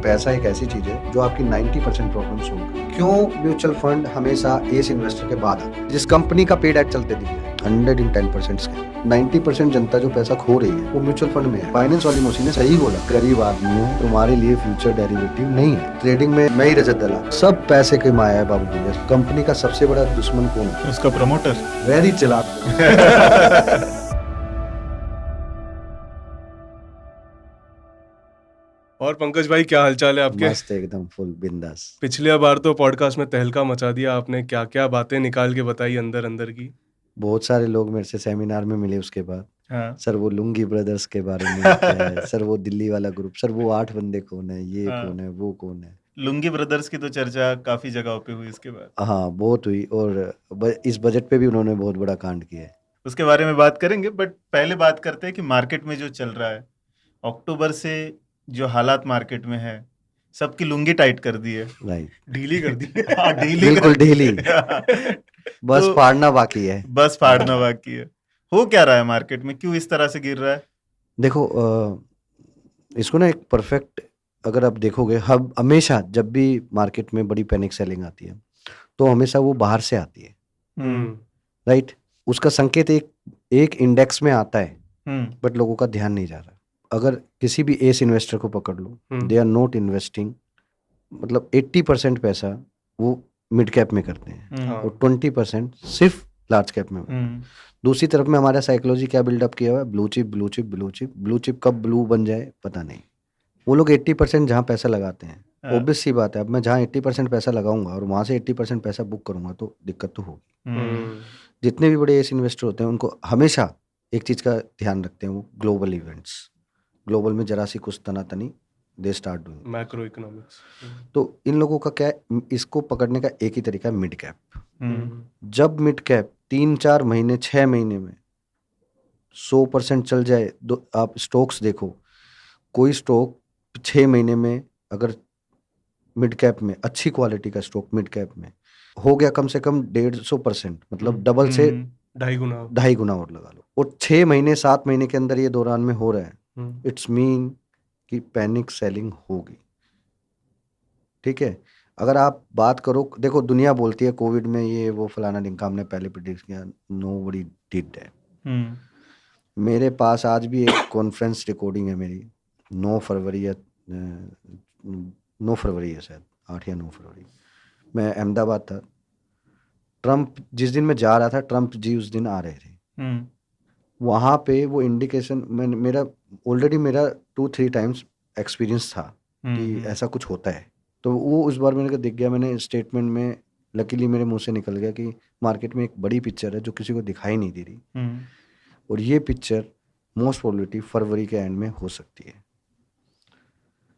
पैसा एक ऐसी चीज है जो आपकी 90% प्रॉब्लम सोल्व करे। क्यों म्यूचुअल फंड हमेशा एस इन्वेस्टर के बाद आता है? जिस कंपनी का पेड एक्ट चलते दिखे 110% स्कैम। 90% जनता जो पैसा खो रही है वो म्यूचुअल फंड में है। फाइनेंस वाली मौसी ने सही बोला, गरीब आदमी हो तुम्हारे लिए फ्यूचर डेरिवेटिव नहीं है। ट्रेडिंग में मैं ही रजत दलाल, सब पैसे की माया है बाबू भैया। कंपनी का सबसे बड़ा दुश्मन कौन है? उसका प्रमोटर। वेरी चालाक। और पंकज भाई, क्या हालचाल है आपके? मस्त एकदम, फुल बिंदास। पिछली बार तो पॉडकास्ट में तहलका मचा दिया आपने, क्या क्या बातें निकाल के बताई अंदर अंदर की। बहुत सारे लोग मेरे से सेमिनार में मिले उसके बाद। हाँ। सर वो लुंगी ब्रदर्स के बारे में क्या है? सर वो दिल्ली वाला ग्रुप, सर वो 8 बंदे कौन है, ये हाँ। कौन है, वो कौन है। लुंगी ब्रदर्स की तो चर्चा काफी जगहों पे हुई इसके बाद। हाँ बहुत हुई, और इस बजट पे भी उन्होंने बहुत बड़ा कांड किया है। उसके बारे में बात करेंगे, बट पहले बात करते हैं कि मार्केट में जो चल रहा है अक्टूबर से, जो हालात मार्केट में है, सबकी लुंगी टाइट कर दी है, राइट, ढीली कर दी। हाँ, ढीली बिल्कुल कर दी ढीली। है। बस तो फाड़ना बाकी है। बस फाड़ना बाकी है। हो क्या रहा है मार्केट में, क्यों इस तरह से गिर रहा है? देखो इसको ना एक परफेक्ट, अगर आप देखोगे हमेशा जब भी मार्केट में बड़ी पैनिक सेलिंग आती है तो हमेशा वो बाहर से आती है, राइट। उसका संकेत एक इंडेक्स में आता है, बट लोगों का ध्यान नहीं जा रहा। अगर किसी भी एस इन्वेस्टर को पकड़ लो, दे आर नॉट इन्वेस्टिंग, मतलब 80% पैसा वो मिड कैप में करते हैं और 20% सिर्फ लार्ज कैप में। दूसरी तरफ में हमारा साइकोलॉजी क्या बिल्डअप किया हुआ है, blue chip blue chip blue chip. Blue chip कब ब्लू बन जाए पता नहीं। वो लोग 80% जहाँ पैसा लगाते हैं, ऑब्वियस सी बात है, अब मैं जहाँ 80% पैसा लगाऊंगा और वहाँ से 80% पैसा बुक करूंगा तो दिक्कत तो होगी। जितने भी बड़े एस इन्वेस्टर होते हैं उनको हमेशा एक चीज़ का ध्यान रखते हैं, वो ग्लोबल इवेंट्स। ग्लोबल में जरा सी कुछ तनातनी they start doing macro economics. तो इन लोगों का क्या है, इसको पकड़ने का एक ही तरीका है, मिड कैप। जब मिड कैप 3-4 महीने 6 महीने में 100% चल जाए, आप स्टॉक्स देखो, कोई स्टॉक 6 महीने में अगर मिड कैप में अच्छी क्वालिटी का स्टॉक मिड कैप में हो गया कम से कम 150%, मतलब डबल से 2.5 गुना और लगा लो, और 6 महीने 7 महीने के अंदर ये दौरान में हो रहा है, इट्स मीन कि पैनिक सेलिंग होगी। ठीक है। अगर आप बात करो, देखो दुनिया बोलती है कोविड में ये वो फलाना ढिमका, हमने पहले प्रिडिक्ट किया, नोबडी डिड दैट। मेरे पास आज भी एक कॉन्फ्रेंस रिकॉर्डिंग है मेरी, 9 फरवरी या 9 फरवरी है शायद, 8 या 9 फरवरी। मैं अहमदाबाद था, ट्रम्प जिस दिन मैं जा रहा था, ट्रम्प जी उस दिन आ रहे थे। वहाँ पे वो इंडिकेशन, मेरा ऑलरेडी मेरा 2-3 टाइम्स एक्सपीरियंस था कि ऐसा कुछ होता है, तो वो उस बार मैंने दिख गया। मैंने स्टेटमेंट में लकीली मेरे मुंह से निकल गया कि मार्केट में एक बड़ी पिक्चर है जो किसी को दिखाई नहीं दे रही, और ये पिक्चर मोस्ट प्रोबेबिलिटी फरवरी के एंड में हो सकती है।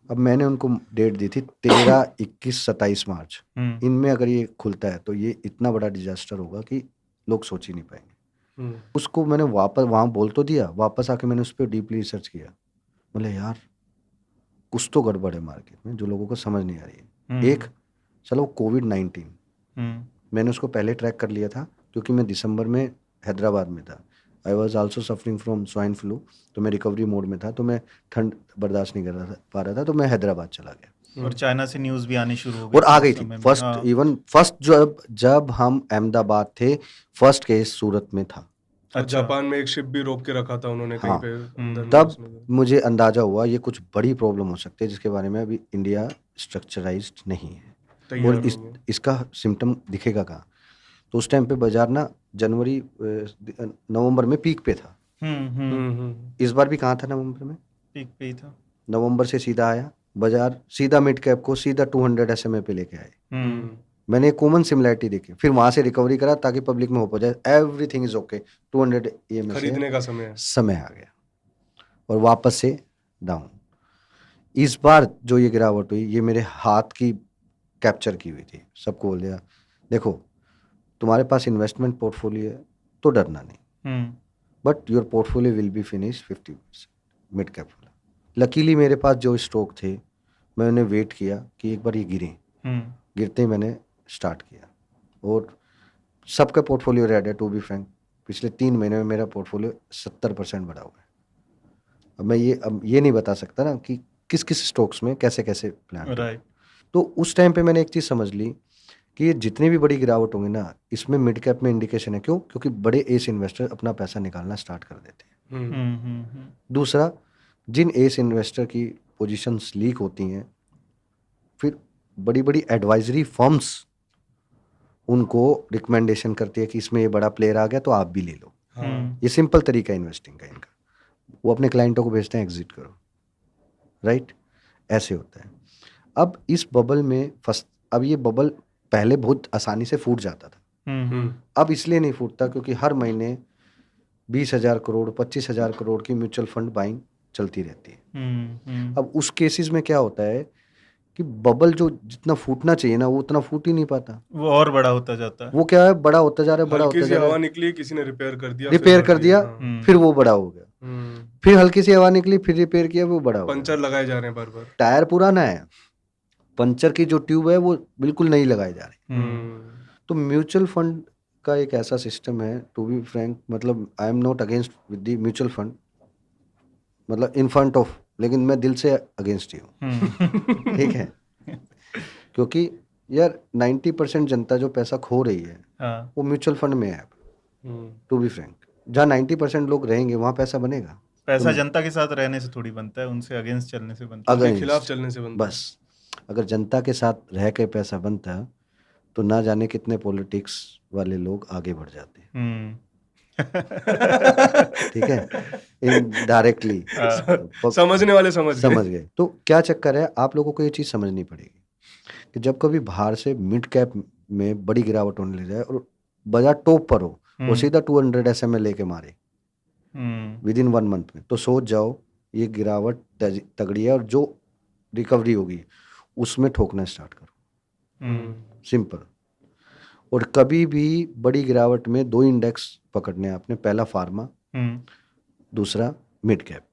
अब मैंने उनको डेट दी थी 13, 21, 27 मार्च। इनमें अगर ये खुलता है तो ये इतना बड़ा डिजास्टर होगा कि लोग सोच ही नहीं पाएंगे। उसको मैंने वापस वहाँ बोल तो दिया, वापस आके मैंने उस पर डीपली रिसर्च किया। बोले यार कुछ तो गड़बड़ है मार्केट में जो लोगों को समझ नहीं आ रही है। एक चलो कोविड-19, मैंने उसको पहले ट्रैक कर लिया था क्योंकि मैं दिसंबर में हैदराबाद में था। I was also suffering from swine flu, तो मैं रिकवरी मोड में था, तो मैं ठंड बर्दाश्त नहीं कर पा रहा था, तो मैं हैदराबाद चला गया। और चाइना से न्यूज़ भी आनी शुरू हो गई और आ गई थी फर्स्ट जब हम अहमदाबाद थे, फर्स्ट केस सूरत में था। जापान में एक शिप भी रोक के रखा था उन्होंने कहीं पे अंदर। तब मुझे अंदाजा हुआ ये कुछ बड़ी प्रॉब्लम हो सकती है जिसके बारे में अभी इंडिया स्ट्रक्चराइज्ड नहीं है, और इसका सिम्टम दिखेगा कहाँ। तो उस टाइम पे बाजार ना जनवरी नवंबर में पीक पे था। इस बार भी कहाँ था, नवंबर में पीक पे ही था। नवंबर से सीधा आया बाजार, सीधा मिड कैप को सीधा 200 SMA पे लेके आए। मैंने कॉमन सिमिलरिटी देखी, फिर वहां से रिकवरी करा ताकि पब्लिक में हो जाए एवरीथिंग इज ओके, 200 EMA खरीदने का समय आ गया, और वापस से डाउन। इस बार जो ये गिरावट हुई, ये मेरे हाथ की कैप्चर की हुई थी। सबको बोल दिया देखो तुम्हारे पास इन्वेस्टमेंट पोर्टफोलियो है तो डरना नहीं, but your portfolio will be finish 50% mid cap वाला। लकीली मेरे पास जो स्टॉक थे मैंने वेट किया कि एक बार ये गिरते ही मैंने स्टार्ट किया, और सबका पोर्टफोलियो रेड है। टू बी फ्रैंक, पिछले 3 महीने में मेरा पोर्टफोलियो 70% बढ़ा हुआ है। अब ये नहीं बता सकता ना कि किस किस स्टॉक्स में कैसे कैसे प्लान। राइट। तो उस टाइम पे मैंने एक चीज़ समझ ली कि ये जितनी भी बड़ी गिरावट होंगी ना, इसमें मिड कैप में इंडिकेशन है। क्यों? क्योंकि बड़े एस इन्वेस्टर अपना पैसा निकालना स्टार्ट कर देते हैं। दूसरा, जिन एस इन्वेस्टर की पोजीशंस लीक होती हैं, फिर बड़ी बड़ी एडवाइजरी फर्म्स उनको रिकमेंडेशन करती है कि इसमें ये बड़ा प्लेयर आ गया तो आप भी ले लो। ये सिंपल तरीका है इन्वेस्टिंग का इनका। वो अपने क्लाइंटों को भेजते हैं एग्जिट करो, राइट? ऐसे होता है। अब इस बबल में अब ये बबल पहले बहुत आसानी से फूट जाता था। अब इसलिए नहीं फूटता क्योंकि हर महीने 20,000 करोड़ 25,000 करोड़ की म्यूचुअल फंड बाइंग चलती रहती है। अब उस केसेस में क्या होता है कि बबल जो जितना फूटना चाहिए ना, वो उतना फूट ही नहीं पाता। वो और बड़ा होता जाता है। वो क्या है, बड़ा होता जा रहा है, बड़ा हल्की होता सी जा रहा हवा है, निकली, किसी ने रिपेयर कर दिया, रिपेयर कर दिया, हाँ। फिर वो बड़ा हो गया। फिर हल्की सी हवा निकली, फिर रिपेयर किया, वो बड़ा हो गया। पंचर लगाए जा रहे हैं बार बार। टायर पुराना है, पंचर की जो ट्यूब है वो बिल्कुल नहीं लगाई जा रही। तो म्यूचुअल फंड का एक ऐसा सिस्टम है, टू बी फ्रैंक, मतलब आई am not against with the mutual fund, मतलब इन फ्रंट ऑफ, लेकिन मैं दिल से अगेंस्ट ही हूँ। ठीक है? क्योंकि यार 90% जनता जो पैसा खो रही है वो म्यूचुअल फंड में है। टू बी फ्रैंक, जहाँ 90% लोग रहेंगे वहाँ पैसा बनेगा। पैसा जनता के साथ रहने से थोड़ी बनता है, उनसे अगेंस्ट चलने से बनता है, उनके खिलाफ चलने से बनता है। बस अगर जनता के साथ रह के पैसा बनता तो ना जाने कितने पॉलिटिक्स वाले लोग आगे बढ़ जाते हैं। ठीक है? इनडायरेक्टली समझने वाले समझ गए। तो क्या चक्कर है, आप लोगों को ये चीज़ समझनी पड़ेगी कि जब कभी बाहर से मिड कैप में बड़ी गिरावट होने लग जाए और बाजार टॉप पर हो और सीधा 200 SMA लेके मारे विद इन 1 मंथ में, तो सोच जाओ ये गिरावट तगड़ी है और जो रिकवरी होगी उसमें ठोकना स्टार्ट करो। सिंपल। और कभी भी बड़ी गिरावट में 2 इंडेक्स पकड़ने हैं आपने, पहला फार्मा, दूसरा मिड कैप।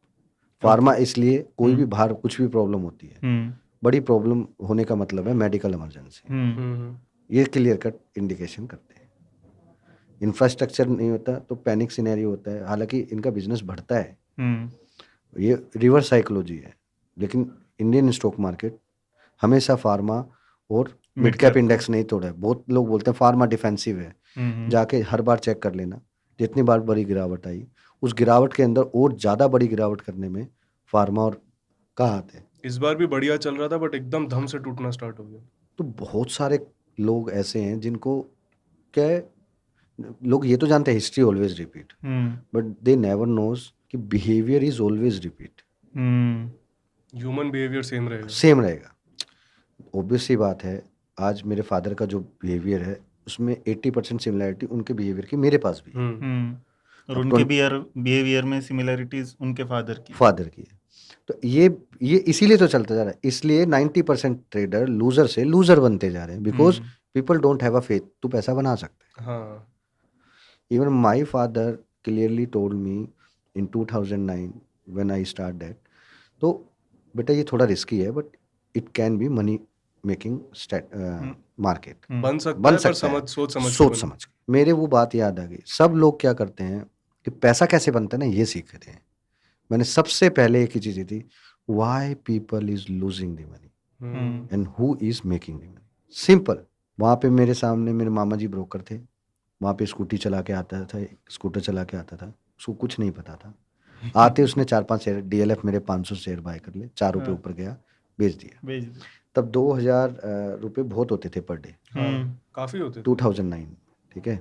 फार्मा इसलिए कोई भी बाहर कुछ भी प्रॉब्लम होती है, बड़ी प्रॉब्लम होने का मतलब है मेडिकल इमरजेंसी, ये क्लियर कट इंडिकेशन करते हैं। इंफ्रास्ट्रक्चर नहीं होता तो पैनिक सिनेरियो होता है। हालांकि इनका बिजनेस बढ़ता है, ये रिवर्स साइकोलॉजी है, लेकिन इंडियन स्टॉक मार्केट हमेशा फार्मा और मिड कैप इंडेक्स नहीं तोड़ा है। बहुत लोग बोलते हैं फार्मा डिफेंसिव है, जाके हर बार चेक कर लेना, जितनी बार बड़ी गिरावट आई उस गिरावट के अंदर और ज़्यादा बड़ी गिरावट करने में फार्मा और का हाथ है। इस बार भी बढ़िया चल रहा था बट एकदम धम से टूटना स्टार्ट हो गया। तो बहुत सारे लोग ऐसे हैं जिनको क्या है, लोग ये तो जानते हैं history always repeat, but they never knows कि behaviour is always repeat. Human behaviour same रहेगा। ऑब्वियस सी बात है, आज मेरे फादर का जो बिहेवियर है उसमें 80% सिमिलैरिटी उनके बिहेवियर की मेरे पास भी है। और उनके बिहेवियर में सिमिलैरिटीज उनके फादर की है। तो ये इसीलिए तो चलता जा रहा है। इसलिए 90% ट्रेडर लूजर से लूजर बनते जा रहे हैं, because people don't have a faith तू पैसा बना सकता है। Even my father clearly told me in 2009 when I start that, तो बेटा ये थोड़ा रिस्की है but it can be money making market, बन सकता है, सोच समझ के। मेरे वो बात याद आ गई, सब लोग क्या करते हैं कि पैसा कैसे बनता है ना ये सीख रहे हैं। मैंने सबसे पहले एक ही चीज़ थी, why people is losing the money and who is making the money. Simple. वहाँ पे मेरे सामने मेरे मामा जी ब्रोकर थे, वहाँ पे स्कूटर चला के आता था, उसको कुछ नहीं पता था। आते उसने 4-5 शेयर DLF मेरे 500 शेयर बाय कर ले, 4 रुपये ऊपर गया, बेच दिया। तब 2,000 रुपये बहुत होते थे पर डे, काफी होते 2009। ठीक है,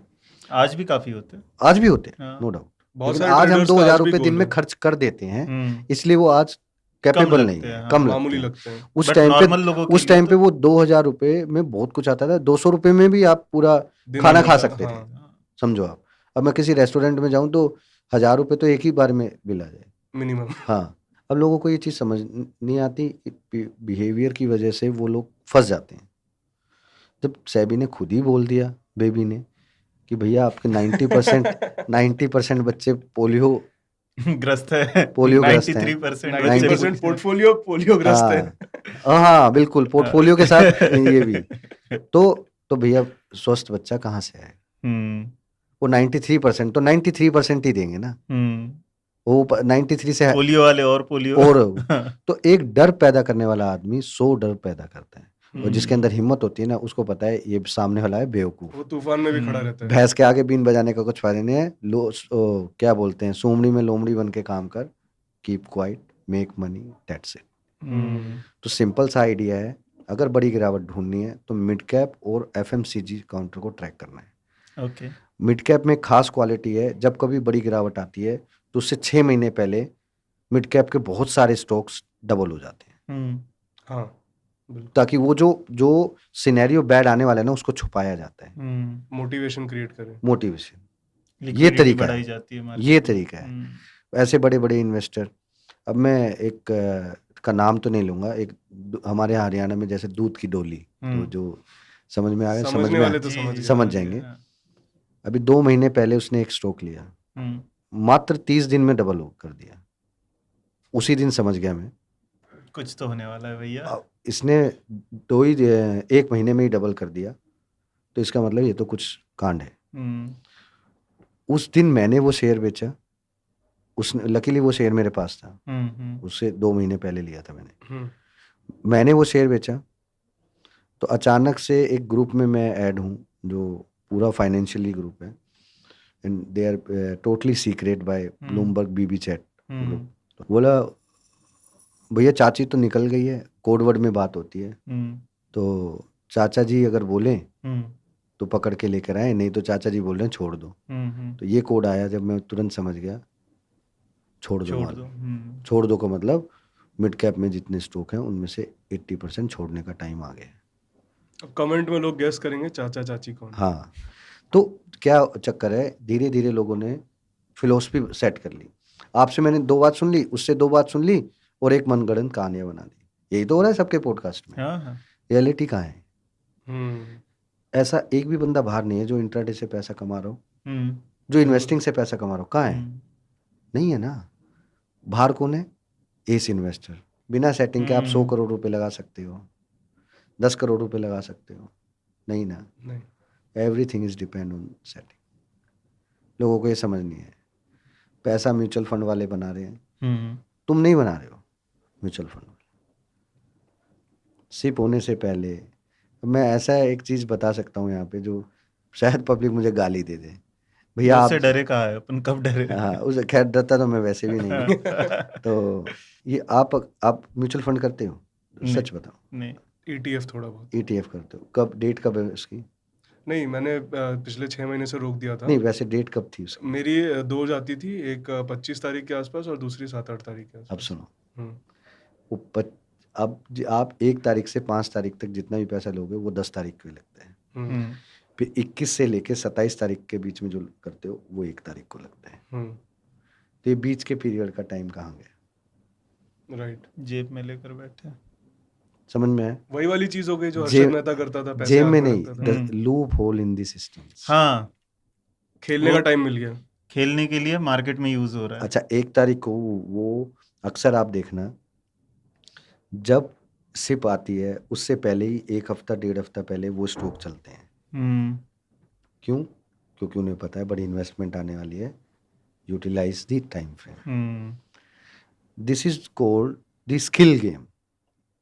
आज भी काफी होते हैं, आज भी होते हैं, नो डाउट। लेकिन आज हम 2,000 रुपये दिन में खर्च कर देते हैं, इसलिए वो आज कैपेबल नहीं है, कम लगते हैं। उस टाइम पे वो 2,000 रुपये में बहुत कुछ आता था। 200 रुपये में भी आप पूरा खाना खा सकते थे, समझो आप। अब मैं किसी रेस्टोरेंट में जाऊं तो 1,000 रुपये तो एक ही बार में बिल आ जाए मिनिमम। हाँ, अब लोगों को ये चीज़ समझ नहीं आती, बिहेवियर की वजह से वो लोग फंस जाते हैं। जब सेबी ने खुद ही बोल दिया, बेबी ने, कि भैया आपके 90% बच्चे पोलियो ग्रस्त है, 93% पोलियो ग्रस्त है। हाँ बिल्कुल, पोर्टफोलियो के साथ ये भी। तो भैया स्वस्थ बच्चा कहाँ से आए? वो 93%, तो 93% ही देंगे ना। वो 93 से पोलियो वाले और पोलियो और तो एक डर पैदा करने वाला आदमी 100 डर पैदा करता है, और जिसके अंदर हिम्मत होती है ना, उसको पता है ये सामने वाला है बेवकूफ, वो तूफान में भी खड़ा रहता है। भैंस के आगे बीन बजाने का कुछ फायदा नहीं है, क्या बोलते हैं, सोमड़ी में लोमड़ी बन के काम कर, keep quiet, make money, that's it. तो सिंपल सा आइडिया है, अगर बड़ी गिरावट ढूंढनी है तो मिड कैप और एफएमसीजी काउंटर को ट्रैक करना है। ओके। मिड कैप में खास क्वालिटी है, जब कभी बड़ी गिरावट आती है तो उससे 6 महीने पहले मिड कैप के बहुत सारे स्टॉक्स डबल हो जाते हैं, हाँ बिल्कुल, ताकि वो जो सिनेरियो बैड आने वाला है ना, उसको छुपाया जाता है, मोटिवेशन क्रिएट करें। मोटिवेशन। Liquidity तरीका बढ़ाई है, जाती है market ये में। तरीका है। ऐसे बड़े बड़े इन्वेस्टर, अब मैं एक का नाम तो नहीं लूंगा, एक हमारे यहाँ हरियाणा में जैसे दूध की डोली, तो जो समझ में आ गया, समझने वाले तो समझ जाएंगे। अभी 2 महीने पहले उसने एक स्टॉक लिया, मात्र 30 दिन में डबल कर दिया, उसी दिन समझ गया मैं कुछ तो होने वाला है भैया। इसने 1 महीने में ही डबल कर दिया, तो इसका मतलब ये तो कुछ कांड है। उस दिन मैंने वो शेयर बेचा, उसने लकीली वो शेयर मेरे पास था, उससे 2 महीने पहले लिया था मैंने वो शेयर बेचा, तो अचानक से एक ग्रुप में मैं ऐड हूँ जो पूरा फाइनेंशियली ग्रुप है, and they are totally secret by Bloomberg BB chat group. तो बोला भैया चाची तो निकल गई है, कोड वर्ड में बात होती है, तो चाचा जी अगर बोले तो पकड़ के लेकर आए, नहीं तो चाचा जी बोल रहे हैं छोड़ दो। तो ये कोड आया जब मैं तुरंत समझ गया, छोड़ दो। छोड़ दो का मतलब मिड कैप में जितने स्टॉक हैं उनमें से 80% छोड़ने का टाइम आ गया है। अब कमेंट में लोग गेस करेंगे चाचा चाची कौन। हाँ, तो क्या चक्कर है, धीरे धीरे लोगों ने फिलोसफी सेट कर ली। आपसे मैंने 2 बात सुन ली, उससे 2 बात सुन ली, और एक मनगढ़ंत कहानियां बना दी। यही तो हो रहा है सबके पॉडकास्ट में। रियलिटी कहाँ है? ऐसा एक भी बंदा बाहर नहीं है जो इंट्राडे से पैसा कमा रहा हो, जो इन्वेस्टिंग से पैसा कमा रहा हो। कहाँ है? नहीं है ना। बाहर कौन है? S investor. बिना सेटिंग के आप 100 करोड़ रुपए लगा सकते हो, 10 करोड़ रुपए लगा सकते हो। नहीं ना, everything is depend on setting. लोगों को ये समझ नहीं है। पैसा म्यूचुअल फंड वाले बना रहे हैं, तुम नहीं बना रहे हो म्यूचुअल फंड वाले। सिप होने से पहले मैं ऐसा एक चीज बता सकता हूँ यहाँ पे, जो शायद पब्लिक मुझे गाली दे दे, भैया आप डरे कहाँ है, अपन कब डरे? हाँ, उसे खैर डरता तो मैं वैसे भी नहीं तो ये आप म्यूचुअल फंड करते हो? सच बताओ। नहीं, ETF थोड़ा बहुत। ETF करते हो? कब, डेट कब है उसकी? नहीं, मैंने पिछले 6 महीने से रोक दिया था। नहीं, वैसे डेट कब थी उसकी? मेरी 2 जाती थी, एक 25 तारीख के आसपास और दूसरी 7-8 तारीख के आसपास। अब सुनो, अब आप 1 तारीख से 5 तारीख तक जितना भी पैसा लोगे वो 10 तारीख को लगता है। फिर 21 से लेके 27 तारीख के बीच में जो करते हो वो 1 तारीख को लगता है। तो ये बीच के पीरियड का टाइम कहाँ गया? राइट, जेब में लेकर बैठे। समझ में है? वही वाली चीज हो गई जो हर्षद मेहता करता था, पैसे जेब हाथ में में नहीं, रखता था। Loop hole in the system. हाँ, खेलने का टाइम मिल गया, खेलने के लिए मार्केट में यूज हो रहा है। अच्छा, 1 तारीख को वो अक्सर आप देखना, जब सिप आती है उससे पहले ही 1 हफ्ता 1.5 हफ्ता पहले वो स्टॉक चलते हैं। क्यों? क्योंकि उन्हें पता है बड़ी इन्वेस्टमेंट आने वाली है। Utilise the time frame. This is called the skill game.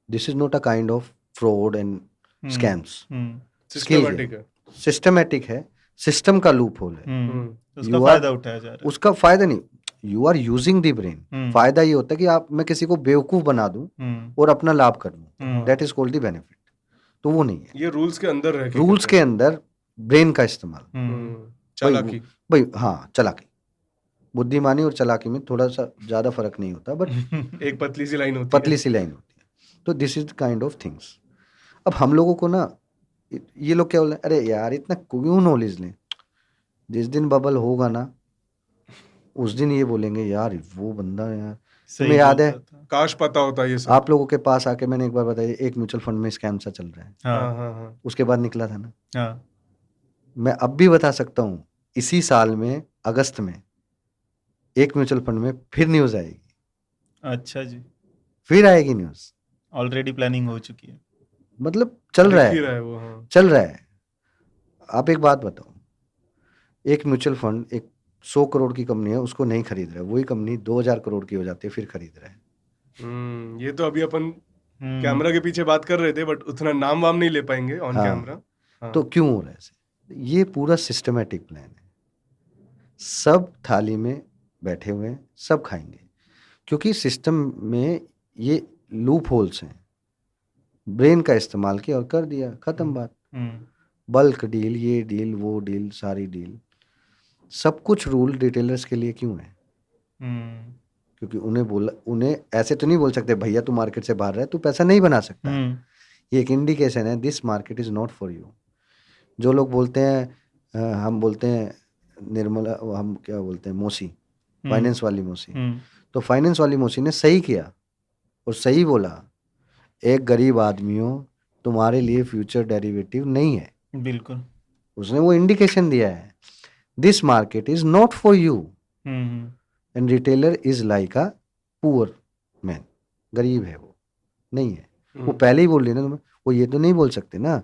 This is not a kind of fraud and scams. Systematic है, सिस्टमैटिक है, सिस्टम का लूप होल है। उसका फायदा उठाया जा रहा है। उसका फायदा नहीं, you are using the brain. फायदा ये होता है कि मैं किसी को बेवकूफ बना दूं और अपना लाभ कर लूं, that is called the benefit. तो वो नहीं है। ये रूल्स के अंदर रह के रूल्स के अंदर ब्रेन का इस्तेमाल, चालाकी। भाई हाँ, चालाकी। बुद्धिमानी और चालाकी में थोड़ा सा ज्यादा फर्क नहीं होता, बट एक पतली सी लाइन होती है, पतली सी लाइन होती है। तो this is kind of things. अब हम लोगों को ना, ये लोग क्या बोल रहे हैं, अरे यार इतना क्यों नॉलेज लें, जिस दिन बबल होगा ना उस दिन ये बोलेंगे यार वो बंदा, यार तुम्हें याद है, काश पता होता ये सब। आप लोगों के पास आके मैंने एक बार बताया, एक म्यूचुअल फंड में स्कैम सा चल रहा है। हाँ। उसके बाद निकला था ना। मैं अब भी बता सकता हूँ, इसी साल में अगस्त में एक म्यूचुअल फंड में फिर न्यूज आएगी। अच्छा जी, फिर आएगी न्यूज, ऑलरेडी प्लानिंग हो चुकी है, मतलब चल रहा दिख ही है, रहा है वो, हाँ। चल रहा है। आप एक बात बताओ, एक म्यूचुअल फंड एक 100 करोड़ की कंपनी है उसको नहीं खरीद रहा है, वही कंपनी 2000 करोड़ की हो जाती है फिर खरीद रहा है। ये तो अभी अपन हम्म कैमरा के पीछे बात कर रहे थे, बट उतना नाम वाम नहीं ले पाएंगे ऑन हाँ। कैमरा। हाँ। तो क्यों हो रहा है ऐसे? ये पूरा सिस्टमेटिक प्लान है, सब थाली में बैठे हुए हैं, सब खाएंगे, क्योंकि सिस्टम में ये लूप होल्स हैं, ब्रेन का इस्तेमाल किया और कर दिया, खत्म बात। हम्म बल्क डील, ये डील, वो डील, सारी डील, सब कुछ रूल रिटेलर्स के लिए क्यों है? हम्म क्योंकि उन्हें ऐसे तो नहीं बोल सकते भैया तू मार्केट से बाहर रह, तू पैसा नहीं बना सकता। हम्म ये एक इंडिकेशन है, this market is not for you. जो लोग बोलते हैं हम बोलते हैं निर्मला, हम क्या बोलते हैं, मौसी, फाइनेंस वाली मौसी, तो फाइनेंस वाली मौसी ने सही किया और सही बोला, एक गरीब आदमियों तुम्हारे लिए फ्यूचर डेरिवेटिव नहीं है। बिल्कुल। उसने वो इंडिकेशन दिया है, this market is not for you and retailer is like a poor man, गरीब है वो, नहीं है। वो पहले ही बोल रही है ना तुम्हें, वो ये तो नहीं बोल सकते ना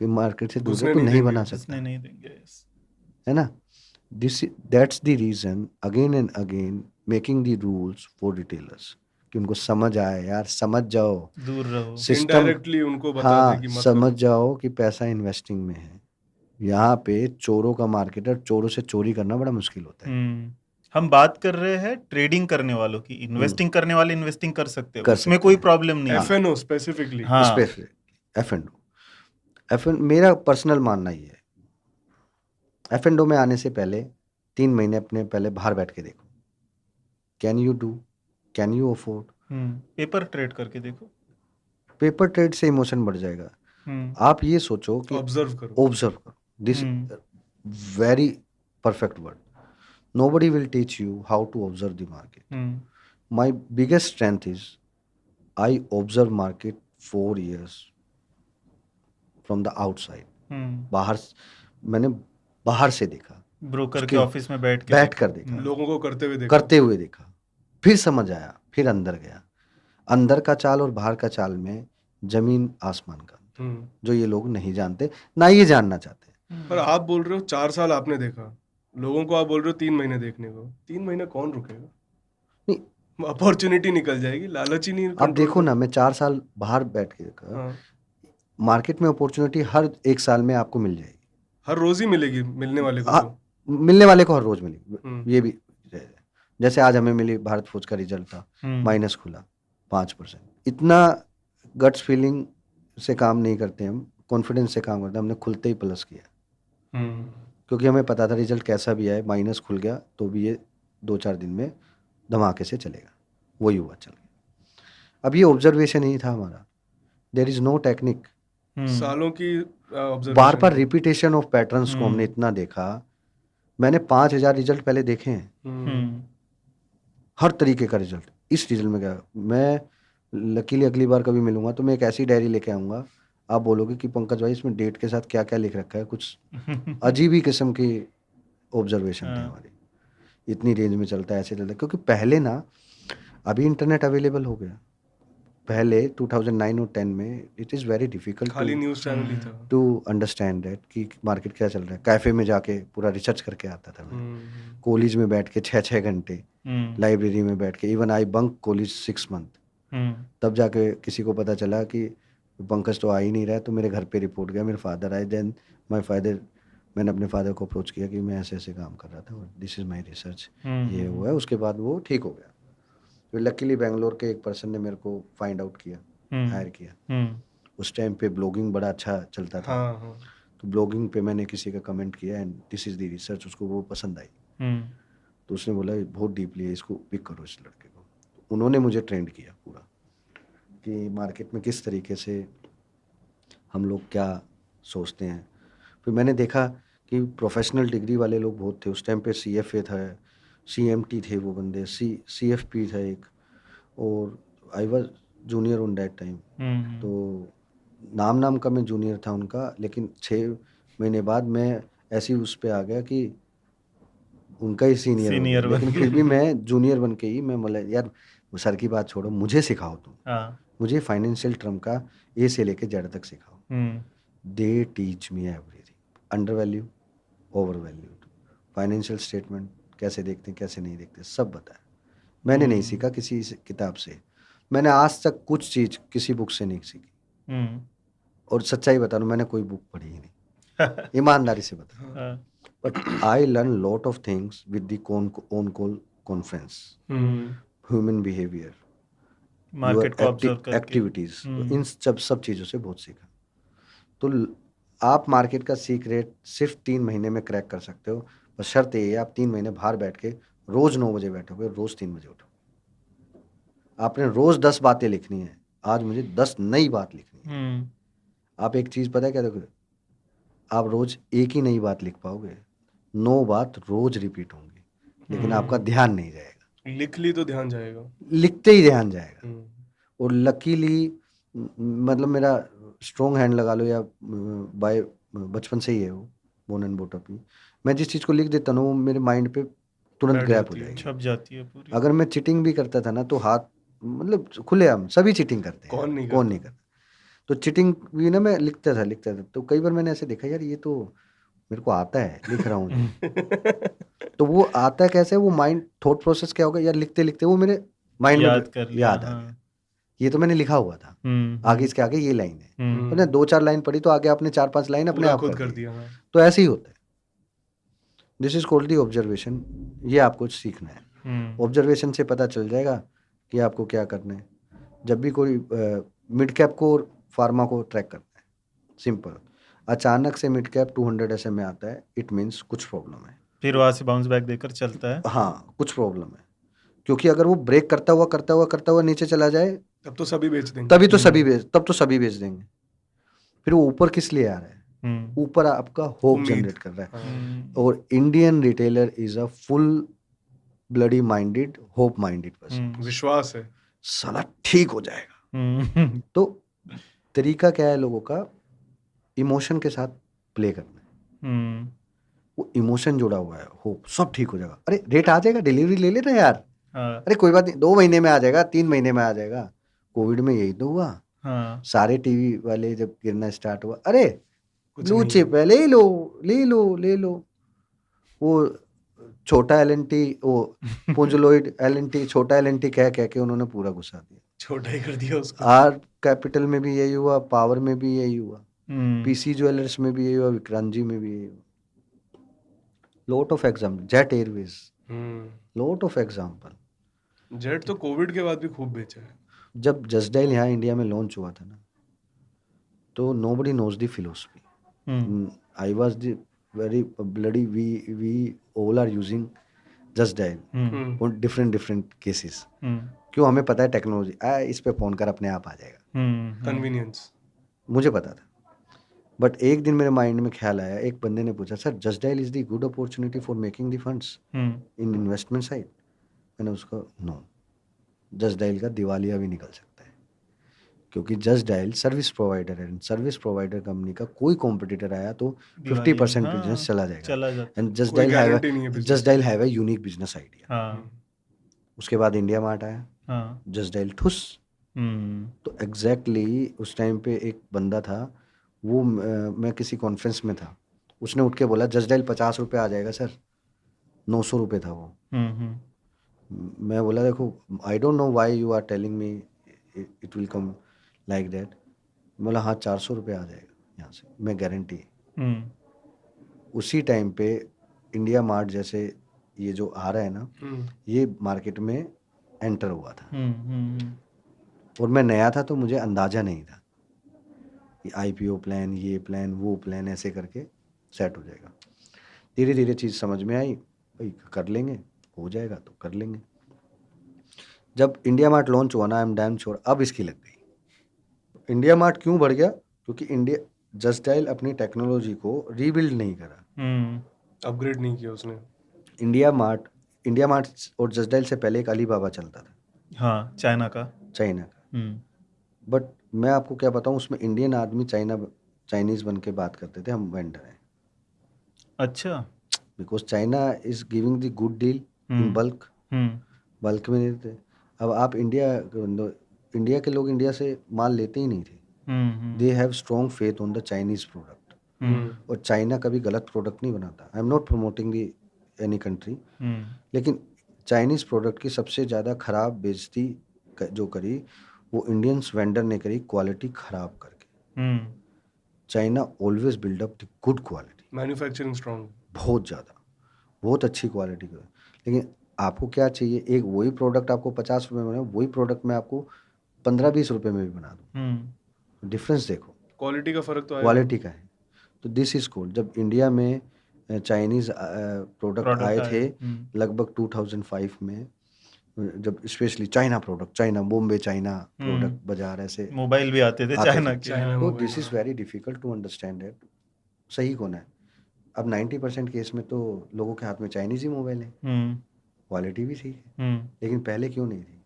कि मार्केट से दूर घुसने है तो नहीं नहीं देंगे, बना घुसने सकता, नहीं देंगे। yes। है ना। This that's the reason again and again making the rules for retailers, कि उनको समझ आए, यार समझ जाओ दूर रहो। सिस्टम, इनडायरेक्टली उनको बता दे हाँ कि मत समझ करो। जाओ कि पैसा इन्वेस्टिंग में है, यहाँ पे चोरों का मार्केट है, चोरों से चोरी करना बड़ा मुश्किल होता है। हम बात कर रहे हैं ट्रेडिंग करने वालों की। इन्वेस्टिंग करने वाले इन्वेस्टिंग कर सकते हैं, कर उसमें सकते कोई हैं। प्रॉब्लम नहीं है। FNO specifically. हाँ एफ एंड मेरा पर्सनल मानना ही है, F&O में आने से पहले 3 महीने अपने पहले बाहर बैठ के देखो, can you do, can you afford. Paper trade करके देखो। पेपर ट्रेड से इमोशन बढ़ जाएगा। आप ये सोचो कि ऑब्जर्व करो। ऑब्जर्व करो, this very perfect word, nobody will teach you how to observe the market. My biggest strength is I observe market 4 years from the outside. बाहर, मैंने बाहर से देखा, ब्रोकर उसके के ऑफिस में बैठ कर देखा, लोगों को करते हुए देखा। करते हुए देखा, फिर समझ आया, फिर अंदर गया। अंदर का चाल और बाहर का चाल में जमीन आसमान का अंतर, जो ये लोग नहीं जानते, ना ये जानना चाहते। पर आप बोल रहे हो 4 साल आपने देखा, लोगों को आप बोल रहे हो 3 महीने देखने को। 3 महीने कौन रुकेगा? नहीं, अपॉर्चुनिटी निकल जाएगी, लालच ही नहीं। आप देखो ना, मैं 4 साल बाहर बैठ के देखा, हाँ। मार्केट में अपॉर्चुनिटी हर 1 साल में आपको मिल जाएगी, हर रोज ही मिलेगी मिलने वाले को तो। मिलने वाले को हर रोज मिलेगी, ये भी है। जैसे आज हमें मिली, भारत फूड का रिजल्ट था, माइनस खुला 5%। इतना गट्स फीलिंग से काम नहीं करते हम, कॉन्फिडेंस से काम करते हैं, हमने खुलते ही प्लस किया, क्योंकि हमें पता था रिजल्ट कैसा भी आए, माइनस खुल गया तो भी ये 2-4 दिन में धमाके से चलेगा, वही हुआ, चल गया। अब ये ऑब्जर्वेशन ही था हमारा, देयर इज नो टेक्निक। सालों की बार बार रिपीटेशन ऑफ पैटर्न्स को हमने इतना देखा। मैंने 5000 रिजल्ट पहले देखे हैं, हर तरीके का रिजल्ट। इस रिजल्ट में क्या, मैं लकीली अगली बार कभी मिलूंगा तो मैं एक ऐसी डायरी लेके आऊंगा, आप बोलोगे कि पंकज भाई इसमें डेट के साथ क्या क्या लिख रखा है, कुछ अजीब ही किस्म की ऑब्जर्वेशन थी हमारी। इतनी रेंज में चलता है, ऐसे चलता है, क्योंकि पहले ना, अभी इंटरनेट अवेलेबल हो गया, पहले 2009 और 10 में इट इज़ वेरी डिफिकल्ट खाली न्यूज़ चैनल ही था टू अंडरस्टैंड दैट कि मार्केट क्या चल रहा है। कैफ़े में जाके पूरा रिसर्च करके आता था मैं, कॉलेज में बैठ के 6-6 घंटे, लाइब्रेरी में बैठ के, even I bunk college 6 month, तब जाके किसी को पता चला कि पंकज तो आ ही नहीं रहा है, तो मेरे घर पे रिपोर्ट गया, मेरे फादर आए, देन माय फादर, मैंने अपने फादर को अप्रोच किया कि मैं ऐसे ऐसे काम कर रहा था और दिस इज़ माय रिसर्च, ये हुआ है। उसके बाद वो ठीक हो गया। तो लकीली बेंगलोर के एक पर्सन ने मेरे को फाइंड आउट किया, हायर किया। उस टाइम पे ब्लॉगिंग बड़ा अच्छा चलता था, तो ब्लॉगिंग पे मैंने किसी का कमेंट किया and this is the research, उसको वो पसंद आई, तो उसने बोला बहुत डीपली है, इसको पिक करो इस लड़के को। उन्होंने मुझे ट्रेंड किया पूरा कि मार्केट में किस तरीके से हम लोग क्या सोचते हैं। फिर मैंने देखा कि प्रोफेशनल डिग्री वाले लोग बहुत थे उस टाइम पे, CFA था, CMT थे वो बंदे, CFP था एक, और I was junior on that time. तो नाम का मैं जूनियर था उनका, लेकिन 6 महीने बाद मैं ऐसी उस पे आ गया कि उनका ही सीनियर हो गया, लेकिन फिर भी मैं जूनियर बन के ही मैं बोला यार वो सर की बात छोड़ो, मुझे सिखाओ तुम, मुझे फाइनेंशियल टर्म का A से लेके Z तक सिखाओ। They teach me everything, under value, over valued, financial statement कैसे देखते हैं कैसे नहीं देखते, सब बताया। मैंने नहीं सीखा किसी किताब से, मैंने आज तक कुछ चीज़ किसी बुक से नहीं सीखी, और सच्चाई बता रहा हूँ, मैंने कोई बुक पढ़ी ही नहीं, ईमानदारी से बता। But I learn lot of things with the on call conference, human behaviour, market को ऑब्जर्व करके एक्टिविटीज, इन सब चीज़ों से बहुत सीखा। तो आप मार्केट का सीक्रेट सिर्फ 3 महीने में क्रैक कर सकते हो, बस शर्त ये है आप 3 महीने बाहर बैठ के रोज 9 बजे बैठोगे, रोज 3 बजे उठो, आपने रोज 10 बातें लिखनी है, आज मुझे 10 नई बात लिखनी है। आप एक चीज पता है क्या, देखो आप रोज एक ही नई बात लिख पाओगे, 9 बात रोज रिपीट होंगी, लेकिन आपका ध्यान नहीं जाएगा। लिख ली तो ध्यान जाएगा, लिखते ही ध्यान जाएगा। और लकीली मतलब मेरा स्ट्रॉन्ग हैंड लगा लो या बाय बचपन से ही है वो, बोन एंड बॉटम ही, मैं जिस चीज़ को लिख देता हूँ वो मेरे माइंड पे तुरंत बैठ ग्रैप हो जाती है, जाएगी। छप जाती है पूरी। अगर मैं चीटिंग भी करता था ना तो हाथ मतलब खुलेआम, सभी चीटिंग करते हैं, कौन नहीं कौन नहीं करता। तो चीटिंग भी ना मैं लिखता था, तो कई बार मैंने ऐसे देखा यार ये तो मेरे को आता है, लिख रहा हूँ तो वो आता है कैसे, वो माइंड थॉट प्रोसेस क्या होगा यार, लिखते लिखते वो मेरे माइंड में याद कर लिया, याद आ गया, ये तो मैंने लिखा हुआ था, आगे इसके आगे ये लाइन है, तो ना 2-4 लाइन पढ़ी तो आगे आपने 4-5 लाइन अपने पूरा आप खुद कर कर दी। दिया। हाँ। तो ऐसे ही होता है, this is called the observation. ये आपको सीखना है, ऑब्जर्वेशन से पता चल जाएगा कि आपको क्या करना है। जब भी कोई मिड कैप को और फार्मा को ट्रैक करता है, सिंपल, अचानक से मिड कैप 200 SM में आता है, इट मीन्स कुछ प्रॉब्लम है, फिर वहां से बाउंस बैक देकर चलता है। हाँ कुछ प्रॉब्लम है, क्योंकि अगर वो ब्रेक करता हुआ नीचे चला जाए तब तो सभी बेच देंगे, तब तो सभी बेच देंगे। फिर वो ऊपर किस लिए आ रहा है, ऊपर आपका होप उम्मीद। जनरेट कर रहा है। हाँ। और Indian retailer is a full bloody minded, hope minded person, विश्वास है। साला ठीक हो जाएगा। तो तरीका क्या है लोगों का, इमोशन के साथ प्ले करना है, वो इमोशन जुड़ा हुआ है, होप, सब ठीक हो जाएगा, अरे रेट आ जाएगा, डिलीवरी ले लेना यार, अरे कोई बात नहीं, 2 महीने में आ जाएगा, 3 महीने में आ जाएगा। कोविड में यही तो हुआ, सारे टीवी वाले जब गिरना स्टार्ट हुआ, अरे ब्लू चिप है, ले लो ले लो ले लो, वो छोटा LNT, वो पुंजलॉइड LNT, छोटा LNT कह के उन्होंने पूरा घुसा दिया, छोटा ही कर दिया उसको। आर कैपिटल में भी यही हुआ, पावर में भी यही हुआ, PC ज्वेलर्स में भी यही हुआ, विक्रांत जी में भी यही हुआ, lot of example, Jet Airways, lot of example. Jet तो कोविड के बाद भी खूब बेचा है। जब जस्ट डायल यहाँ इंडिया में लॉन्च हुआ था ना, तो nobody knows the philosophy, I was the very bloody, we all are using Just Dial on different cases. क्यों, हमें पता है टेक्नोलॉजी, इस पे फोन कर अपने आप आ जाएगा, कन्वीनियंस, मुझे पता था। बट एक दिन मेरे माइंड में ख्याल आया, एक बंदे ने पूछा sir just dial is the good opportunity for making the funds in investment side. मैंने उसको, नो, जस्ट डायल का दिवालिया भी निकल सकता है, क्योंकि जस्ट डायल सर्विस प्रोवाइडर है, सर्विस प्रोवाइडर कंपनी का कोई कॉम्पिटिटर आया तो 50% बिजनेस चला जाएगा, and just dial have a unique business idea. उसके बाद इंडिया मार्ट आया, जस्ट डायल ठुस। तो एग्जैक्टली उस टाइम पे एक बंदा था, वो मैं किसी कॉन्फ्रेंस में था, उसने उठ के बोला जस्ट डायल 50 रुपये आ जाएगा सर, 900 रुपये था वो। मैं बोला देखो, I don't know why you are telling me it will come like that. बोला हाँ 400 रुपये आ जाएगा यहाँ से, मैं गारंटी। उसी टाइम पे इंडिया मार्ट जैसे ये जो आ रहा है ना, ये मार्केट में एंटर हुआ था, और मैं नया था तो मुझे अंदाज़ा नहीं था कि IPO प्लान, ये प्लान वो प्लान, ऐसे करके सेट हो जाएगा। धीरे धीरे चीज़ समझ में आई, भाई कर लेंगे, हो जाएगा तो कर लेंगे। जब इंडिया मार्ट लॉन्च हुआ ना, आई एम डैम श्योर अब इसकी लग गई। इंडिया मार्ट क्यों बढ़ गया, क्योंकि इंडिया जस्ट डायल अपनी टेक्नोलॉजी को रीबिल्ड नहीं करा, अपग्रेड नहीं किया उसने। इंडिया मार्ट और जस्ट डायल से पहले एक अलीबाबा चलता था, हाँ, चाइना का। बट मैं आपको क्या बताऊं, उसमें इंडियन आदमी चाइनीज बन के बात करते थे, हम वेंडर हैं। अच्छा, because China is giving the good deal in bulk में नहीं देते। अब आप इंडिया के लोग इंडिया से माल लेते ही नहीं थे, they have strong faith on the Chinese product, और चाइना कभी गलत प्रोडक्ट नहीं बनाता। I am not promoting the any country, hmm लेकिन चाइनीज़ प्रोडक्ट की सबसे ज़्यादा खराब बेइज्जती जो करी वो इंडियंस वेंडर ने करी, क्वालिटी खराब करके। Hmm China always build up the good quality, manufacturing strong. बहुत ज़्यादा, बहुत अच्छी क्वालिटी का। लेकिन आपको क्या चाहिए, एक वही प्रोडक्ट आपको 50 रुपये में, वही प्रोडक्ट मैं आपको 15-20 रुपये में भी बना दूँ, हम्म डिफरेंस देखो, क्वालिटी का फर्क तो आएगा। क्वालिटी का है। तो दिस इज कूल। जब इंडिया में चाइनीज़ प्रोडक्ट प्रोडक्ट आए आए थे लगभग 2005 में, जब specially China product, China Bombay China product बाजार ऐसे मोबाइल भी आते थे आते चाइना थे, के। चाइना हाँ। तो mobile, this is very difficult to understand that सही कौन है। अब 90% केस में तो लोगों के हाथ में चाइनीज़ ही मोबाइल है, हम्म क्वालिटी भी ठीक है, हम्म लेकिन पहले क्यों नहीं थी?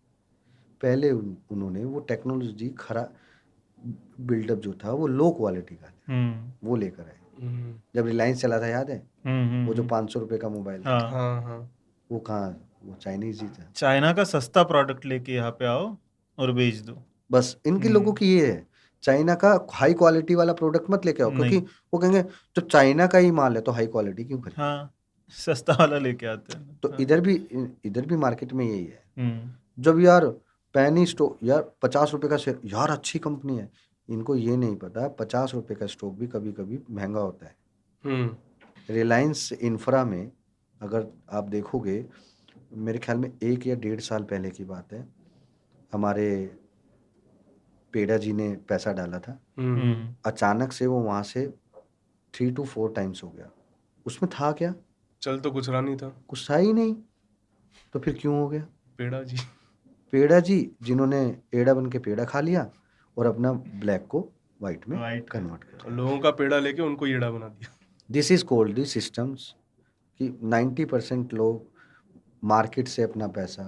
पहले उन्होंने वो टेक्नोलॉजी खरा बिल्डअप जो था वो लो क्वालिटी का था, वो लेकर आए। हम्म, जब रिलायंस चला था याद है, वो जो हम्म। 500 रुपये का मोबाइल था, हाँ, हाँ हाँ। वो कहाँ, वो चाइनीज़ ही था। चाइना का सस्ता प्रोडक्ट लेके यहाँ पे आओ और बेच दो। बस इनके लोगों की ये है, चाइना का हाई क्वालिटी वाला प्रोडक्ट मत लेके आओ, क्योंकि नहीं, वो कहेंगे तो चाइना का ही माल है तो हाई क्वालिटी क्यों खरीद। हाँ, सस्ता वाला लेके आते हैं। तो हाँ। इधर भी मार्केट में यही है। हम्म जब यार पैनी स्टॉक यार 50 रुपये का शेयर, यार अच्छी कंपनी है, इनको ये नहीं पता 50 रुपये का स्टॉक भी कभी कभी महंगा होता है। हम्म रिलायंस इंफ्रा में अगर आप देखोगे, मेरे ख्याल में 1 या 1.5 साल पहले की बात है, हमारे पेड़ा जी ने पैसा डाला था, हम्म। अचानक से वो वहाँ से 3 to 4 टाइम्स हो गया। उसमें था क्या, चल तो कुछ रहा नहीं था। कुछ था ही नहीं, तो फिर क्यों हो गया? पेड़ा जी। पेड़ा जी जिन्होंने एड़ा बन के पेड़ा खा लिया और अपना ब्लैक को वाइट में White का। कन्वर्ट कर और लिया। लोगों का पेड़ा लेके उनको येड़ा बना दिया। This is called the systems कि 90% लोग मार्केट से अपना पैसा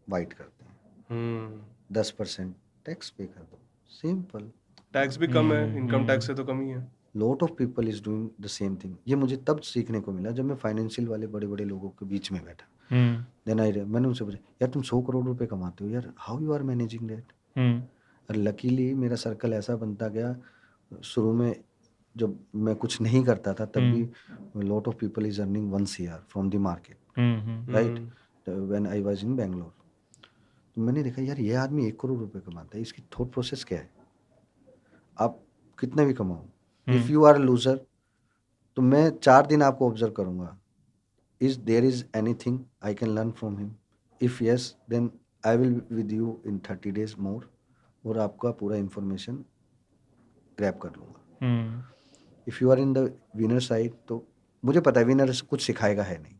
वाइट करते हैं, 10% टैक्स पे कर दो, सिंपल। टैक्स भी कम है, इनकम टैक्स से तो कम ही है। Lot of people is doing the same thing. ये मुझे तब सीखने को मिला जब मैं फाइनेंशियल वाले बड़े बड़े लोगों के बीच में बैठा। देन मैंने उनसे पूछा, यार तुम 100 करोड़ रुपए कमाते हो, यार how you are managing that? और लकीली मेरा सर्कल ऐसा बनता गया, शुरू में जब मैं कुछ नहीं करता था तब भी lot of people is earning 1 CR from the market, right, when I was in Bangalore. तो मैंने देखा यार ये आदमी 1 करोड़ रुपए कमाता है, इसकी थॉट प्रोसेस क्या है? आप कितना भी कमाओ, इफ़ यू आर लूजर, तो मैं 4 दिन आपको ऑब्जर्व करूंगा, is there is anything I can learn from him? If yes then I will with you in 30 days more, और आपका पूरा इंफॉर्मेशन ग्रैब कर लूँगा। If you are in the winner side, तो मुझे पता है विनर कुछ सिखाएगा है नहीं,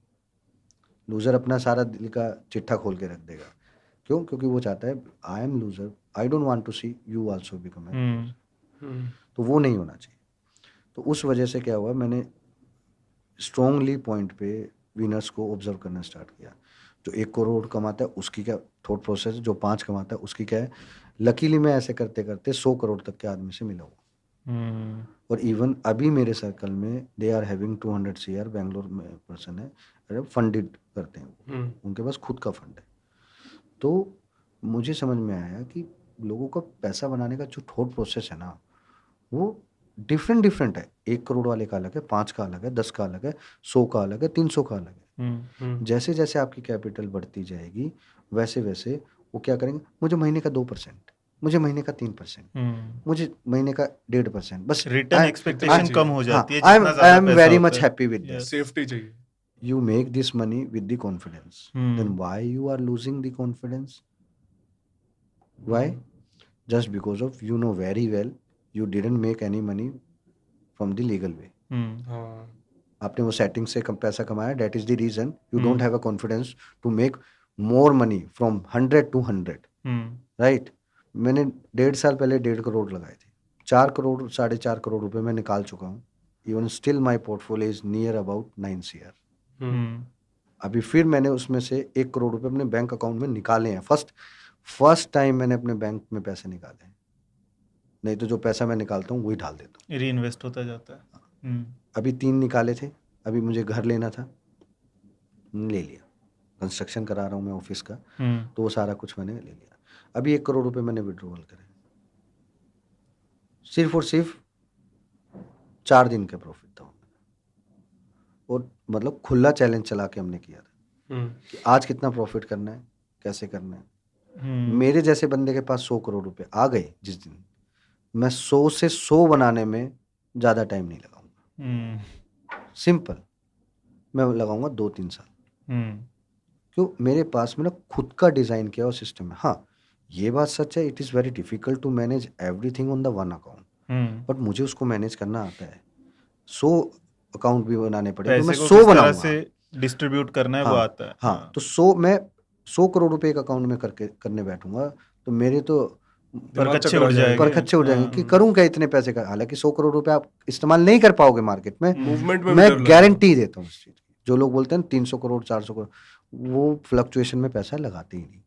लूज़र अपना सारा दिल का चिट्ठा खोल के रख देगा। क्यों? क्योंकि वो चाहता है I am loser, I don't want to see you also become a loser. तो वो नहीं होना चाहिए। तो उस वजह से क्या हुआ, मैंने स्ट्रॉन्गली पॉइंट पे विनर्स को ऑब्जर्व करना स्टार्ट किया। जो 1 करोड़ कमाता है उसकी क्या थॉट प्रोसेस है, जो 5 कमाता है उसकी क्या है। लकीली मैं ऐसे करते करते 100 करोड़ तक के आदमी से मिला हुआ, और इवन अभी मेरे सर्कल में they are having 200 CR, Bangalore में पर्सन है, फंडेड करते हैं वो, उनके पास खुद का फंड है। तो मुझे समझ में आया कि लोगों का पैसा बनाने का जो थॉट प्रोसेस है ना, वो डिफरेंट डिफरेंट है। 1 करोड़ वाले का अलग है, 5 का अलग है, 10 का अलग है, 100 का अलग है, 300 का अलग है। जैसे जैसे आपकी कैपिटल बढ़ती जाएगी वैसे वैसे वो क्या करेंगे, मुझे महीने का 2%, मुझे महीने का 3%, मुझे महीने का 1.5%, बस रिटर्न एक्सपेक्टेशन चाहिए। कम हो जाती है आई जितना ज्यादा एम पैसा वेरी होता मच है। Happy with that. सेफ्टी चाहिए। You make this money with the confidence, then why you are losing the confidence? Why? Just because of you know very well you didn't make any money from the legal way. हाँ। आपने वो setting से कम पैसा कमाया, that is the reason you don't have a confidence to make more money from 100 to 100, right? मैंने 1.5 साल पहले 1.5 करोड़ लगाए थे, 4 करोड़ 4.5 करोड़ रुपए मैं निकाल चुका हूँ। Even still my portfolio is near about 9 CR। अभी फिर मैंने उसमें से 1 करोड़ रुपए अपने बैंक अकाउंट में निकाले हैं। फर्स्ट टाइम मैंने अपने बैंक में पैसे निकाले हैं, नहीं तो जो पैसा मैं निकालता हूँ वही डाल देता हूँ। रीइन्वेस्ट होता जाता है। अभी 3 निकाले थे, अभी मुझे घर लेना था, ले लिया। कंस्ट्रक्शन करा रहा हूँ मैं ऑफिस का, तो वो सारा कुछ मैंने ले लिया। अभी 1 करोड़ रुपए मैंने विड्रॉल करे, सिर्फ और सिर्फ 4 दिन का प्रॉफिट था। और मतलब खुला चैलेंज चला के हमने किया था कि आज कितना प्रॉफिट करना है, कैसे करना है। मेरे जैसे बंदे के पास 100 करोड़ रुपए आ गए जिस दिन, मैं 100 से 100 बनाने में ज़्यादा टाइम नहीं लगाऊंगा। सिंपल, मैं लगाऊंगा 2-3 साल। क्यों? मेरे पास मेरा खुद का डिज़ाइन किया हुआ सिस्टम है। हाँ, ये बात सच है, it is very difficult to manage everything on the one account, but मुझे उसको मैनेज करना आता है। 100 अकाउंट भी बनाने पड़े तो मैं पैसे को 100 किस तरह बनाऊंगा। से डिस्ट्रीब्यूट करना है वो हाँ आता है। हाँ, तो 100 मैं 100 करोड़ रुपए एक अकाउंट में करने बैठूंगा तो मेरे तो परकच्चे उड़ जाएंगे। परखच्चे उड़ जाएंगे कि करूं क्या इतने पैसे का। हालांकि 100 करोड़ रुपए आप इस्तेमाल नहीं कर पाओगे मार्केट में, मूवमेंट में भी मैं डर लगता है। गारंटी देता हूँ इस चीज की। जो लोग बोलते हैं 300 करोड़ 400 करोड़, वो फ्लक्चुएशन में पैसा लगाते ही नहीं।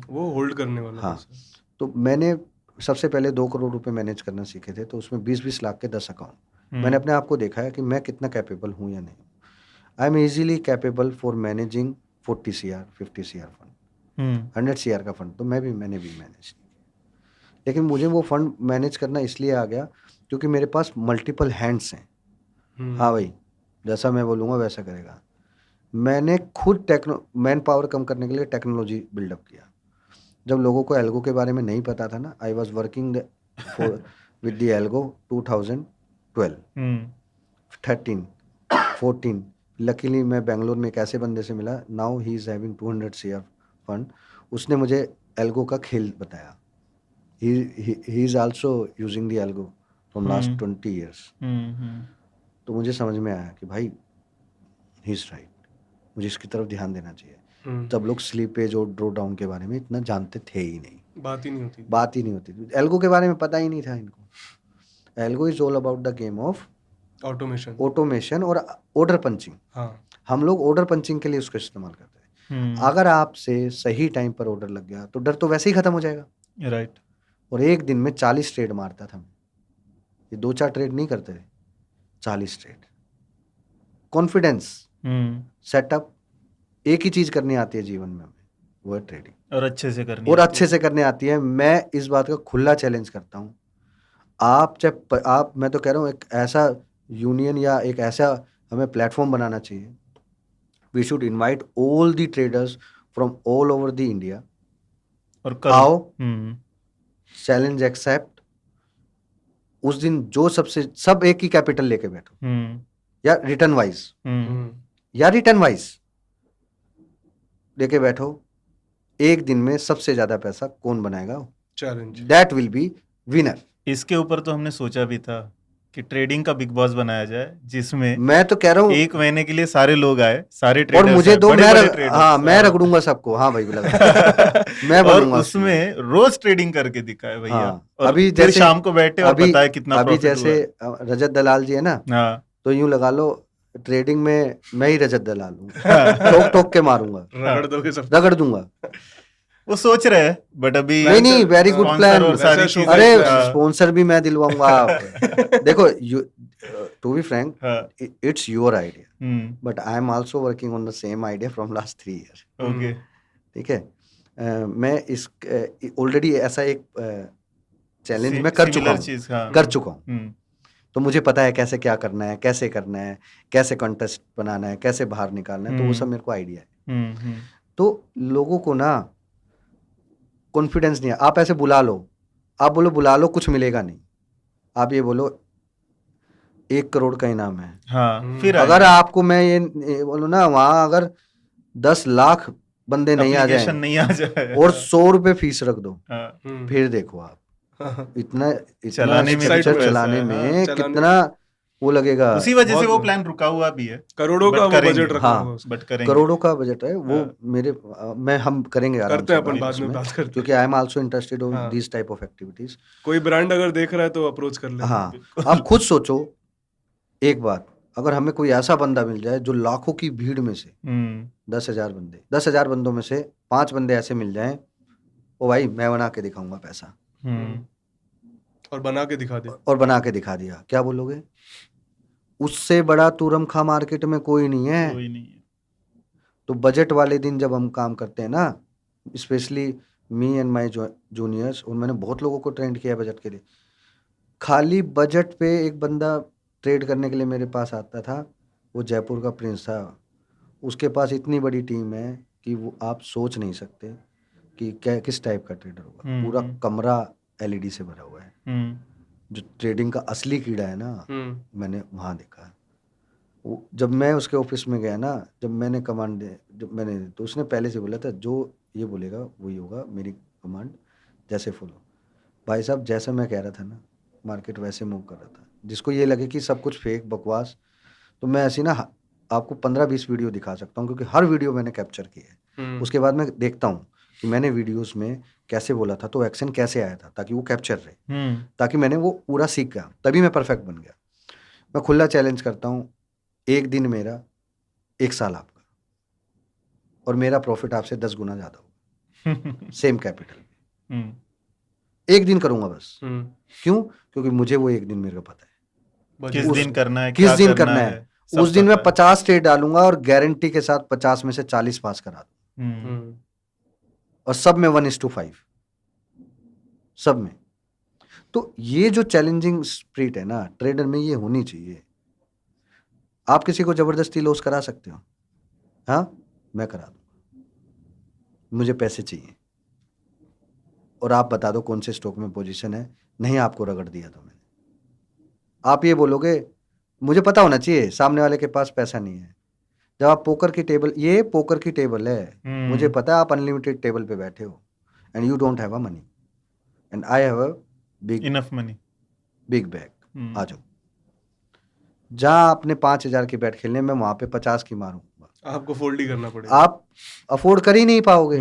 वो होल्ड करने वाला हाँ, पैसा। तो मैंने सबसे पहले 2 करोड़ रुपए मैनेज करना सीखे थे, तो उसमें 20-20 लाख के 10 अकाउंट। मैंने अपने आप को देखा है कि मैं कितना कैपेबल हूँ या नहीं। I am easily capable for managing 40 CR 50 CR fund, 100 CR का फंड तो मैंने भी मैनेज किया। लेकिन मुझे वो फंड मैनेज करना इसलिए आ गया क्योंकि मेरे पास मल्टीपल हैंड्स हैं। हाँ भाई, जैसा मैं बोलूँगा वैसा करेगा। मैंने खुद मैन पावर कम करने के लिए टेक्नोलॉजी बिल्डअप किया। जब लोगों को एल्गो के बारे में नहीं पता था ना, I was working with the algo 2012, 13, 14। Luckily मैं बेंगलोर में एक ऐसे बंदे से मिला, now he is having 200 CR fund. उसने मुझे एल्गो का खेल बताया। ही is also using the algo from last 20 years। तो मुझे समझ में आया कि भाई ही इज़ राइट, मुझे इसकी तरफ ध्यान देना चाहिए। तब लोग स्लीपेज और ड्रो डाउन के बारे में इतना जानते थे ही नहीं, बात ही नहीं होती थी। एल्गो के बारे में पता ही नहीं था इनको। Algo is all about the game of automation और ऑर्डर पंचिंग। हाँ, हम लोग ऑर्डर पंचिंग के लिए उसका इस्तेमाल करते हैं। अगर आपसे सही टाइम पर ऑर्डर लग गया तो डर तो वैसे ही खत्म हो जाएगा। राइट। और एक दिन में 40 ट्रेड मारता था मैं। ये 2-4 ट्रेड नहीं करते थे, 40 ट्रेड। कॉन्फिडेंस, सेटअप, एक ही चीज करनी आती है जीवन में, वो है ट्रेडिंग। और अच्छे से करनी और आती अच्छे से करने आती है। मैं इस बात का खुला चैलेंज करता हूँ। मैं तो कह रहा हूँ एक ऐसा यूनियन या एक ऐसा हमें प्लेटफॉर्म बनाना चाहिए। We should invite all the traders from all over the India. और करो। आओ, चैलेंज एक्सेप्ट। उस दिन जो सब एक ही कैपिटल लेके बैठो, या रिटर्न वाइज लेके बैठो। एक दिन में सबसे ज्यादा पैसा कौन बनाएगा, challenge, that will be winner. इसके ऊपर तो हमने सोचा भी था कि ट्रेडिंग का बिग बॉस बनाया जाए, जिसमें मैं तो कह रहा हूँ 1 महीने के लिए सारे लोग आए, सारे और ट्रेडर्स मुझे आए, दो, बड़े-बड़े ट्रेडर्स। हाँ मैं रगड़ूंगा सबको। हाँ भाई मैं और बनूंगा उसमें रोज ट्रेडिंग करके दिखाए भैया। हाँ, और अभी फिर जैसे शाम को बैठे और बताए कितना अभी प्रॉफिट जैसे हुआ। रजत दलाल जी है ना, हाँ, तो यूं लगा लो ट्रेडिंग में मैं ही रजत दलाल हूँ। ठोक ठोक के मारूंगा, रगड़ दोगे सब। रगड़ दूंगा। वो सोच रहे हैं, बट अभी नहीं, वेरी गुड sponsor प्लान। और सारी वैसे चीजें। अरे हाँ, स्पॉन्सर भी मैं दिलवाऊंगा आप। देखो, टू बी फ्रैंक, हाँ, it's your idea, but I am also working on the same idea from last 3 years। Okay. ठीक है, मैं इस ऑलरेडी ऐसा एक चैलेंज मैं कर चुका सिमिलर हूँ, चीज, हाँ। कर चुका हूँ। तो मुझे पता है कैसे क्या करना है, कैसे करना है, कैसे कंटेस्ट बनाना है, कैसे बाहर निकालना है। तो वो सब मेरे को आइडिया है। तो लोगों को ना कॉन्फिडेंस नहीं है। आप ऐसे बुला लो, आप बोलो बुला लो, कुछ मिलेगा नहीं। आप ये बोलो 1 करोड़ का इनाम है। हाँ, फिर अगर आपको मैं ये बोलूँ ना, वहां अगर 10 लाख बंदे नहीं आ application जाए नहीं आ जाए और 100 रुपए फीस रख दो, हाँ, फिर देखो आप इतना चलाने में भी स्ट्रक्चर पैसा है, चलाने हाँ, में चलाने कितना वो लगेगा। उसी वजह से बहुत वो प्लान रुका हुआ भी है। करोड़ों But का वो करेंगे। बजट रखा हाँ, हुआ उसका। बट करेंगे। करोड़ों का बजट है वो। हाँ। हम करेंगे आराम करते हैं से अपन बाद में उसमें, बात करते क्योंकि हैं। I am also interested in हाँ। This type of activities. कोई ब्रांड अगर देख रहा है तो अप्रोच कर लेना। हाँ, आप खुद सोचो एक बात, अगर हमें कोई ऐसा बंदा मिल जाए जो लाखों की भीड़ में से 10,000 बंदों में से 5 बंदे ऐसे मिल जाएं, ओ भाई मैं बना के दिखाऊंगा पैसा, और बना के दिखा दे। और बना के दिखा दिया, क्या बोलोगे? उससे बड़ा तुरम खा मार्केट में कोई नहीं है। कोई नहीं है। तो बजट वाले दिन जब हम काम करते हैं ना, specially me and my juniors, और मैंने बहुत लोगों को ट्रेंड किया बजट के लिए। खाली बजट पे एक बंदा ट्रेड करने के लिए मेरे पास आता था वो जयपुर का प्रिंस था, उसके पास इतनी बड़ी टीम है कि वो आप सोच नहीं सकते कि क्या किस टाइप का ट्रेडर होगा। पूरा कमरा एलईडी से भरा हुआ है। जो ट्रेडिंग का असली कीड़ा है ना, मैंने वहाँ देखा है। जब मैं उसके ऑफिस में गया ना, जब मैंने तो उसने पहले से बोला था जो ये बोलेगा वही होगा, मेरी कमांड जैसे फॉलो। भाई साहब जैसा मैं कह रहा था ना, मार्केट वैसे मूव कर रहा था। जिसको ये लगे कि सब कुछ फेक बकवास, तो मैं ऐसी ना आपको 15-20 वीडियो दिखा सकता हूँ, क्योंकि हर वीडियो मैंने कैप्चर की है। उसके बाद मैं देखता हूँ कि मैंने वीडियोस में कैसे बोला था, तो एक्शन कैसे आया था, ताकि वो कैप्चर रहे, ताकि मैंने वो पूरा सीख गया, तभी मैं परफेक्ट बन गया। मैं खुला चैलेंज करता हूँ, एक दिन मेरा 1 साल आपका, और मेरा प्रॉफिट आपसे 10 गुना ज्यादा होगा सेम कैपिटल। एक दिन करूंगा बस। क्यों? क्योंकि मुझे वो एक दिन मेरे को पता है किस दिन करना है, किस क्या दिन करना करना है। उस दिन मैं 50 ट्रेड डालूंगा और गारंटी के साथ 50 में से 40 पास करा दूं, और सब में 1:5, सब में। तो ये जो चैलेंजिंग स्पिरिट है ना ट्रेडर में, ये होनी चाहिए। आप किसी को जबरदस्ती लॉस करा सकते हो, हाँ मैं करा दूंगा, मुझे पैसे चाहिए, और आप बता दो कौन से स्टॉक में पोजीशन है, नहीं आपको रगड़ दिया तो मैंने, आप ये बोलोगे मुझे पता होना चाहिए सामने वाले के पास पैसा नहीं है। जब आप पोकर की टेबल, ये पोकर की टेबल है, मुझे पता है आप अनलिमिटेड टेबल पे बैठे हो, and you don't have a money, and I have a enough money, big bag. आ जाओ, जहां आपने 5,000 की बैट खेलने में, वहां पे 50 की मारूंगा, आपको फोल्ड ही करना पड़ेगा, आप अफोर्ड कर ही नहीं पाओगे।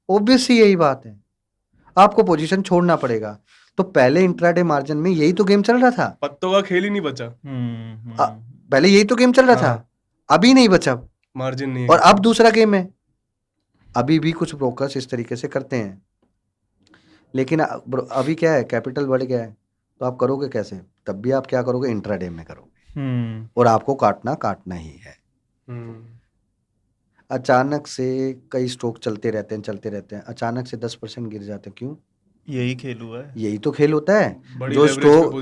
ऑब्वियसली यही बात है, आपको पोजीशन छोड़ना पड़ेगा। तो पहले इंट्राडे मार्जिन में यही तो गेम चल रहा था, पत्तों का खेल ही नहीं बचा। पहले यही तो गेम चल रहा था, अभी नहीं बचा मार्जिन नहीं है, और अब दूसरा गेम है। अभी भी कुछ ब्रोकर्स इस तरीके से करते हैं, लेकिन अभी क्या है, कैपिटल बढ़ गया है, तो आप करोगे कैसे? तब भी आप क्या करोगे, इंट्राडे में करोगे, और आपको काटना ही है। अचानक से कई स्टॉक चलते रहते हैं, अचानक से 10% गिर जाते हैं, क्यों? यही खेल हुआ है, यही तो खेल होता है। जो स्टॉक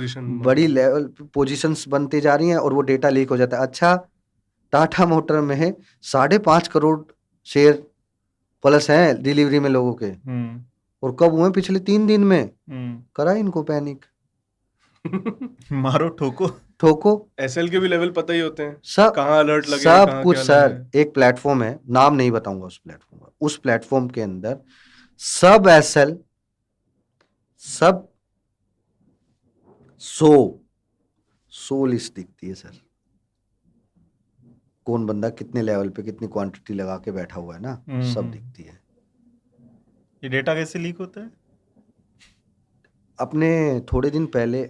बड़ी लेवल पोजीशंस बनती जा रही हैं और वो डेटा लीक हो जाता है। अच्छा, टाटा मोटर में 5.5 करोड़ शेयर प्लस हैं डिलीवरी में लोगों के, और कब हुए? पिछले 3 दिन में करा इनको पैनिक। मारो ठोको। एसएल के भी लेवल पता ही होते हैं, सब कहाँ अलर्ट लगे, सब कहाँ कुछ क्या सर। लगे। एक प्लेटफॉर्म है, नाम नहीं बताऊंगा उस प्लेटफॉर्म के अंदर सब एसएल, सब 100 लिस्ट दिखती है सर। कौन बंदा कितने लेवल पे कितनी क्वांटिटी लगा के बैठा हुआ है ना, सब दिखती है। ये डेटा कैसे लीक होता है? अपने थोड़े दिन पहले,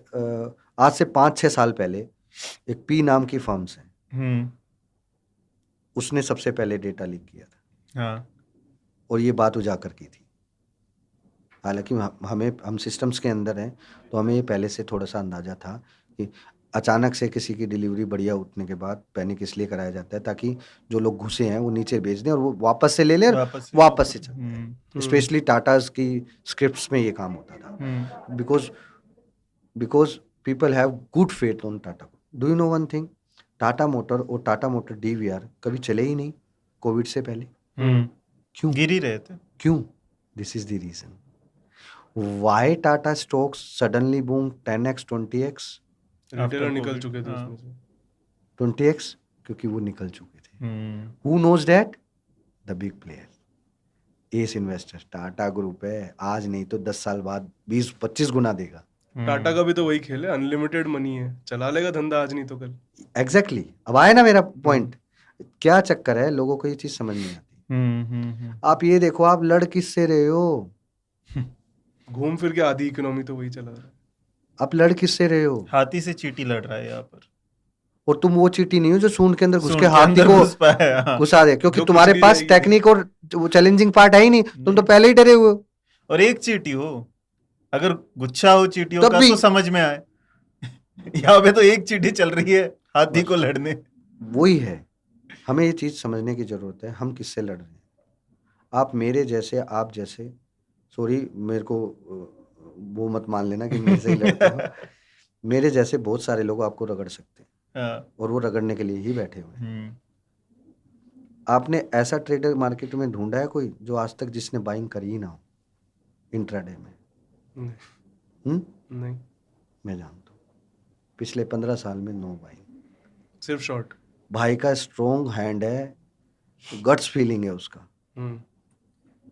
आज से 5-6 साल पहले, एक पी नाम की फर्म है, उसने सबसे पहले डेटा लीक किया था। हाँ। और ये बात उजागर की थी। हालांकि हम सिस्टम्स के अंदर हैं, तो हमें ये पहले से थोड़ा सा अंदाजा था कि अचानक से किसी की डिलीवरी बढ़िया उठने के बाद पैनिक इसलिए कराया जाता है ताकि जो लोग घुसे हैं वो नीचे बेच दें और वो वापस से ले लें और वापस से चलते हैं। स्पेशली टाटास की स्क्रिप्ट्स में ये काम होता था, because people have good faith on Tata. Do you know one thing, Tata motor और टाटा मोटर डीवीआर कभी चले ही नहीं कोविड से पहले। क्यों? गिर ही रहे थे। क्यों? This is the reason why Tata stocks suddenly boom 10x 20x। Retailer निकल चुके थे उसमें से 20x, क्योंकि वो निकल चुके थे। Who knows that? The big player, as investor, Tata group है। आज नहीं तो 10 साल बाद 20-25 गुना देगा। टाटा का भी तो वही खेल है, अनलिमिटेड मनी है, चला लेगा धंधा आज नहीं तो कल। एग्जैक्टली अब आया ना मेरा पॉइंट। क्या चक्कर है, लोगों को ये चीज समझ नहीं आती। आप ये देखो, आप लड़ किससे रहे हो? घूम फिर के आधी इकोनॉमी तो वही चला रहा है। आप लड़ किससे रहे हो? हाथी से चींटी लड़ रहा है यहाँ पर। और तुम वो चींटी नहीं हो जो सूंड के अंदर घुस के हाथी को घुसा दे, क्योंकि तुम्हारे पास टेक्निक और वो चैलेंजिंग पार्ट है ही नहीं, तुम तो पहले ही डरे हुए हो। और एक चींटी हो, अगर गुच्छा हो चींटियों का तो समझ में आए। यहाँ पे तो एक चींटी चल रही है हाथी को लड़ने। वो है, हमें ये चीज समझने की जरूरत है, हम किससे लड़ रहे हैं। आप मेरे जैसे, आप जैसे, सॉरी मेरे को वो मत मान लेना कि मेरे से ही लड़ते हो। मेरे जैसे बहुत सारे लोग आपको रगड़ सकते हैं, हाँ, और वो रगड़ने के लिए ही बैठे हुए हैं। हम्म, आपने ऐसा ट्रेडर मार्केट में ढूंढा है कोई जो आज तक जिसने बाइंग करी ही ना हो इंट्राडे में? नहीं, नहीं, मैं जानता हूँ पिछले 15 साल में नो बाइंग। सिर्फ शॉर्ट। भाई का स्ट्रॉन्ग हैंड है, गट्स फीलिंग है उसका,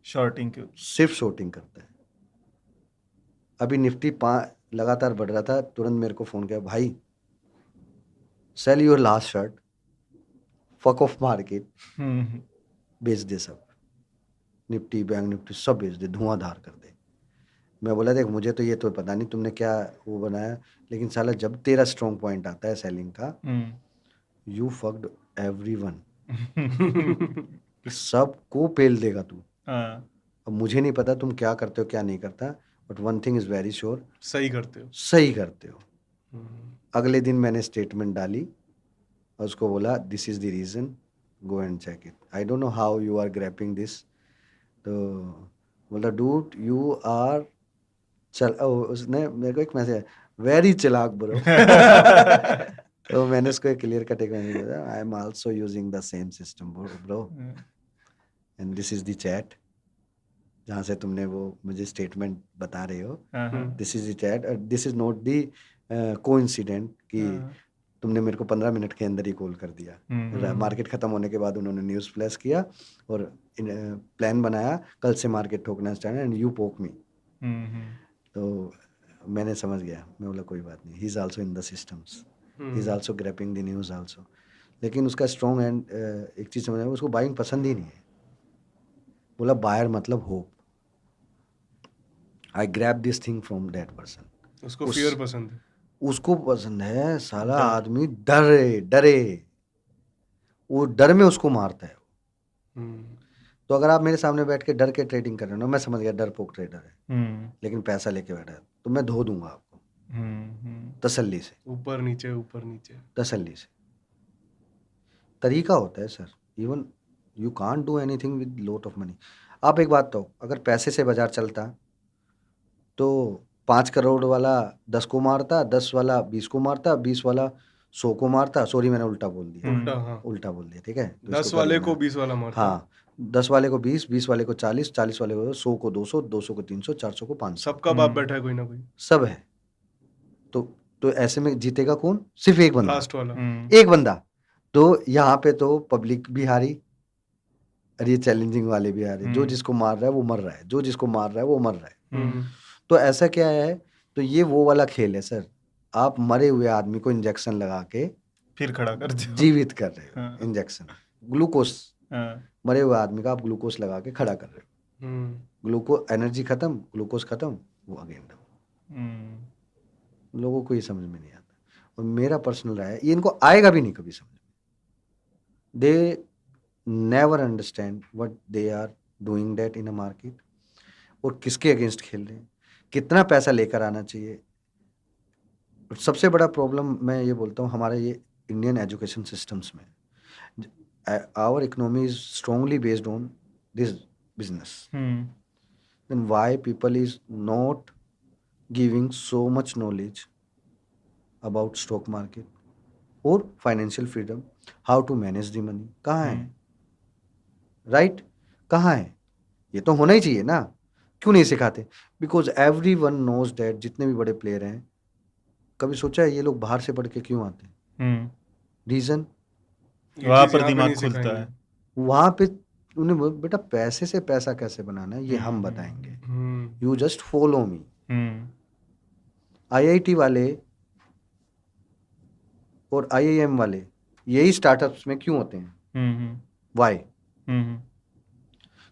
शॉर्टिंग के सिर्फ शॉर्टिंग करता है। अभी निफ्टी लगातार बढ़ रहा था, तुरंत मेरे को फोन किया, भाई sell your last shirt, fuck off market, hmm, बेच दे सब, निफ्टी बैंक निफ्टी सब बेच दे, धुआंधार कर दे। मैं बोला देख मुझे तो ये तो पता नहीं तुमने क्या वो बनाया, लेकिन साला जब तेरा स्ट्रॉन्ग पॉइंट आता है सेलिंग का, यू फक्ड एवरीवन, सबको पेल देगा तू। हाँ, अब मुझे नहीं पता तुम क्या करते हो क्या नहीं करता, but one thing is very sure, सही करते हो। सही करते हो। हम्म, अगले दिन मैंने स्टेटमेंट डाली और उसको बोला this is the reason, go and check it, I don't know how you are grabbing this. तो बोला डूड यू आर उसने मेरे को एक मैसेज, वेरी चालाक ब्रो। तो मैंने उसको एक क्लियर कट एक मैसेज दिया, आई am also using the same system bro, and this is the chat जहाँ से तुमने वो मुझे स्टेटमेंट बता रहे हो, this is the chat, this is not the coincident कि तुमने मेरे को 15 मिनट के अंदर ही कॉल कर दिया। मार्केट खत्म होने के बाद उन्होंने न्यूज़ फ्लैश किया और प्लान बनाया, कल से मार्केट ठोकना स्टार्ट एंड यू पोक मी। तो मैंने समझ गया, मैं बोला कोई बात नहीं, he is also in the systems, he is also grabbing the news also. लेकिन उसका स्ट्रॉन्ग एंड एक चीज़ समझ आया, उसको बाइंग पसंद ही नहीं है। बोला बायर मतलब hope, I grab this thing from that person. उसको फियर पसंद है। उसको पसंद है साला डर। आदमी डरे डरे, वो डर में उसको मारता है। हम्म, तो अगर आप मेरे सामने बैठ के डर के ट्रेडिंग कर रहे हो ना, मैं समझ गया डरपोक ट्रेडर है, लेकिन पैसा लेके बैठा है, तो मैं धो दूंगा आपको तसल्ली से, ऊपर नीचे। तसल्ली से। तरीका होता है sir, even you can't do anything with lot of money. आप एक बात तो, अगर पैसे से बाजार चलता तो 5 करोड़ वाला 10 को मारता, 10 वाला 20 को मारता, 20 वाला 100 को मारता। सॉरी मैंने उल्टा बोल दिया, उल्टा, हाँ। उल्टा बोल दिया, ठीक है, तो 10 इसको कर वाले लेना। को 20 वाला मारता। हाँ, 10 वाले को 20, 20 वाले को 40, 40 वाले को 100 को 200, 200 को 300, 400 को 500, सबका बाप बैठा है कोई ना कोई। सब है। तो ऐसे में जीतेगा कौन? सिर्फ एक बंदा, लास्ट वाला। एक बंदा। तो यहाँ पे तो पब्लिक भी हारी और ये चैलेंजिंग वाले भी हारे। जो जिसको मार रहा है वो मर रहा है, जो जिसको मार रहा है वो मर रहा है। तो ऐसा क्या है, तो ये वो वाला खेल है सर, आप मरे हुए आदमी को इंजेक्शन लगा के फिर खड़ा कर दो। जीवित कर रहे हो। हाँ। इंजेक्शन ग्लूकोस, हाँ, मरे हुए आदमी का आप ग्लूकोस लगा के खड़ा कर रहे हो। ग्लूकोस एनर्जी खत्म, ग्लूकोस खत्म, वो अगेन डाउन। लोगों को ये समझ में नहीं आता, और मेरा पर्सनल राय है ये इनको आएगा भी नहीं कभी समझ में। They never understand what they are doing that in a market, और किसके अगेंस्ट खेल रहे हैं, कितना पैसा लेकर आना चाहिए। सबसे बड़ा प्रॉब्लम मैं ये बोलता हूँ हमारे ये इंडियन एजुकेशन सिस्टम्स में, our economy is strongly based on this business, then why people is not giving so much knowledge about stock market or financial freedom, how to manage the money? कहाँ है? Right, कहाँ है? ये तो होना ही चाहिए ना, क्यों नहीं सिखाते? Because every one knows that, जितने भी बड़े प्लेयर हैं, कभी सोचा है ये लोग बाहर से पढ़ के क्यों आते हैं? रीजन वहां पर दिमाग खुलता है। वहां पे उन्हें बेटा पैसे से पैसा कैसे बनाना है ये हम बताएंगे, you just follow me. IIT वाले और आईआईएम वाले यही स्टार्टअप्स में क्यों होते हैं? वाई?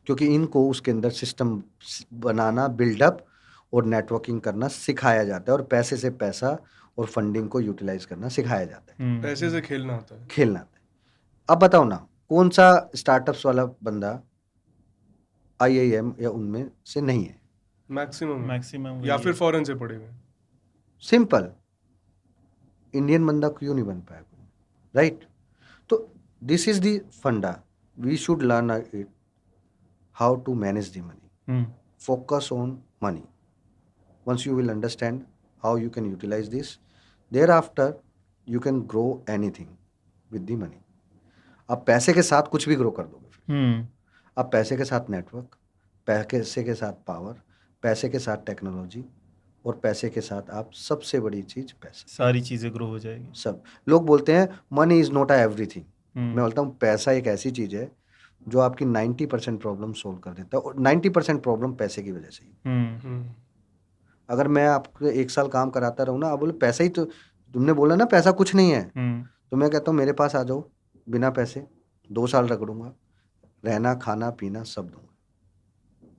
क्योंकि इनको उसके अंदर सिस्टम बनाना, बिल्डअप और नेटवर्किंग करना सिखाया जाता है, और पैसे से पैसा और फंडिंग को यूटिलाइज करना सिखाया जाता है। पैसे से खेलना आता है, खेलना आता है। अब बताओ ना, कौन सा स्टार्टअप्स वाला बंदा आईआईएम या उनमें से नहीं है? मैक्सिमम या फिर फॉरेन से पढ़े हुए। सिंपल, इंडियन बंदा क्यों नहीं बन पाया कोई? राइट। तो this is the funda, we should learn it, how to manage the money, focus on money. Once you will understand how you can utilize this, thereafter you can grow anything with the money. आप पैसे के साथ कुछ भी grow कर दोगे फिर। आप पैसे के साथ नेटवर्क, पैसे के साथ पावर, पैसे के साथ टेक्नोलॉजी, और पैसे के साथ आप सबसे बड़ी चीज पैसा। सारी चीजें ग्रो हो जाएगी। सब लोग बोलते हैं money is not a everything. Hmm, मैं बोलता हूँ पैसा एक ऐसी चीज है जो आपकी 90% प्रॉब्लम सोल्व कर देता है, और 90% प्रॉब्लम पैसे की वजह से ही। हम्म, अगर मैं आपको 1 साल काम कराता रहूँ ना, आप बोले पैसा ही तो, तुमने बोला ना पैसा कुछ नहीं है, हम्म, तो मैं कहता हूँ मेरे पास आ जाओ, बिना पैसे 2 साल रगड़ूंगा, रहना खाना पीना सब दूंगा,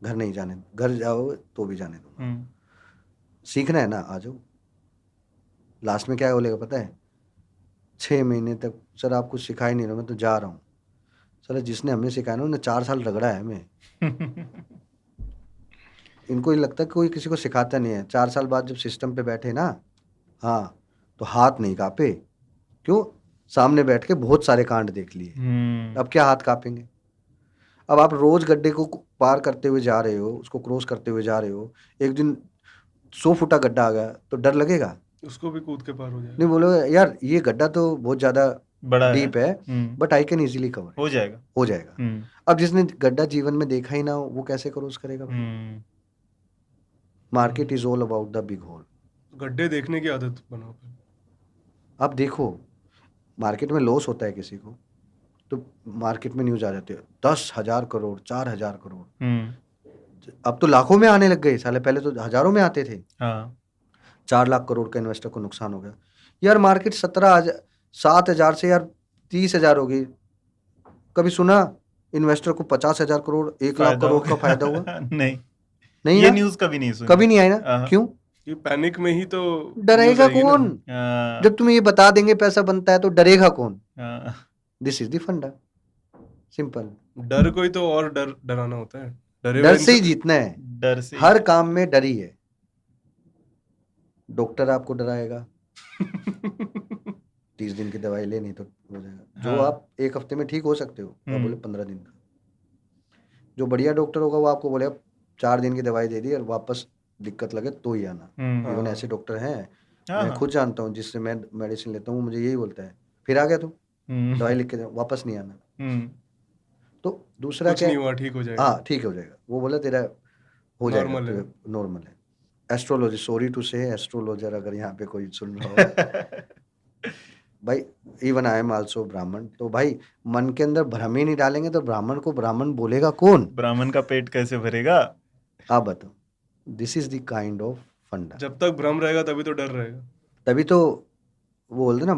घर नहीं जाने, घर जाओ तो भी जाने दूंगा। हम्म, सीखना है ना, आ जाओ। लास्ट में क्या बोलेगा पता है? 6 महीने तक सर आप कुछ सिखा ही नहीं रहे, मैं तो जा रहा हूँ। सर जिसने हमें सिखाया ना, उन्हें 4 साल रगड़ा है हमें। इनको ही लगता है कि कोई किसी को सिखाता नहीं है। 4 साल बाद जब सिस्टम पे बैठे ना, हाँ, तो हाथ नहीं कांपे। क्यों? सामने बैठ के बहुत सारे कांड देख लिए। अब क्या हाथ कांपेंगे? अब आप रोज गड्ढे को पार करते हुए जा रहे हो, उसको क्रॉस करते हुए जा रहे हो, एक दिन 100 फुटा गड्ढा आ गया तो डर लगेगा? उसको भी कूद के पार हो नहीं, जाएगा। बोलो यार ये गड्ढा तो बहुत ज्यादा बड़ा है। डीप है, but I can easily cover, हो जाएगा। हो जाएगा। अब जिसने गड्ढा जीवन में देखा ही ना हो, वो कैसे क्रॉस करेगा भाई? Market is all about the big hole. गड्ढे देखने की आदत बनाओ फिर। आप देखो, मार्केट में लॉस होता है किसी को, तो मार्केट में न्यूज आ जाती है 10,000 करोड़, 4,000 करोड़। अब तो लाखों में आने लग गए साले, पहले तो हजारों में आते थे। हाँ, 4 लाख करोड़ का इन्वेस्टर को नुकसान हो गया। यार मार्केट 7,000 से यार 30,000 हो गई। कभी सुना इन्वेस्टर को 50,000 करोड़, 1 लाख फायदा करोड़ का होगा। फायदा हुआ? नहीं, नहीं ये ना, न्यूज कभी नहीं सुनी। कभी नहीं आई ना। हाँ। क्यों? ये पैनिक में ही तो डरेगा news आएगी ना। कौन? जब तुम्हें ये बता देंगे पैसा बनता है तो डरेगा कौन? हाँ, दिस इज द फंडा, सिंपल। डर को ही तो और डराना होता है। डरे डर हुए से ही जीतना है। डर से हर काम में डर ही है। डॉक्टर आपको डराएगा, 30 दिन की दवाई ले नहीं तो हो जाएगा। जो हाँ। आप 1 हफ्ते में ठीक हो सकते हो, आप हम्म। बोले 15 दिन का। जो बढ़िया डॉक्टर होगा वो आपको बोले 4 दिन की दवाई दे दी और वापस दिक्कत लगे तो ही आना। इवन ऐसे डॉक्टर हैं, हाँ, मैं हाँ। खुद जानता हूँ, जिससे मैं मेडिसिन लेता हूँ, वो मुझे यही बोलता है, फिर आ गया तू, दवाई लिख के दे, वापस नहीं आना। तो दूसरा कुछ क्या, नहीं हुआ, ठीक हो जाएगा। हाँ ठीक हो जाएगा, वो बोला तेरा हो जाएगा, Normal है। नॉर्मल है। एस्ट्रोलॉजी, सॉरी टू से एस्ट्रोलॉजर अगर यहाँ पे कोई सुन रहा हो भाई, इवन आई एम आल्सो ब्राह्मण, तो भाई मन के अंदर भ्रम ही नहीं डालेंगे तो ब्राह्मण को ब्राह्मण बोलेगा कौन? ब्राह्मण का पेट कैसे भरेगा? आप बताओ। This is the kind of फंडा। जब तक भ्रम रहेगा तभी तो डर रहेगा। तभी तो वो बोलते ना,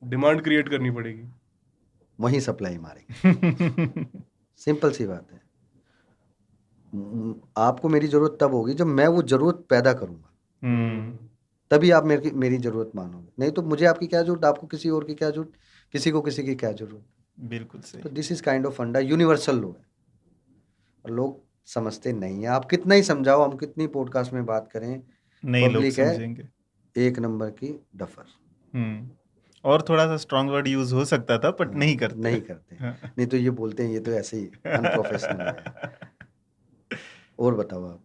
डिमांड क्रिएट करनी पड़ेगी। वहीं सप्लाई मारेंगे। सिंपल सी बात है। आपको मेरी जरूरत तब होगी जब मैं वो जरूरत पैदा करूंगा, तभी आप मेरी जरूरत मानोगे। नहीं तो मुझे आपकी क्या जरूरत, आपको किसी और की क्या जरूरत, किसी को किसी की क्या जरूरत। बिल्कुल सही। तो दिस इज काइंड ऑफ फंडा, यूनिवर्सल लॉ है, और लोग समझते नहीं है। आप कितना ही समझाओ, हम कितनी पॉडकास्ट में बात करें, नहीं, लोग पब्लिक है समझेंगे। 1 नंबर की डफर। और थोड़ा सा स्ट्रॉन्ग वर्ड यूज हो सकता था, बट नहीं करते। नहीं करते। हाँ। नहीं तो ये बोलते हैं ये तो ऐसे ही अनप्रोफेशनल है। और बताओ आप।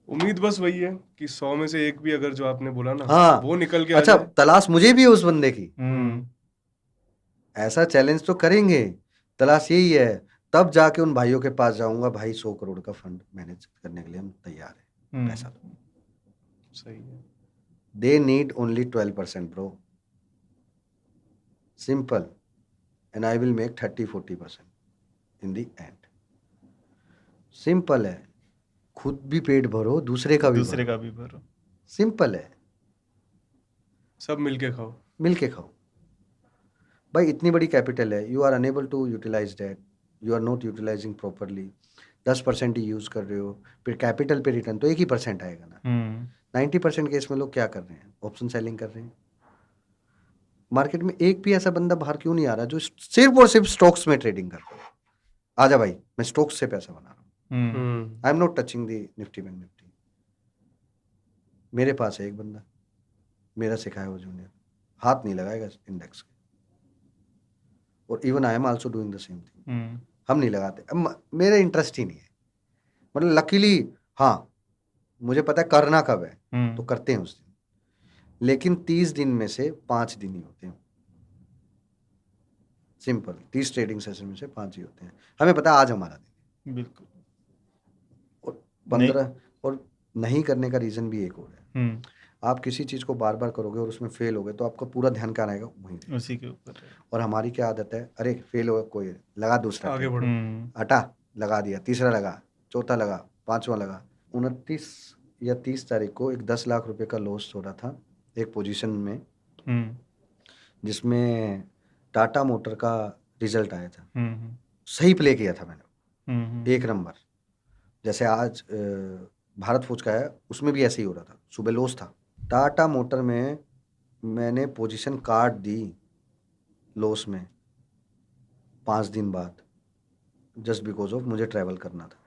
उम्मीद बस वही है कि 100 में से एक भी अगर जो आपने बोला ना, हाँ, वो निकल के आ अच्छा, जाए। तलाश मुझे भी है उस बंदे की। हम्म, ऐसा चैलेंज तो करेंगे, तलाश यही है। तब जाके उन भाइयों के पास जाऊंगा, भाई 100 करोड़ का फंड मैनेज करने के लिए हम तैयार हैं, पैसा दो। सही है। They need only 12% bro, simple, and I will make 30-40% in the end. Simple है, खुद भी पेट भरो, दूसरे का भी दूसरे भरो। का भी भरो। सिंपल है, सब मिलके खाओ। मिलके खाओ। भाई इतनी बड़ी कैपिटल है, you are unable to utilize that, you are not utilizing properly, 10% ही यूज कर रहे हो, फिर कैपिटल पे रिटर्न तो 1% आएगा ना। 90% केस में लोग क्या कर रहे हैं, ऑप्शन सेलिंग कर रहे हैं। मार्केट में एक भी ऐसा बंदा बाहर क्यों नहीं आ रहा जो सिर्फ और सिर्फ स्टॉक्स में ट्रेडिंग कर रहा है? आजा भाई, मैं स्टॉक्स से पैसा बना रहा हूँ, आई am not touching the Nifty bank Nifty. मेरे पास है एक बंदा, मेरा सिखाया हुआ जूनियर, हाथ नहीं लगाएगा इंडेक्स के, और even I am also doing the same thing. हम नहीं लगाते, मेरा इंटरेस्ट ही नहीं है। मतलब लकीली हाँ, मुझे पता है करना कब है, तो करते हैं उस दिन। लेकिन 30 दिन में से 5 दिन ही होते हैं। सिंपल, 30 ट्रेडिंग सेशन में से 5 ही होते हैं। हमें पता है आज हमारा दिन बिल्कुल। और 15 और नहीं करने का रीजन भी एक और है। आप किसी चीज को बार बार करोगे और उसमें फेल हो गए तो आपका पूरा ध्यान कहाँ रहेगा, वहीं रहेगा। उसी के ऊपर है। और हमारी क्या आदत है, अरे फेल हो गया कोई लगा दूसरा आगे trade। बढ़ो। हटा, लगा दिया, तीसरा लगा, चौथा लगा, पांचवा लगा। 29 या 30 तारीख को एक 10 लाख रुपए का लॉस हो रहा था एक पोजीशन में, जिसमें टाटा मोटर का रिजल्ट आया था। सही प्ले किया था मैंने, 1 नंबर। जैसे आज भारत फौज का है, उसमें भी ऐसे ही हो रहा था, सुबह लॉस था। टाटा मोटर में मैंने पोजीशन काट दी लॉस में 5 दिन बाद, जस्ट बिकॉज ऑफ मुझे ट्रैवल करना था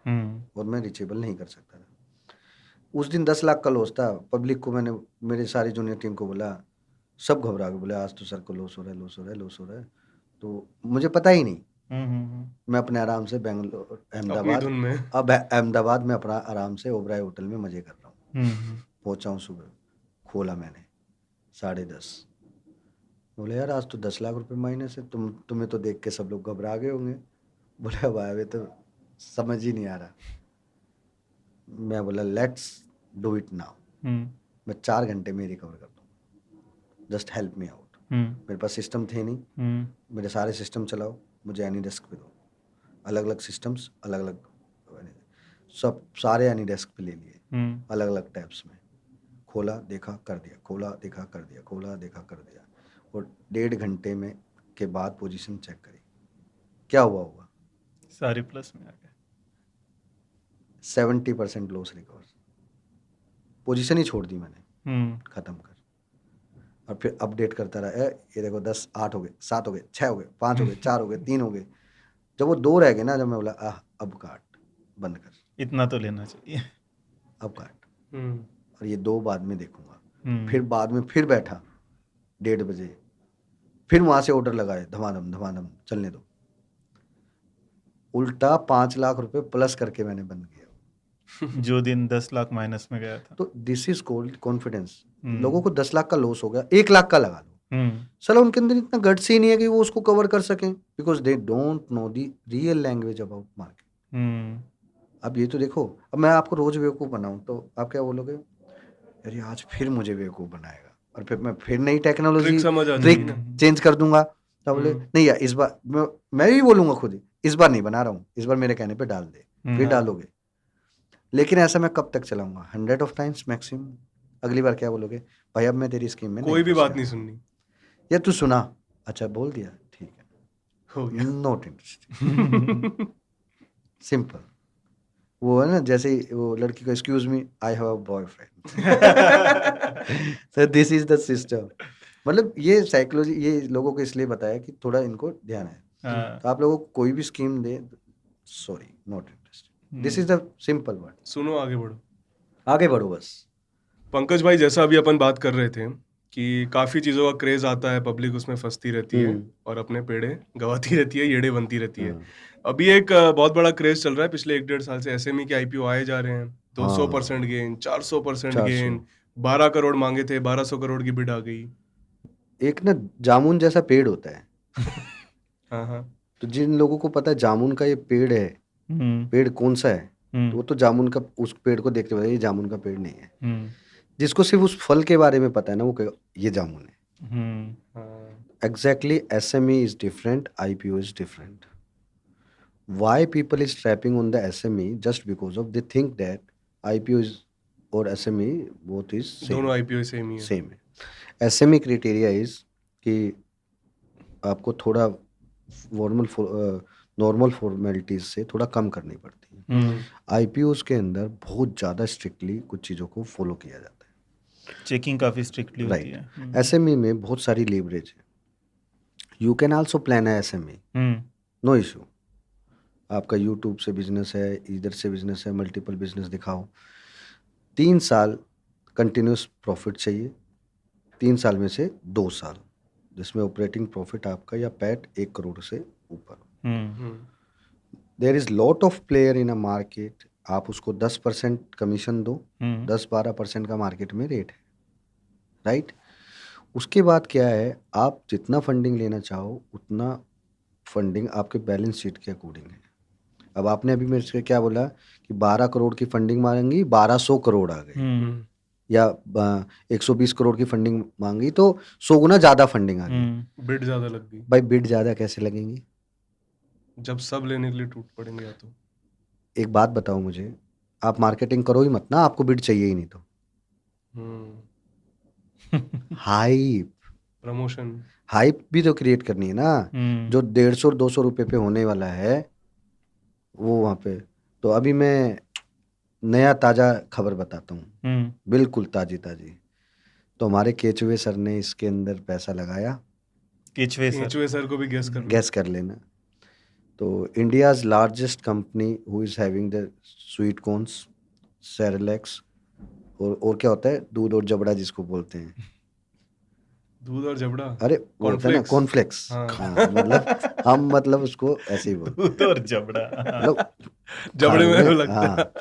और मैं रीचेबल नहीं कर सकता था। उस दिन 10 लाख का लॉस था। पब्लिक को मैंने, मेरे सारी जूनियर टीम को बोला, सब घबरा के बोले आज तो सर को लॉस हो रहा है, लॉस हो रहा है, लॉस हो रहा है। तो मुझे पता ही नहीं, मैं अपने आराम से बेंगलोर, अपनी अहमदाबाद, धुन में। अब अहमदाबाद में अपना आराम से ओबराय होटल में मजे कर रहा हूँ। पहुंचा हूँ सुबह, खोला मैंने 10:30। बोले यार आज तो 10 लाख रुपए माइनस है, तुम्हें तो देख के सब लोग घबरा गए होंगे। बोले अब आए तो समझ ही नहीं आ रहा। मैं बोला लेट्स डू इट नाउ। मैं 4 घंटे में रिकवर कर दूँ, जस्ट हेल्प मी आउट। मेरे पास सिस्टम थे नहीं, मेरे सारे सिस्टम चलाओ, मुझे एनी डेस्क पे दो। अलग अलग सिस्टम्स, अलग अलग सब, सारे एनी डेस्क पे ले लिए, अलग अलग टैब्स में। खोला, देखा, कर दिया, खोला, देखा, कर दिया, खोला, देखा, कर दिया। और 1.5 घंटे में के बाद पोजीशन चेक करी, क्या हुआ, सारे प्लस में आ गए। 70% लॉस रिकवर। पोजीशन ही छोड़ दी मैंने, खत्म कर। और फिर अपडेट करता रहा, ये देखो 10, 8 हो गए, 7 हो गए, 6 हो गए, 5 हो गए, 4 हो गए, 3 हो गए। जब वो 2 रह गए ना, जब मैं बोला अब काट, बंद कर, इतना तो लेना चाहिए, अब काट। और ये 2 बाद में देखूंगा। फिर बाद में फिर बैठा 1:30 बजे, फिर वहां से ऑर्डर लगाए, धमाधम धमाधम चलने दो। उल्टा 5 लाख रुपए प्लस करके मैंने बंद किया। जो दिन 10 लाख माइनस में गया था। तो दिस इज कॉल्ड कॉन्फिडेंस। लोगों को 10 लाख का लॉस हो गया, 1 लाख का लगा लो, साला उनके अंदर इतना गट्स ही नहीं है कि वो उसको कवर कर सकें, because they don't know the real language about market. अब ये तो देखो, अब मैं आपको रोज बेवकूफ़ बनाऊं तो आप क्या बोलोगे, अरे आज फिर मुझे बेवकूफ़ बनाएगा, और फिर मैं फिर नई टेक्नोलॉजी ट्रिक समझ आ जाएगी ट्रिक ना। चेंज कर दूंगा। तब बोले नहीं यार इस बार मैं भी बोलूंगा खुद ही, इस बार नहीं बना रहा हूँ, इस बार मेरे कहने पे डाल दे, फिर डालोगे। लेकिन ऐसा मैं कब तक चलाऊंगा, 100 ऑफ टाइम्स मैक्सिमम। अगली बार क्या बोलोगे, भाई अब मैं तेरी स्कीम में कोई भी बात नहीं सुननी, या तू सुना, अच्छा बोल दिया, ठीक है, हो गया। Not interested. सिंपल। वो है ना, जैसे ही वो लड़की को excuse me I have a boyfriend, so this is the system. मतलब ये साइकोलॉजी, ये लोगों को इसलिए बताया कि थोड़ा इनको ध्यान है। तो आप लोगों को कोई भी scheme they, sorry not interested, this is the simple word, सुनो, आगे बढ़ो। आगे बढ़ो बस। पंकज भाई, जैसा अभी अपन बात कर रहे थे कि काफी चीजों का क्रेज आता है, पब्लिक उसमें फंसती रहती है और अपने पेड़े गवाती रहती है, येड़े बनती रहती है। अभी एक बहुत बड़ा क्रेज चल रहा है पिछले 1-1.5 साल से, एसएमई के आईपीओ आए जा रहे हैं, 200% गेन, 400% गेन, 12 करोड़ मांगे थे, 1200 करोड़ की बिड आ गई। एक ना जामुन जैसा पेड़ होता है, हाँ, तो जिन लोगों को पता है जामुन का ये पेड़ है, पेड़ कौन सा है, तो वो तो जामुन का, उस पेड़ को देखते हुए ये जामुन का पेड़ नहीं है। जिसको सिर्फ उस फल के बारे में पता है ना, वो कहेगा ये जामुन है। Exactly, SME is different, IPO is different. Why people is trapping on the SME just because of they think that IPO is और SME both is same, दोनों आईपीओ सेम ही है। सेम है। SME क्राइटेरिया इज कि आपको थोड़ा normal formalities से थोड़ा कम करनी पड़ती है। आईपीओज के अंदर बहुत ज़्यादा स्ट्रिक्टली कुछ चीज़ों को फॉलो किया जाता है, चेकिंग काफ़ी स्ट्रिक्टली होती है। SME में बहुत सारी लेवरेज है, यू कैन आल्सो प्लान है SME, नो इशू। आपका यूट्यूब से बिजनेस है, इधर से बिजनेस है, मल्टीपल बिजनेस दिखाओ, 3 साल कंटिन्यूस प्रॉफिट चाहिए, 3 साल में से 2 साल जिसमें ऑपरेटिंग प्रॉफिट आपका या पैट 1 करोड़ से ऊपर। There is lot of player in a market, आप उसको 10% कमीशन दो, 10-12% का मार्केट में रेट है, राइट? उसके बाद क्या है, आप जितना फंडिंग लेना चाहो उतना फंडिंग आपके बैलेंस शीट के अकॉर्डिंग है। अब आपने अभी मेरे से क्या बोला कि 12 करोड़ की फंडिंग मांगी, 1200 करोड़ आ गई, हम्म या 120 करोड़ की फंडिंग मांगी तो 100 गुना ज़्यादा फंडिंग आ गई। बिड ज्यादा लग गई भाई बिड ज़्यादा कैसे लगेंगी? जब सब लेने के लिए टूट पड़ेंगे या तो। एक बात बताओ मुझे, आप मार्केटिंग करो ही मत ना, आपको बिड चाहिए ही नहीं तो। Hype, promotion. हाइप भी तो क्रिएट करनी है ना। जो 150-200 रुपए पे होने वाला है वो वहाँ पे। तो अभी मैं नया ताज़ा खबर बताता हूँ, बिल्कुल ताज़ी ताज़ी। तो हमारे केचुए सर ने इसके अंदर पैसा लगाया, केंचुए सर को भी गेस कर लो। गैस कर लेना। तो India's largest company who is having the sweet corns, Cerelacs, और क्या होता है, दूध और जबड़ा जिसको बोलते हैं। दूध और जबड़ा। अरे वो होता है ना कॉर्नफ्लेक्स। हाँ। हाँ, मतलब उसको ऐसे ही बोलते हैं, दूध और जबड़ा। मतलब जबड़े में खाने वो लगता है। हाँ।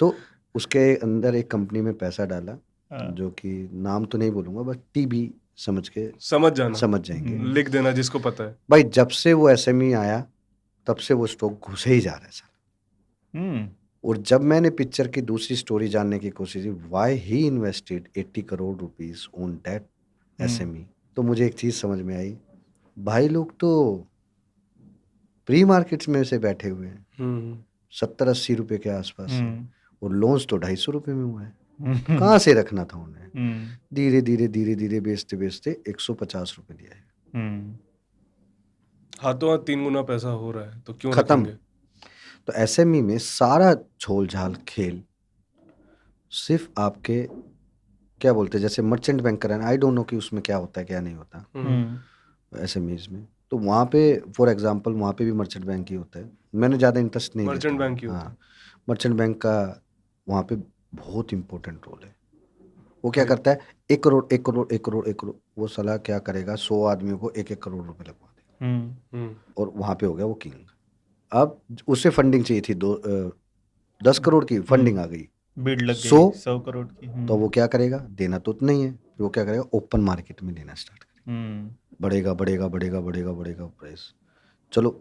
तो उसके अंदर एक कंपनी में पैसा डाला, हाँ। जो कि नाम तो नहीं बोलूंगा, बस टीबी समझ के समझ जाना, समझ जाएंगे। लिख देना जिसको पता है। भाई जब से वो एसएमई आया तब से वो स्टॉक घुसे ही जा रहा है सर। और जब मैंने पिक्चर की दूसरी स्टोरी जानने की कोशिश की, why he invested 80 crore rupees on that SME, तो मुझे एक चीज समझ में आई, भाई लोग तो प्री मार्केट्स में से बैठे हुए हैं 70-80 रुपए के आसपास से, और लॉन्च तो 250 रुपए में हुआ है। कहाँ से रखना था उन्हें? धीरे धीरे धीरे धीरे बेचते बेचते 150 रुपए दिया है। हाथों हाथ 3 गुना पैसा हो रहा है तो क्यों खत्म। रखेंगे? तो एसएमई में सारा झोल झाल खेल सिर्फ आपके क्या बोलते हैं, जैसे मर्चेंट बैंकर है, आई डोंट नो कि उसमें क्या होता है क्या नहीं होता एसएमईज में। तो वहाँ पे फॉर एग्जांपल वहाँ पे भी मर्चेंट बैंक ही होता है, मैंने ज़्यादा इंटरेस्ट नहीं मर्चेंट लेता बैंक ही हूँ। होता है। हाँ, मर्चेंट बैंक का वहाँ पे बहुत इंपॉर्टेंट रोल है। वो क्या करता है, 1 करोड़ 1 करोड़ 1 करोड़ 1 करोड़, वो साला क्या करेगा, 100 आदमियों को 1-1 करोड़ रुपए लगवा देगा, और वहाँ पे हो गया वो किंग। अब उसे फंडिंग चाहिए थी 10 करोड़ की, फंडिंग आ गई बिड लग गई 100 करोड़ की। तो वो क्या करेगा, देना तो नहीं है, वो क्या करेगा, ओपन मार्केट में लेना स्टार्ट करेगा, बढ़ेगा बढ़ेगा बढ़ेगा बढ़ेगा बढ़ेगा प्राइस। चलो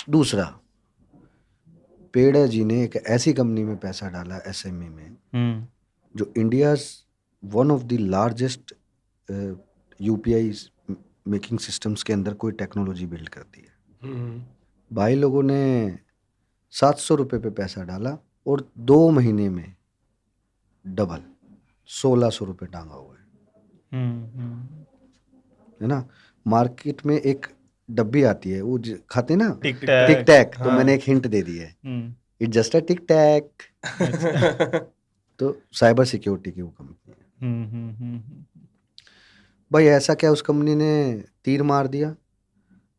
दूसरा, पेड़ा जी ने एक ऐसी कंपनी में पैसा डाला एसएमई में, जो India one of the largest UPI making systems के अंदर कोई टेक्नोलॉजी बिल्ड करती है। भाई लोगों ने 700 रुपये पे पैसा डाला और 2 महीने में डबल 1600 रुपये टांगा हुआ है ना। मार्केट में एक डब्बी आती है, वो खाते ना टिक टैक, तो मैंने एक हिंट दे दी है, इट जस्ट अ टिक टैक। तो साइबर सिक्योरिटी की वो कंपनी है। भाई ऐसा क्या उस कंपनी ने तीर मार दिया,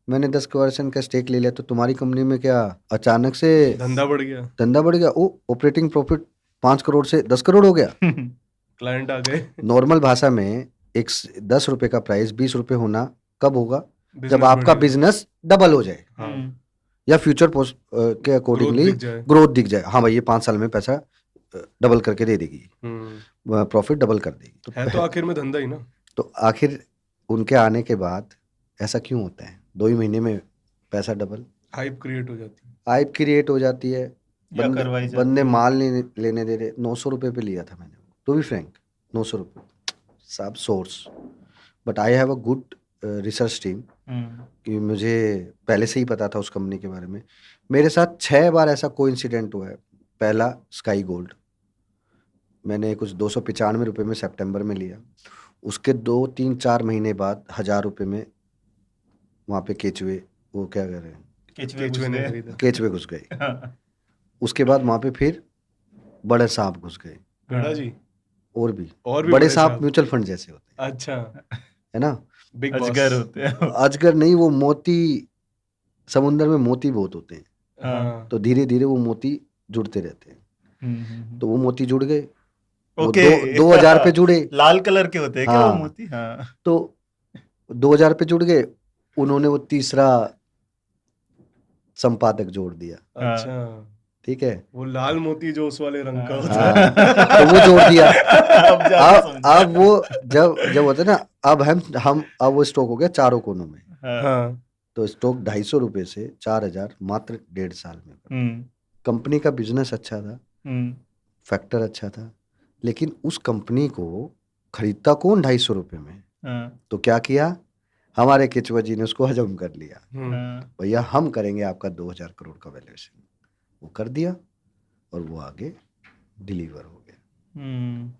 मैंने 10% का स्टेक ले लिया, तो तुम्हारी कंपनी में क्या अचानक से धंधा बढ़ गया। ओ ऑपरेटिंग प्रॉफिट 5 करोड़ से 10 करोड़ हो गया। क्लाइंट आ गए। नॉर्मल भाषा में एक 10 रुपए का प्राइस 20 रुपए होना कब होगा, जब बिजनेस आपका बढ़ेगा। बिजनेस डबल हो जाए, हाँ, या फ्यूचर के अकॉर्डिंगली ग्रोथ दिख जाए। हाँ भाई ये 5 साल में पैसा डबल करके दे देगी, प्रॉफिट डबल कर देगी। है तो आखिर में धंधा ही ना। तो आखिर उनके आने के बाद ऐसा क्यों होता है, 2 ही महीने में पैसा डबल? हाइप क्रिएट हो जाती है। हाइप क्रिएट हो जाती है, या करवाई जाती बंदे है। माल नहीं लेने दे रहे। 900 रुपये पे लिया था मैंने, टू बी फ्रैंक 900 रुपये सब source. But I have a good research team, कि मुझे पहले से ही पता था उस कंपनी के बारे में। मेरे साथ 6 बार ऐसा कोइंसिडेंट हुआ है। पहला स्काई गोल्ड, मैंने कुछ 295 रुपये में सितंबर में लिया, उसके 2-3-4 महीने बाद 1000 रुपये में वहाँ पे केचुए, वो क्या कर रहे हैं, केचुए ने खरीदा। केचुए घुस गए। उसके बाद वहाँ पे फिर बड़े सांप घुस गए, बेड़ा जी। और भी और भी बड़े बड़े सांप सांप। म्यूचुअल फंड जैसे होते हैं, अच्छा, है ना। बिग अजगर बॉस। होते हैं। अजगर नहीं, वो मोती, समुंदर में मोती बहुत होते हैं, हाँ, तो धीरे धीरे वो मोती जुड़ते रहते हैं। तो वो मोती जुड़ गए, वो ओके 2000 पे जुड़े, लाल कलर के होते हैं क्या हाँ। वो मोती? हाँ। तो 2000 पे जुड़ गए, उन्होंने वो तीसरा संपादक जोड़ दिया, अच्छा। ठीक है। वो लाल मोती जो उस वाले रंग का होता है। हाँ, तो वो जोड़ दिया। अब जाके समझा। अब वो जब होता है ना, अब वो स्टॉक हो गया चारों कोनों में। हाँ, हाँ, तो स्टॉक 250 से 4000 मात्र 1.5 साल में। हम्म, कंपनी का बिजनेस अच्छा था, हम्म, फैक्टर अच्छा था, लेकिन उस कंपनी को खरीदता कौन 250 में? हाँ, तो क्या किया, हमारे केचुआ जी ने उसको हजम कर लिया। हाँ, भैया हम करेंगे आपका 2000 करोड़ का वैल्यूएशन। वो कर दिया और वो आगे डिलीवर हो गया। Hmm,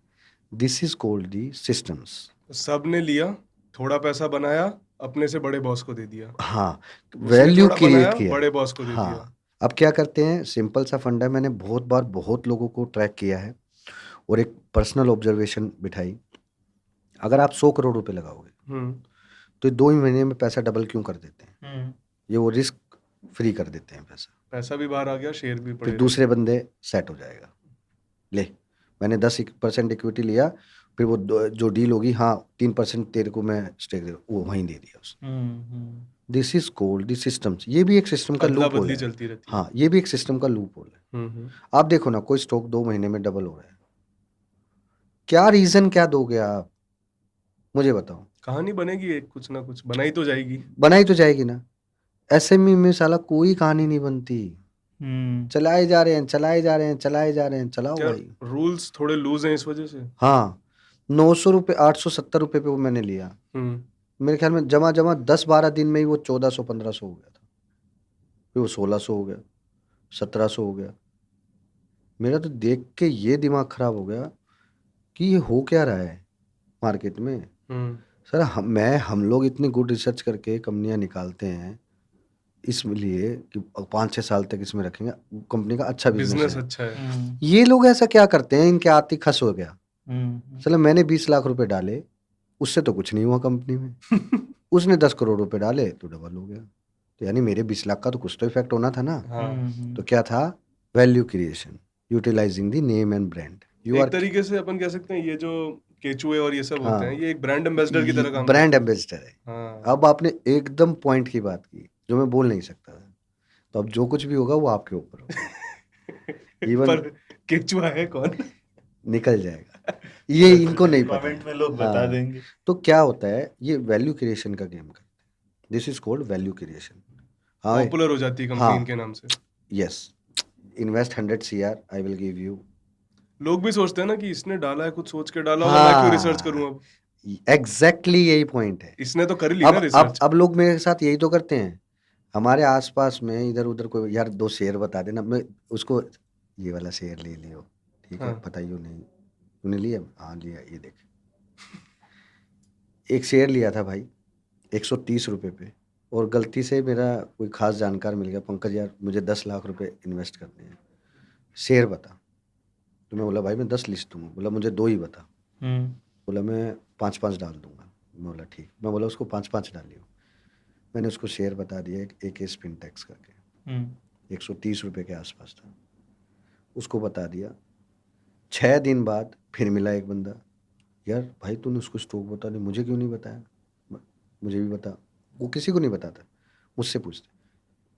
this is called the systems. सब ने लिया, थोड़ा पैसा बनाया, अपने से बड़े बॉस को दे दिया। हाँ, उसने वैल्यू थोड़ा क्रिएट बनाया, किया। बड़े बॉस को दे दिया। हाँ, अब क्या करते हैं, सिंपल सा फंडा, मैंने बहुत बार बहुत लोगों को ट्रैक किया है और एक पर्सनल ऑब्जर्वेशन बिठाई। अगर आप 100 करोड़ रुपए लगाओगे हम्म, तो 2 ही महीने में पैसा डबल क्यों कर देते हैं? हम्म, ये वो रिस्क फ्री कर देते हैं पैसा। पैसा भी बाहर आ गया, शेयर भी फिर पड़े रहे। दूसरे बंदे सेट हो जाएगा। ले, मैंने 10% इक्विटी लिया, फिर वो जो डील होगी, हाँ 3% तेरे को मैं स्टेक दे, वो वहीं दे दिया उसने। This is called the systems. ये भी एक सिस्टम का अदला लूप होल बदली है। चलती रहती है। हाँ, ये भी एक सिस्टम का लूप होल है। आप देखो ना, कोई स्टॉक 2 महीने में डबल हो रहा है, क्या रीजन क्या दोगे आप, मुझे बताओ। कहानी बनेगी एक, कुछ ना कुछ बनाई तो जाएगी। बनाई तो जाएगी ना। एसएमई में साला कोई कहानी नहीं बनती, चलाए जा रहे हैं, चलाए जा रहे हैं, चलाए जा रहे हैं, चलाओ क्या भाई। रूल्स थोड़े लूज हैं इस वजह से? हाँ, 900 रुपये, 870 रुपये पे वो मैंने लिया। मेरे ख्याल में जमा 10-12 दिन में ही वो 1400-1500 हो गया था, फिर वो 1600 हो गया, 1700 हो गया। मेरा तो देख के ये दिमाग खराब हो गया कि ये हो क्या रहा है मार्केट में। सर हम लोग इतनी गुड रिसर्च करके कंपनियां निकालते हैं इसलिए कि 5-6 साल तक इसमें रखेंगे, कंपनी का अच्छा बिजनेस है। अच्छा है। ये लोग ऐसा क्या करते हैं, इनके आती खस हो गया। चलो, मैंने 20 लाख रुपए डाले, उससे तो कुछ नहीं हुआ कंपनी में। उसने 10 करोड़ रुपए डाले तो डबल हो गया। तो यानी मेरे 20 लाख का तो कुछ तो इफेक्ट होना था ना। तो क्या था, value creation, utilizing the name and brand. एक तरीके से अपन कह सकते हैं ये जो केचुए और ये सब होते हैं, ये एक ब्रांड एम्बेसडर की तरह काम ब्रांड करते हैं। एम्बेसडर है। हाँ। अब आपने एकदम पॉइंट की बात की जो मैं बोल नहीं सकता था। तो अब जो कुछ भी होगा वो आपके ऊपर होगा। इवन पर केचुआ है कौन? निकल जाएगा, ये इनको नहीं पता कमेंट है। में लोग बता हाँ, देंगे। तो क्या होता है, ये वैल्यू क्रिएशन का गेम करते हैं। This is called value creation. हाँ, पॉपुलर हो जाती है कंपनी हाँ, इनके नाम से। Yes, invest 100 CR, I will give you. लोग भी सोचते हैं ना कि इसने डाला है, कुछ सोच के डाला होगा, मैं क्यों रिसर्च करूं अब? एग्जैक्टली यही पॉइंट है। इसने तो कर ली ना रिसर्च। अब लोग मेरे साथ यही तो करते हैं। हमारे आसपास में इधर उधर कोई, यार 2 शेयर बता देना, मैं उसको, ये वाला शेयर ले लियो, ठीक है, हाँ। बताइयो नहीं, तूने लिया? हाँ लिया, ये देख। एक शेयर लिया था भाई 130 रुपये पे, और गलती से मेरा कोई खास जानकार मिल गया, पंकज यार मुझे 10 लाख रुपए इन्वेस्ट करने हैं, शेयर बता। तो मैं बोला भाई मैं 10 लिस्ट दूंगा। बोला मुझे 2 ही बता। बोला मैं 5-5 डाल दूंगा। मैं बोला ठीक। मैं बोला उसको 5-5 डालियो। मैंने उसको शेयर बता दिया, एक स्पिन टैक्स करके 130 रुपये के आसपास था, उसको बता दिया। 6 दिन बाद फिर मिला एक बंदा, यार भाई तूने उसको स्टॉक बता दी, मुझे क्यों नहीं बताया? मुझे भी बता। वो किसी को नहीं बताता, मुझसे पूछते,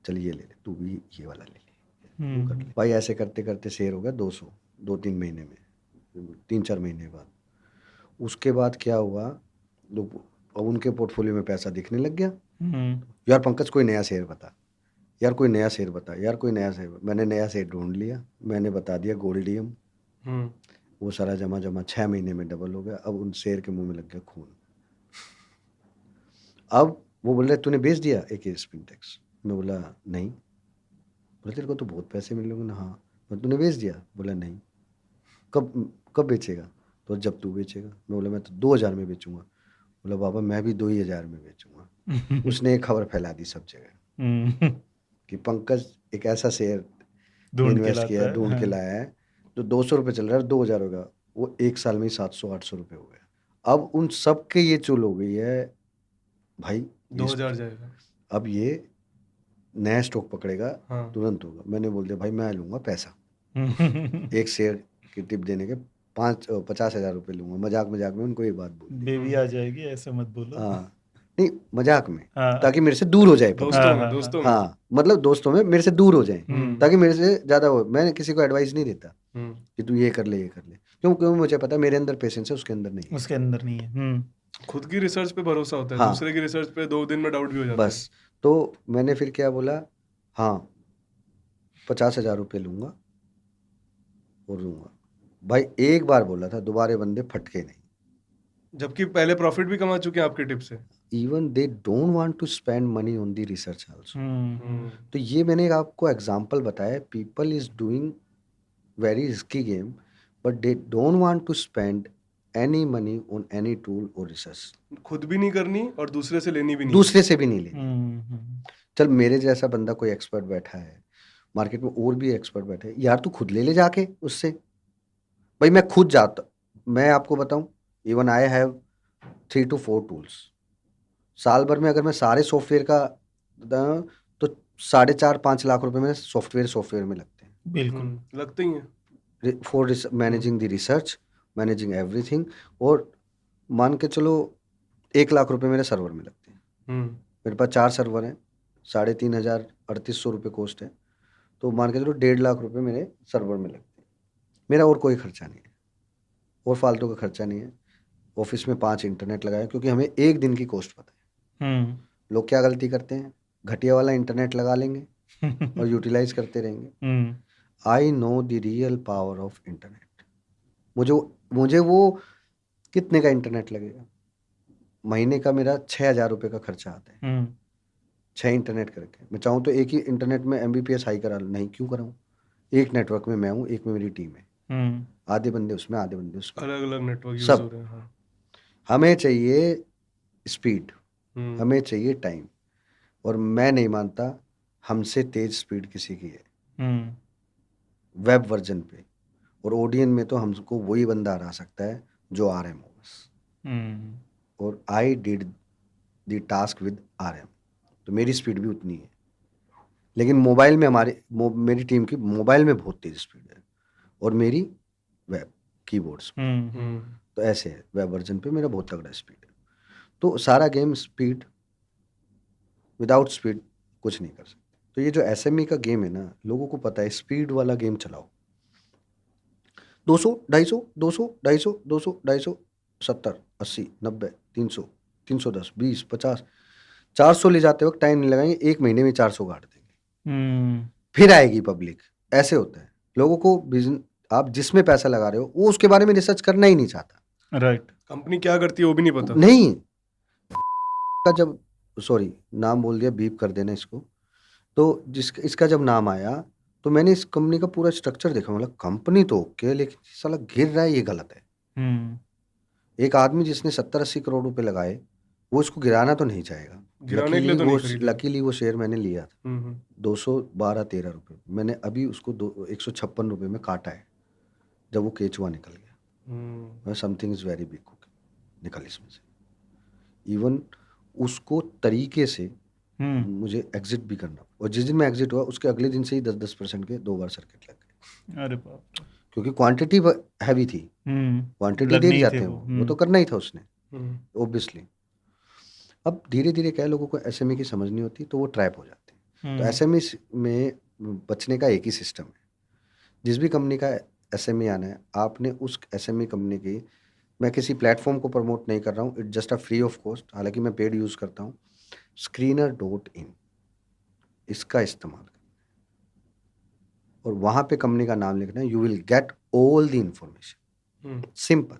चल ये ले ले, तू भी ये वाला ले ले, कर ले भाई। ऐसे करते करते शेयर हो गया 200, 2-3 महीने में, 3-4 महीने बाद। उसके बाद क्या हुआ, लोग अब उनके पोर्टफोलियो में पैसा दिखने लग गया। यार पंकज कोई नया शेयर बता, यार कोई नया शेयर बता, यार कोई नया शेयर। मैंने नया शेयर ढूंढ लिया, मैंने बता दिया गोल्डियम। वो सारा जमा 6 महीने में डबल हो गया। अब उन शेयर के मुंह में लग गया खून। अब वो बोल रहे तूने बेच दिया एक स्पिन टैक्स। मैं बोला नहीं। बोला तेरे को तो बहुत पैसे मिल रहे ना। हाँ। मैं तूने बेच दिया? बोला नहीं। कब बेचेगा? तो जब तू बेचेगा। मैं बोला मैं तो 2000 में बेचूंगा। बोला बाबा मैं भी 2000 में बेचूंगा। उसने एक खबर फैला दी सब जगह कि पंकज एक ऐसा शेयर इन्वेस्ट किया, ढूंढ के लाया है जो 200 रुपये चल रहा है, 2000 होगा। वो 1 साल में ही 700-800 रुपये हो गया। अब उन सब के ये चूल हो गई है भाई, 2000 जाएगा। अब ये नया स्टॉक पकड़ेगा। हाँ। तुरंत होगा। मैंने बोल दिया भाई मैं लूंगा पैसा। एक शेयर की टिप देने के 50,000 रुपये लूंगा। मजाक में उनको ये बात बोल दी। बेबी आ जाएगी, ऐसे मत बोलो। हाँ, नहीं, मजाक में, हाँ ताकि मेरे से दूर हो जाए public। दोस्तों में हाँ, दोस्तों में हाँ, मतलब दोस्तों में मेरे से दूर हो जाए, हम्म, ताकि मेरे से ज्यादा हो। मैं किसी को एडवाइस नहीं देता हम्म, कि तू ये कर ले, ये कर ले, क्योंकि मुझे पता है मेरे अंदर पेशेंस है, उसके अंदर नहीं है। उसके अंदर नहीं है। खुद की रिसर्च पे भरोसा होता है, हाँ। दूसरे की रिसर्च पे 2 दिन में डाउट भी हो जाता है। बस, तो मैंने फिर क्या बोला, हाँ 50,000 रुपये लूंगा और दूंगा। भाई एक बार बोला था, दोबारे बंदे फटके नहीं। जबकि पहले प्रॉफिट भी कमा चुके हैं आपके टिप से। Even they don't want to spend money on the research also. Hmm, तो ये मैंने आपको एग्जांपल बताया, people is doing very risky game, but they don't want to spend any money on any tool और research. खुद भी नहीं करनी और दूसरे से लेनी भी नहीं। दूसरे से भी नहीं लेनी। चल मेरे जैसा बंदा कोई एक्सपर्ट बैठा है मार्केट में, और भी एक्सपर्ट बैठे हैं, यार तू खुद ले ले जाके उससे। भाई मैं खुद जाता, मैं आपको बताऊं, even I have 3 to 4 tools. साल भर में अगर मैं सारे सॉफ्टवेयर का तो 4.5-5 लाख रुपए में सॉफ्टवेयर में लगते हैं, बिल्कुल। लगते ही हैं। For managing the research, managing everything. और मान के चलो 1 लाख रुपए मेरे सर्वर में लगते हैं। मेरे पास 4 सर्वर हैं, 3,500 3,800 रुपये कॉस्ट है, तो मान के चलो 1.5 लाख रुपए मेरे सर्वर में लगते हैं। मेरा और कोई खर्चा नहीं है, और फालतू का खर्चा नहीं है। ऑफिस में 5 इंटरनेट लगाए, क्योंकि हमें एक दिन की कॉस्ट पता है। लोग क्या गलती करते हैं, घटिया वाला इंटरनेट लगा लेंगे और यूटिलाइज करते रहेंगे। I know the real power of internet. मुझे वो कितने का इंटरनेट लगेगा, महीने का मेरा 6,000 रुपये का खर्चा आता है 6 इंटरनेट करके। मैं चाहूँ तो एक ही इंटरनेट में MBPS हाई करा लूँ, नहीं क्यों कराऊँ। एक नेटवर्क में मैं हूँ, एक में मेरी टीम है, आधे बंदे उसमें, आधे बंदे उसमें, अलग अलग नेटवर्क यूज सब। हो रहे हैं। हाँ। हमें चाहिए स्पीड, हम्म, हमें चाहिए टाइम, और मैं नहीं मानता हमसे तेज स्पीड किसी की है वेब वर्जन पे। और ओडियन में तो हमको वही बंदा हरा सकता है जो RM हो बस। और I did the task with RM, तो मेरी स्पीड भी उतनी है। लेकिन मोबाइल में मेरी टीम की मोबाइल में बहुत तेज स्पीड है, और मेरी वेब कीबोर्ड्स में। तो ऐसे है, वेब वर्जन पे मेरा बहुत तगड़ा स्पीड है। तो सारा गेम स्पीड, विदाउट स्पीड कुछ नहीं कर सकते। तो ये जो SME का गेम है ना, लोगों को पता है स्पीड वाला गेम चलाओ, 200 250 200 250 200 250 70 80 90 300 310 20 50 400 ले जाते वक्त टाइम नहीं लगाएंगे, 1 महीने में 400 गाड़ देंगे, फिर आएगी पब्लिक। ऐसे होता है लोगों को। बिजनेस आप जिसमें पैसा लगा रहे हो, वो उसके बारे में रिसर्च करना ही नहीं चाहता। राइट। कंपनी क्या करती है वो भी नहीं पता। नहीं का जब, सॉरी नाम बोल दिया, बीप कर देना इसको। तो इसका जब नाम आया, तो मैंने इस कंपनी का पूरा स्ट्रक्चर देखा, मतलब कंपनी तो ओके, लेकिन साला गिर रहा है, ये गलत है। एक आदमी जिसने 70-80 करोड़ रुपए लगाए, वो इसको गिराना तो नहीं चाहेगा। गिराने के लिए तो नहीं खरीदेगा। लकीली वो शेयर मैंने लिया था 212-13 रुपये। मैंने अभी उसको 156 रुपये में काटा है, जब वो केचुआ निकल गया। Something is very big cooking निकल इसमें से। इवन उसको तरीके से मुझे एग्जिट भी करना, और जिस दिन मैं एग्जिट हुआ उसके अगले दिन से ही 10% के 2 बार सर्किट लग गए। अरे बाप रे। क्योंकि क्वांटिटी हैवी थी, क्वांटिटी लगने देख ही जाते थे हैं, वो। वो तो करना ही था उसने, ऑब्वियसली। अब धीरे धीरे क्या है, लोगों को SME की समझ नहीं होती, तो वो ट्रैप हो जाते हैं। तो SME में बचने का एक ही सिस्टम है। जिस भी कंपनी का SME आना है, आपने उस SME कंपनी की, मैं किसी प्लेटफॉर्म को प्रमोट नहीं कर रहा हूँ, it just a free of cost, हालांकि मैं पेड यूज़ करता हूँ, Screener.in, इसका इस्तेमाल करना है, और वहाँ पे कंपनी का नाम लिखना है। You will get all the information, simple,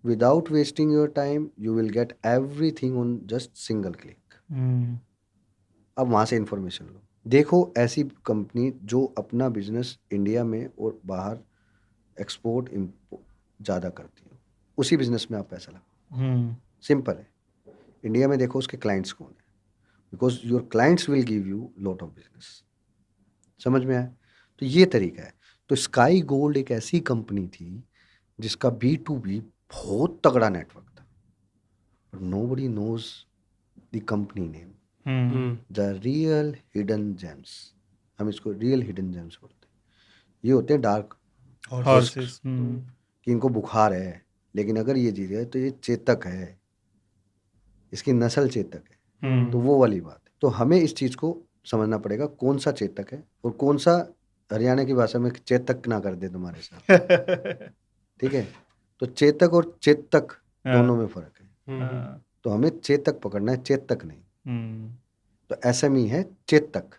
without wasting your time, you will get everything on just single click. अब वहाँ से इंफॉर्मेशन लो। देखो ऐसी कंपनी जो अपना बिजनेस इंडिया में और बाहर एक्सपोर्ट ज़्यादा करती है, उसी बिजनेस में आप पैसा लगाओ। सिंपल है। इंडिया में देखो उसके क्लाइंट्स कौन है, because your clients will give you lot of business. समझ में आया? तो ये तरीका है। तो स्काई गोल्ड एक ऐसी कंपनी थी जिसका B2B बहुत तगड़ा नेटवर्क था, but nobody knows the company name, the real hidden gems। हम इसको रियल हिडन जेम्स बोलते हैं। ये होते हैं डार्क हॉर्सेस। कि इनको बुखार है, लेकिन अगर ये जीत गए तो ये चेतक है। इसकी नस्ल चेतक है। तो वो वाली बात है। तो हमें इस चीज़ को समझना पड़ेगा कौन सा चेतक है और कौन सा, हरियाणा की भाषा में चेतक ना कर दे तुम्हारे साथ, ठीक है। तो चेतक और चेतक दोनों में फर्क है। तो हमें चेतक पकड़ना है, चेतक नहीं। तो एसएमई है चेतक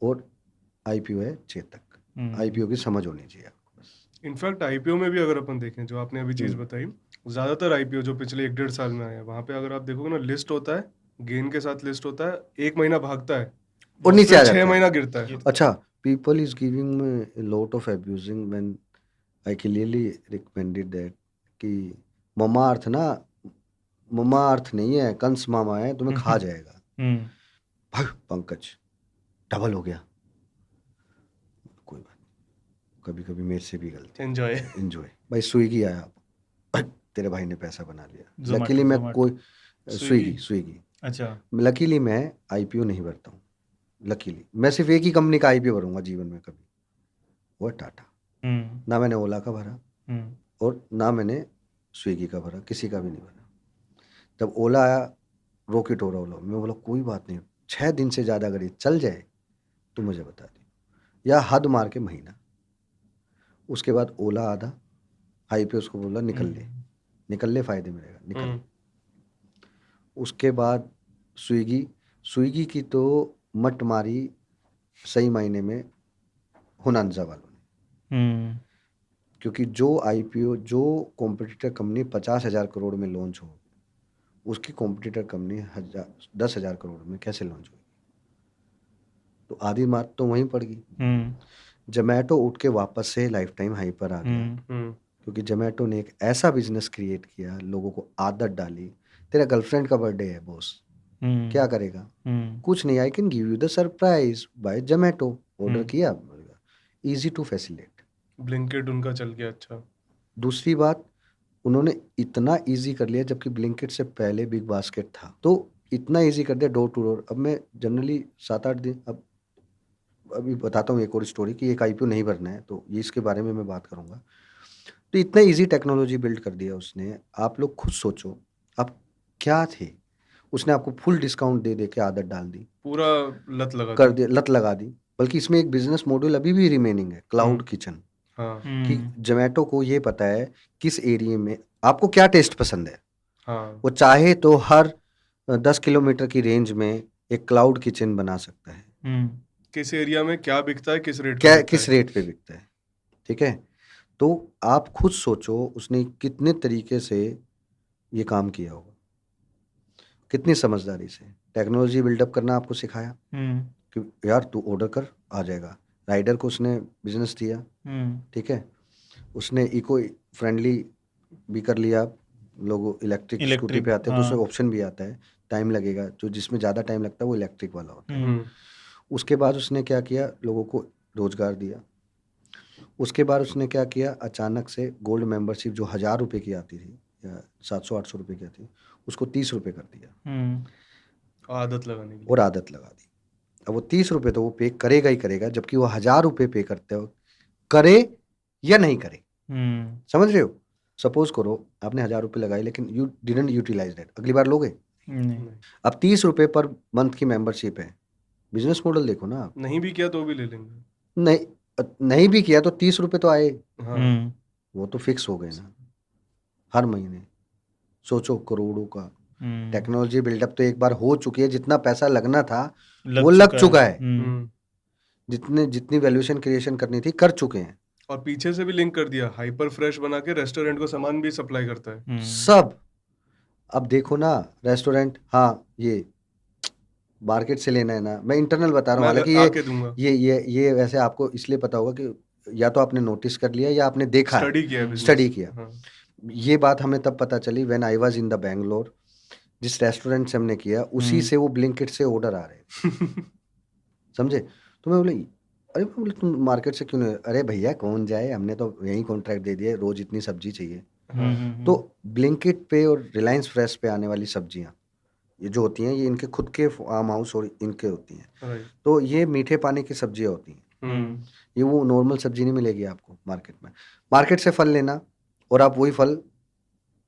और आईपीओ है चेतक। आईपीओ की समझ होनी चाहिए आपको बस। इनफैक्ट आईपीओ में भी अगर अपन देखें, जो आपने अभी चीज बताई, ज्यादातर आईपीओ जो पिछले 1-1.5 साल में आया है, वहां पे अगर आप देखोगे ना, लिस्ट होता है, गेन के साथ लिस्ट होता है, 1 महीना भागता है और नीचे आ 6 जाता महीना है। गिरता है। अच्छा, people is giving me lot of abusing when I clearly recommended that कि ममा अर्थ ना, ममा अर्थ नहीं है, कंस मामा है, तुम्हें खा जाएगा। भाग पंकज, डबल हो गया। कोई बात, कभी कभी मेरे से भी गलती। एंजॉय। एंजॉय भाई, स्विगी आया, तेरे भाई ने पैसा बना लिया। Zomato, लकीली मैं Zomato. कोई स्विगी अच्छा। लकीली मैं आईपीओ नहीं भरता हूँ। लकीली मैं सिर्फ एक ही कंपनी का आईपीओ भरूंगा जीवन में कभी, वो है टाटा। ना मैंने ओला का भरा और ना मैंने स्विगी का भरा, किसी का भी नहीं भरा। जब ओला आया, रॉकेट हो रहा ओला, मैं बोला कोई बात नहीं, 6 दिन से ज़्यादा अगर ये चल जाए तो मुझे बता दियो, या हद मार के महीना। उसके बाद ओला आधा आईपीओ, उसको बोला निकल ले फायदे में रहेगा, निकल। उसके बाद स्विगी की तो मट मारी सही मायने में हुनांजा वालों ने, क्योंकि जो आईपीओ, जो कॉम्पिटिटर कंपनी 50,000 करोड़ में लॉन्च हो, उसकी कॉम्पिटिटर कंपनी 10,000 करोड़ में कैसे लॉन्च होगी? तो आधी मात तो वहीं पड़ गई। जोमैटो उठ के वापस से लाइफ टाइम हाई पर आ गया, क्योंकि जोमैटो ने एक ऐसा बिजनेस क्रिएट किया, लोगों को आदत डाली। तेरा गर्लफ्रेंड का बर्थडे है बॉस, क्या करेगा? कुछ नहीं, I can give you the surprise by Zomato. Order किया, इजी टू फैसिलिटेट। ब्लिंकिट उनका चल गया। अच्छा, दूसरी बात, उन्होंने इतना इजी कर लिया, जबकि ब्लिंकिट से पहले बिग बास्केट था, तो इतना इजी कर दिया डोर टू डोर। अब मैं जनरली 7-8 दिन, अब अभी बताता हूँ एक और स्टोरी कि एक आईपीओ नहीं भरना है, तो ये इसके बारे में मैं बात करूँगा। तो इतना इजी टेक्नोलॉजी बिल्ड कर दिया उसने। आप लोग खुद सोचो, आप क्या थे? उसने आपको फुल डिस्काउंट दे दे के आदत डाल दी, पूरा लत लगा कर दिया, लत लगा दी। बल्कि इसमें एक बिजनेस मॉडल अभी भी रिमेनिंग है, क्लाउड किचन। हाँ, कि जोमैटो को ये पता है किस एरिया में आपको क्या टेस्ट पसंद है। हाँ, वो चाहे तो हर 10 किलोमीटर की रेंज में एक क्लाउड किचन बना सकता है। किस एरिया में क्या बिकता है, किस रेट क्या पे किस रेट पे बिकता है, ठीक है। तो आप खुद सोचो उसने कितने तरीके से ये काम किया होगा, कितनी समझदारी से टेक्नोलॉजी बिल्डअप करना आपको सिखाया कि यार तू ऑर्डर कर, आ जाएगा। राइडर को उसने बिजनेस दिया, ठीक है। उसने इको फ्रेंडली भी कर लिया। लोग इलेक्ट्रिक स्कूटी पे आते हैं, तो उसमें ऑप्शन भी आता है, टाइम लगेगा, जो जिसमें ज़्यादा टाइम लगता है वो इलेक्ट्रिक वाला होता है। उसके बाद उसने क्या किया, लोगों को रोजगार दिया। उसके बाद उसने क्या किया, अचानक से गोल्ड मेंबरशिप जो 1,000 रुपये की आती थी या 700-800 रुपये की आती, उसको 30 रुपये कर दिया। आदत लगाने के लिए। और आदत लगा दी। अब वो 30 रुपये तो वो पे करेगा ही करेगा, जबकि वो 1,000 रुपये पे करते हो, करे या नहीं करे। समझ रहे हो? सपोज करो आपने 1,000 रुपये लगाए, लेकिन यू डिडंट यूटिलाइज दैट, अगली बार लोगे? अब 30 रुपये पर मंथ की मेंबरशिप है। बिजनेस मॉडल देखो ना आप। नहीं भी किया तो भी ले लेंगे। नहीं भी किया तो 30 रुपये तो आए, हाँ, वो तो फिक्स हो गए ना हर महीने। सोचो करोड़ों का टेक्नोलॉजी बिल्डअप तो एक बार हो चुकी है। जितना पैसा लगना था वो लग चुका है। जितनी वैल्यूएशन क्रिएशन करनी थी कर चुके हैं। और पीछे से भी लिंक कर दिया, हाइपर फ्रेश बना के रेस्टोरेंट को सामान भी सप्लाई करता है। सब अब देखो ना, रेस्टोरेंट, हाँ ये मार्केट से लेना है ना, मैं इंटरनल बता रहा हूँ। हालांकि ये वैसे आपको इसलिए पता होगा कि या तो आपने नोटिस कर लिया या आपने देखा, स्टडी किया। हाँ। ये बात हमें तब पता चली when I was in the Bangalore. जिस रेस्टोरेंट से हमने किया उसी से वो ब्लिंकिट से ऑर्डर आ रहे समझे। तो मैं बोले, अरे मैं बोले तुम मार्केट से क्यों नहीं? अरे भैया कौन जाए, हमने तो यही कॉन्ट्रैक्ट दे दिया, रोज इतनी सब्जी चाहिए। तो ब्लिंकिट पे और रिलायंस फ्रेश पे आने वाली सब्जियां ये जो होती हैं, ये इनके खुद के फार्म हाउस और इनके होती हैं। तो ये मीठे पानी की सब्जियां होती हैं। ये वो नॉर्मल सब्जी नहीं मिलेगी आपको मार्केट में। मार्केट से फल लेना और आप वही फल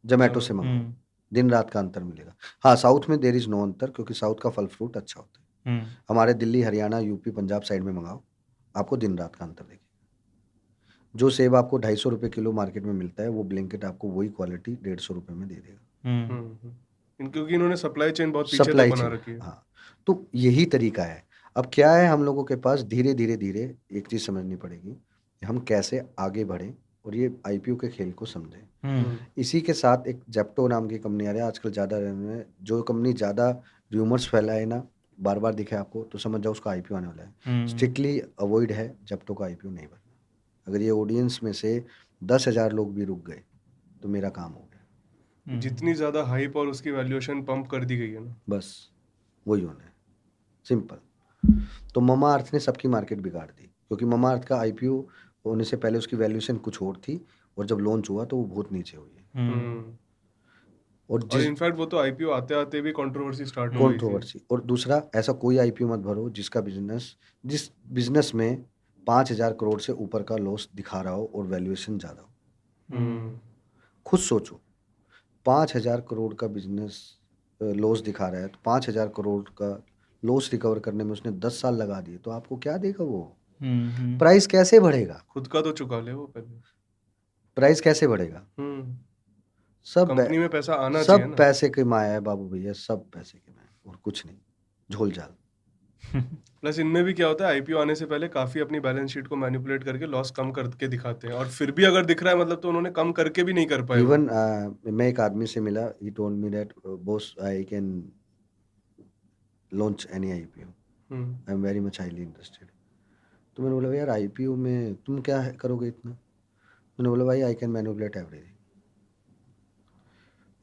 जोमैटो से मंगाओ, दिन रात का अंतर मिलेगा। हाँ, साउथ में देयर इज नो अंतर, क्योंकि साउथ का फल फ्रूट अच्छा होता है। हमारे दिल्ली, हरियाणा, यूपी, पंजाब साइड में मंगाओ, आपको दिन रात का अंतर देखेगा। जो सेब आपको 250 रुपये किलो मार्केट में मिलता है, वो ब्लिंकिट आपको वही क्वालिटी 150 रुपये में दे देगा। क्योंकि इन्होंने सप्लाई चेन बहुत पीछे तक सप्लाई बना चेन, रखी है। हाँ, तो यही तरीका है। अब क्या है, हम लोगों के पास धीरे धीरे धीरे एक चीज़ समझनी पड़ेगी कि हम कैसे आगे बढ़ें और ये आईपीओ के खेल को समझें। इसी के साथ एक जेप्टो नाम की कंपनी आ रही है आजकल ज़्यादा, जो कंपनी ज़्यादा र्यूमर्स फैलाए ना, बार बार दिखे आपको, तो समझ जाओ उसका आईपीओ आने वाला है। स्ट्रिक्टली अवॉइड है जेप्टो का आईपीओ नहीं बनना। अगर ये ऑडियंस में से 10,000 लोग भी रुक गए तो मेरा काम हो गया। जितनी ज्यादा हाइप और उसकी वैल्यूएशन पंप कर दी गई है ना, बस वही होना है, सिंपल। तो ममा अर्थ ने सबकी मार्केट बिगाड़ दी, क्योंकि ममा अर्थ का आईपीओ होने से पहले उसकी वैल्यूएशन कुछ और थी, और जब लॉन्च हुआ तो वो बहुत नीचे हुई है। और और इनफैक्ट वो तो आईपीओ आते आते भी कंट्रोवर्सी स्टार्ट हो गई थी। कंट्रोवर्सी। और दूसरा, ऐसा कोई आईपीओ मत भरो जिस बिजनेस में 5,000 करोड़ से ऊपर का लॉस दिखा रहा हो और वैल्यूएशन ज़्यादा हो। खुद सोचो, 5,000 करोड़ का बिजनेस लॉस दिखा रहा है, तो 5,000 करोड़ का लॉस रिकवर करने में उसने 10 साल लगा दिए, तो आपको क्या देगा वो? प्राइस कैसे बढ़ेगा? खुद का तो चुका ले वो पहले। प्राइस कैसे बढ़ेगा? सब कंपनी में पैसा आना चाहिए सब ना। पैसे की माया है बाबू भैया, सब पैसे की माया और कुछ नहीं, झोल झाल। प्लस इनमें भी क्या होता है, आईपीओ आने से पहले काफी अपनी बैलेंस शीट को मैनिपुलेट करके लॉस कम करके दिखाते हैं, और फिर भी अगर दिख रहा है मतलब तो उन्होंने कम करके भी नहीं कर पाए। इवन मैं एक आदमी से मिला, he told me that boss I can launch any IPO, I am very much highly interested. तो मैंने बोला यार आईपीओ में तुम क्या करोगे इतना? मैंने बोला भाई आई कैन मैनिपुलेट एवरीथिंग।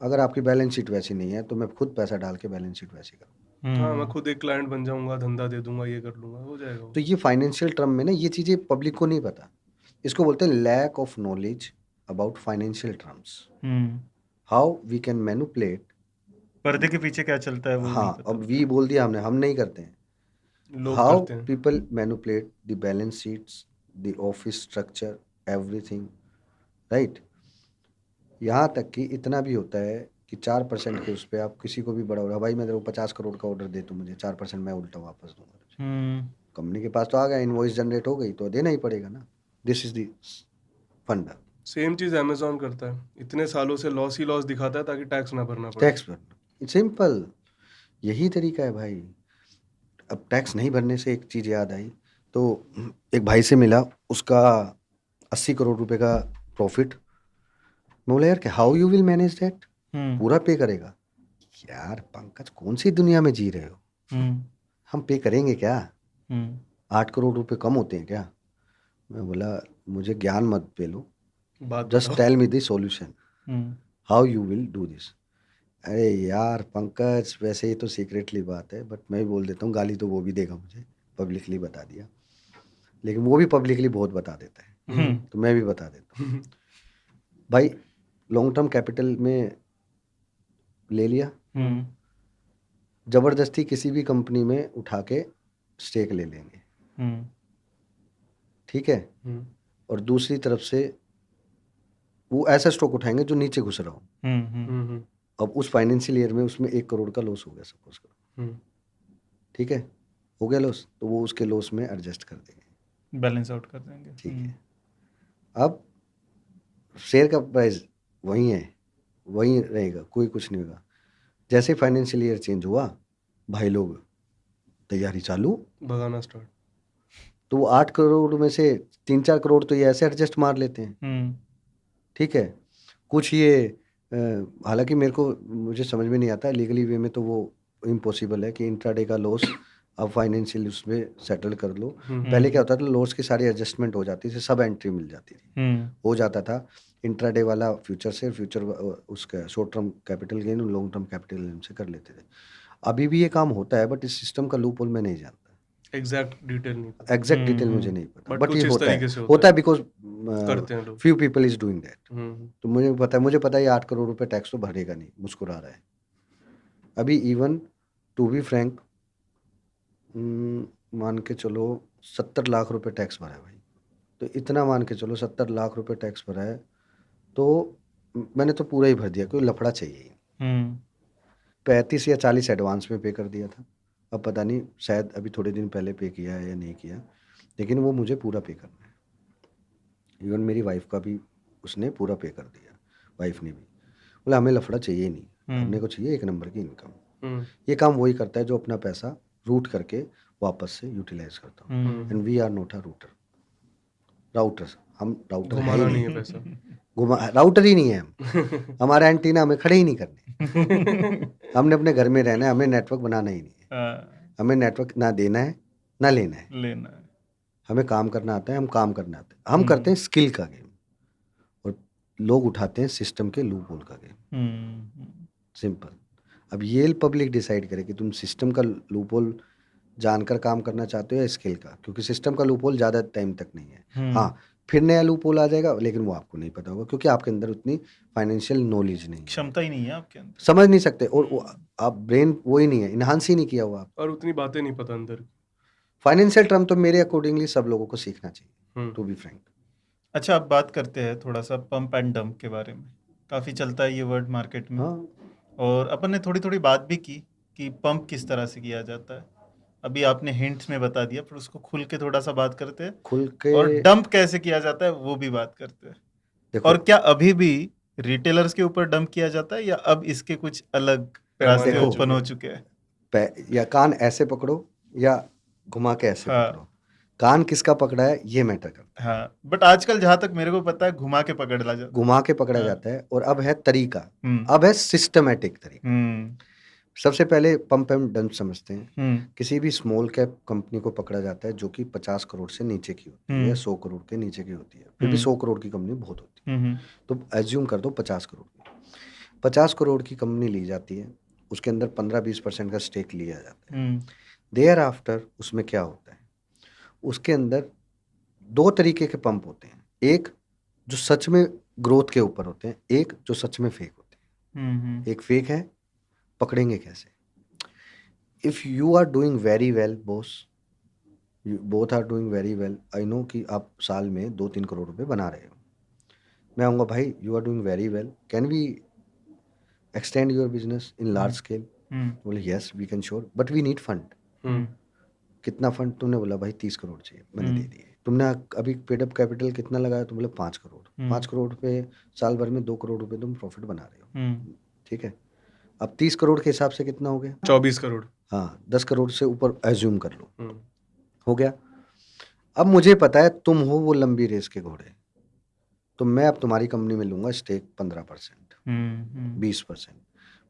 अगर आपकी बैलेंस शीट वैसी नहीं है तो मैं खुद पैसा डाल के बैलेंस शीट वैसी करूँ। हाँ, मैं खुद एक क्लाइंट बन जाऊंगा, धंधा दे दूंगा, ये कर लूंगा, हो जाएगा। तो ये फाइनेंशियल टर्म में ना, ये चीज़ें पब्लिक को नहीं पता। इसको बोलते हैं lack of knowledge about financial terms, how we can manipulate. पर्दे के पीछे क्या चलता है वो नहीं हाँ, पता। अब वी बोल दिया हमने, हम नहीं करते हैं। लोग हाउ करते हैं। People manipulate the balance sheets, the office structure, everything, right. यहाँ तक कि इतना भी होता है कि 4% के उस पर आप किसी को भी बड़ा ऑर्डर, भाई मैं तेरे को 50 करोड़ का ऑर्डर दे, तो मुझे 4% मैं उल्टा वापस दूंगा। कंपनी के पास तो आ गया, इनवॉइस जनरेट हो गई तो देना ही पड़ेगा ना। दिस इज द फंडा। सेम चीज अमेजोन करता है, इतने सालों से लॉस ही लॉस दिखाता है ताकि टैक्स ना भरना पड़े। टैक्स भरना सिंपल, यही तरीका है भाई। अब टैक्स नहीं भरने से एक चीज़ याद आई, तो एक भाई से मिला, उसका 80 करोड़ रुपए का प्रॉफिट। मैं बोला यार how you will manage that, पूरा पे करेगा? यार पंकज, कौन सी दुनिया में जी रहे हो? हम पे करेंगे क्या? 8 करोड़ रुपए कम होते हैं क्या? मैं बोला मुझे ज्ञान मत पे लो, just tell me the solution, how you will do this. अरे यार पंकज, वैसे ही तो सीक्रेटली बात है, बट मैं भी बोल देता हूँ, गाली तो वो भी देगा मुझे, पब्लिकली बता दिया, लेकिन वो भी पब्लिकली बहुत बता देता है, तो मैं भी बता देता हूँ। भाई लॉन्ग टर्म कैपिटल में ले लिया, जबरदस्ती किसी भी कंपनी में उठा के स्टेक ले लेंगे, ठीक है, और दूसरी तरफ से वो ऐसा स्टॉक उठाएंगे जो नीचे घुस रहा हो। अब उस फाइनेंशियल ईयर में उसमें 1 करोड़ का लॉस हो गया सपोज करो, ठीक है, हो गया लॉस, तो वो उसके लॉस में एडजस्ट कर देंगे, बैलेंस आउट कर देंगे, ठीक है। अब शेयर का प्राइस वही है, वही रहेगा, कोई कुछ नहीं होगा। जैसे फाइनेंशियल ईयर चेंज हुआ, भाई लोग तैयारी चालू, भगाना स्टार्ट। तो वो 8 करोड़ में से 3-4 करोड़ तो ये ऐसे एडजस्ट मार लेते हैं, ठीक है। कुछ ये हालांकि मुझे समझ में नहीं आता लीगली वे में, तो वो इम्पॉसिबल है कि इंट्राडे का लॉस अब फाइनेंशियल उसमें सेटल कर लो। पहले क्या होता था, लॉस की सारी एडजस्टमेंट हो जाती थी, सब एंट्री मिल जाती थी, हो जाता था इंट्राडे वाला फ्यूचर से, फ्यूचर उसका शॉर्ट टर्म कैपिटल गेन और लॉन्ग टर्म कैपिटल गेन से कर लेते थे। अभी भी ये काम होता है, बट इस सिस्टम का लूप होल मैं नहीं जानता, एग्जैक्ट डिटेल नहीं पता। एग्जैक्ट डिटेल मुझे नहीं पता, But बट कुछ ये इस होता तरीके है, से होता है बिकॉज करते हैं लोग। Few people is doing that. तो मुझे पता है ये 8 करोड़ रुपए टैक्स तो भरेगा नहीं, मुस्कुरा रहा है अभी। इवन टू बी फ्रैंक, मान के चलो 70 लाख रुपए टैक्स भरा है भाई, तो इतना मान के चलो 70 लाख रुपए टैक्स भरा है, तो मैंने तो पूरा ही भर दिया, कोई लफड़ा चाहिए ही। हम्म 35 या 40 एडवांस में पे कर दिया था। अब पता नहीं, शायद अभी थोड़े दिन पहले पे किया है या नहीं किया, लेकिन वो मुझे पूरा पे करना है। इवन मेरी वाइफ का भी उसने पूरा पे कर दिया, वाइफ ने भी। बोला हमें लफड़ा चाहिए नहीं, हमने को चाहिए एक नंबर की इनकम। ये काम वही करता है जो अपना पैसा रूट करके वापस से यूटिलाइज करता हूँ। And we are not a router, हम राउटर है ही घुमाना नहीं नहीं, है पैसा। राउटर ही नहीं है हम। हमारा एंटीना हमें खड़े ही नहीं करने, हमने अपने घर में रहना है, हमें नेटवर्क बनाना ही नहीं है। हाँ, हमें नेटवर्क ना देना है ना लेना है, लेना है। हमें काम करना आता है, हम काम करना आता है। हम करते हैं स्किल का गेम और लोग उठाते हैं सिस्टम के लूप होल का गेम। सिंपल। अब ये पब्लिक डिसाइड करे कि तुम सिस्टम का लूप होल जानकर काम करना चाहते हो या स्किल का, क्योंकि सिस्टम का लूप होल ज़्यादा टाइम तक नहीं है। हाँ, फिर नया लूप होल आ जाएगा, लेकिन वो आपको नहीं पता होगा क्योंकि आपके अंदर उतनी फाइनेंशियल नॉलेज नहीं है, क्षमता ही नहीं है आपके अंदर, समझ नहीं सकते, और वो आप ब्रेन वो ही नहीं है, इन्हांस ही नहीं किया हुआ आप। और उतनी बातें नहीं पता अंदर। फाइनेंशियल टर्म तो मेरे अकॉर्डिंगली सब लोगों को सीखना चाहिए, टू बी फ्रैंक। अच्छा, अब बात करते हैं थोड़ा सा पंप एंड डंप के बारे में। काफ़ी चलता है ये वर्ड मार्केट में, हाँ, और अपन ने थोड़ी थोड़ी बात भी की कि पंप किस तरह से किया जाता है। अभी आपने हिंट्स में बता दिया, पर उसको खुल के थोड़ा सा बात करते हैं, खुल के और डंप कैसे किया जाता है वो भी बात करते हैं। देखो, और क्या अभी भी रिटेलर्स के ऊपर डंप किया जाता है, या अब इसके कुछ अलग रास्ते देखो, ओपन हो चुके हैं? या कान ऐसे पकड़ो या घुमा के ऐसे हाँ। पकड़ो, कान किसका पकड़ा है ये मैटर करता है। हाँ, बट आजकल जहां तक मेरे को पता है घुमा के पकड़ ला जाता घुमा के पकड़ा हाँ। जाता है, और अब है तरीका, हम्म अब है सिस्टमेटिक तरीका। हम्म सबसे पहले पंप एंड डंप समझते हैं। हम्म किसी भी स्मॉल कैप कंपनी को पकड़ा जाता है जो कि 50 करोड़ से नीचे की होती है या 100 करोड़ के नीचे की होती है, फिर भी 100 करोड़ की कंपनी बहुत होती है, तो एज्यूम कर दो 50 करोड़ की। 50 करोड़ की कंपनी ली जाती है, उसके अंदर 15-20% का स्टेक लिया जाता है। देयर आफ्टर उसमें क्या होता है, उसके अंदर दो तरीके के पंप होते हैं, एक जो सच में ग्रोथ के ऊपर होते हैं, एक जो सच में फेक होते हैं। एक फेक है, पकड़ेंगे कैसे? If you are doing very well boss, you both are doing very well, I know कि आप साल में 2-3 करोड़ रुपए बना रहे हो, मैं आऊँगा भाई you are doing very well, can we extend your business in large scale? बोले yes we can sure, but we need fund. कितना फंड? तुमने बोला भाई 30 करोड़ चाहिए, मैंने दे दिए। तुमने अभी पेड अप कैपिटल कितना लगाया? तुम बोले 5 करोड़। 5 करोड़ रुपए साल भर में 2 करोड़ रुपए तुम प्रॉफिट बना रहे हो, ठीक है। अब 30 करोड़ के हिसाब से कितना हो गया? 24 करोड़। हाँ, 10 करोड़ से ऊपर एज्यूम कर लो, हो गया। अब मुझे पता है तुम हो वो लंबी रेस के घोड़े, तो मैं अब तुम्हारी कंपनी में लूंगा स्टेक 15%, 20%।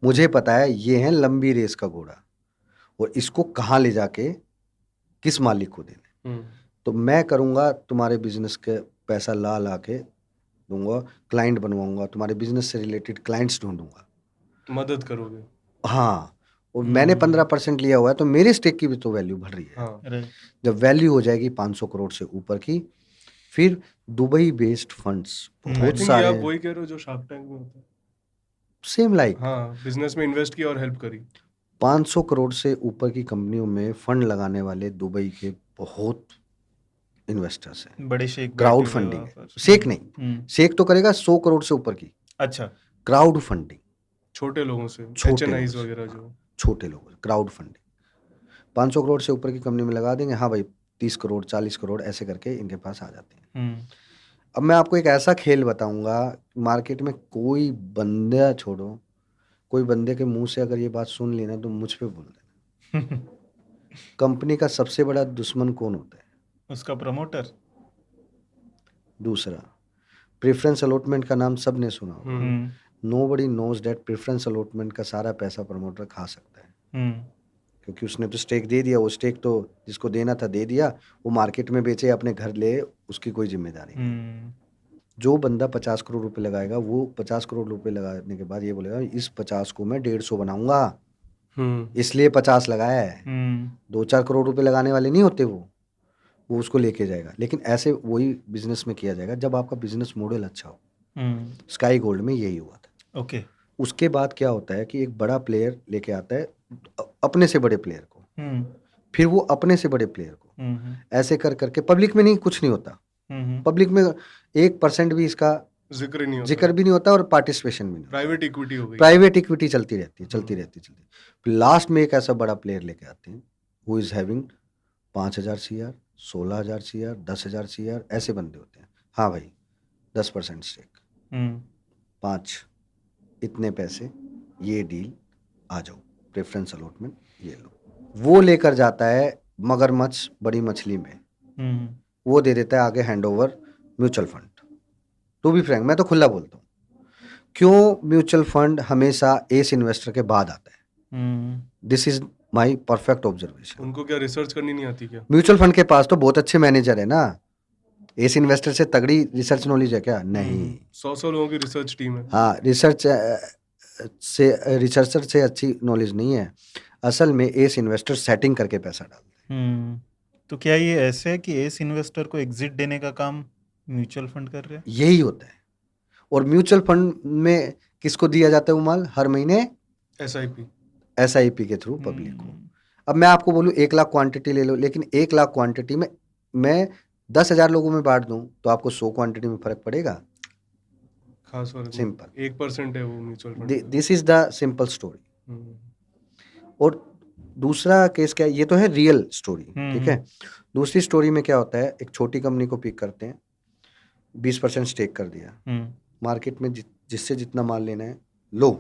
मुझे पता है ये है लंबी रेस का घोड़ा, और इसको कहाँ ले जाके किस मालिक को देना, तो मैं करूँगा तुम्हारे बिजनेस के पैसा ला ला के दूंगा, क्लाइंट बनवाऊंगा, तुम्हारे बिजनेस से रिलेटेड क्लाइंट्स ढूंढूंगा, मदद करोगे। हाँ, और मैंने 15% लिया हुआ है तो मेरे स्टेक की भी तो वैल्यू बढ़ रही है। हाँ। जब वैल्यू हो जाएगी 500 करोड़ से ऊपर की, फिर दुबई बेस्ड फंड्स बहुत सारे आप वही कह रहे हो जो शार्क टैंक में होता है। सेम लाइक, हाँ, बिजनेस में इन्वेस्ट किया और हेल्प करी। 500 करोड़ से ऊपर की कंपनियों में फंड लगाने वाले दुबई के बहुत इन्वेस्टर्स हैं, बड़े शेख क्राउड फंडिंग है, शेख नहीं, शेख तो करेगा 100 करोड़ से ऊपर की, अच्छा, क्राउड फंडिंग, छोटे लोगों से, छोटे HNIs लोगों से, वगैरह जो छोटे लोगों, क्राउड फंडिंग 500 करोड़ से ऊपर की कंपनी में लगा देंगे, हाँ भाई 30 करोड़ 40 करोड़ ऐसे करके इनके पास आ जाते हैं। अब मैं आपको एक ऐसा खेल बताऊंगा, मार्केट में कोई बंदा छोड़ो, कोई बंदे के मुंह से अगर ये बात सुन लेना तो मुझ पे बोल देना। कंपनी का सबसे बड़ा दुश्मन कौन होता है? उसका प्रमोटर। दूसरा, प्रेफरेंस अलॉटमेंट का नाम सबने सुना होगा। Nobody knows that preference allotment का सारा पैसा प्रमोटर खा सकता है, क्योंकि उसने तो स्टेक दे दिया, वो स्टेक तो जिसको देना था दे दिया, वो मार्केट में बेचे अपने घर ले, उसकी कोई जिम्मेदारी नहीं। जो बंदा 50 करोड़ रुपए लगाएगा, वो 50 करोड़ रुपए लगाने के बाद ये बोलेगा इस 50 को मैं 150 बनाऊंगा, इसलिए 50 लगाया है। 2-4 करोड़ रुपए लगाने वाले नहीं होते वो उसको लेके जाएगा। लेकिन ऐसे वही बिजनेस में किया जाएगा जब आपका बिजनेस मॉडल अच्छा हो। स्काई गोल्ड में यही हुआ था। ओके। उसके बाद क्या होता है कि एक बड़ा प्लेयर लेके आता है अपने से बड़े प्लेयर को, फिर वो अपने से बड़े प्लेयर को, ऐसे कर करके पब्लिक में नहीं कुछ नहीं होता। पब्लिक में 1% भी इसका जिक्र नहीं होता, जिक्र भी नहीं होता और पार्टिसिपेशन भी नहीं होता। प्राइवेट इक्विटी हो गई। प्राइवेट इक्विटी चलती रहती है। फिर लास्ट में एक ऐसा बड़ा प्लेयर लेके आते हैं who is having 5,000 CR, 16,000 CR, 10,000 CR, ऐसे बंदे होते हैं। हाँ भाई 10% स्टेक, 5 इतने पैसे, ये डील आ जाओ, प्रेफरेंस अलॉटमेंट ये लो। वो लेकर जाता है मगरमच्छ बड़ी मछली में, वो दे देता है आगे hand over mutual fund. To be frank, मैं तो खुला बोलता हूँ, क्यों म्यूचुअल फंड हमेशा एस इन्वेस्टर के बाद आता है? This is my perfect observation. उनको क्या रिसर्च करनी नहीं आती क्या? म्यूचुअल फंड के पास तो बहुत अच्छे मैनेजर है ना, एस इन्वेस्टर से तगड़ी रिसर्च नॉलेज है क्या? नहीं। 100 लोगों की रिसर्च टीम है। हाँ, रिसर्चर से अच्छी नॉलेज नहीं है। असल में एस इन्वेस्टर सेटिंग करके पैसा डालते हैं। तो क्या ये ऐसे है कि एस इन्वेस्टर को एग्जिट देने का काम म्यूचुअल फंड कर रहे हैं? यही होता है। और म्यूचुअल फंड में किसको दिया जाता है वो माल? हर महीने SIP के थ्रू पब्लिक को। अब मैं आपको बोलूँ 1 लाख क्वांटिटी ले लो, लेकिन 1 लाख क्वांटिटी में मैं 10,000 लोगों में बांट दूं तो आपको 100 क्वांटिटी में फर्क पड़ेगा? खास फर्क नहीं। सिंपल। 1% है वो mutual fund. This is the simple story. और दूसरा केस क्या है, ये तो है रियल स्टोरी, ठीक है। दूसरी स्टोरी में क्या होता है, एक छोटी कंपनी को पिक करते हैं, 20% स्टेक कर दिया, मार्केट में जिससे जितना माल लेना है लो,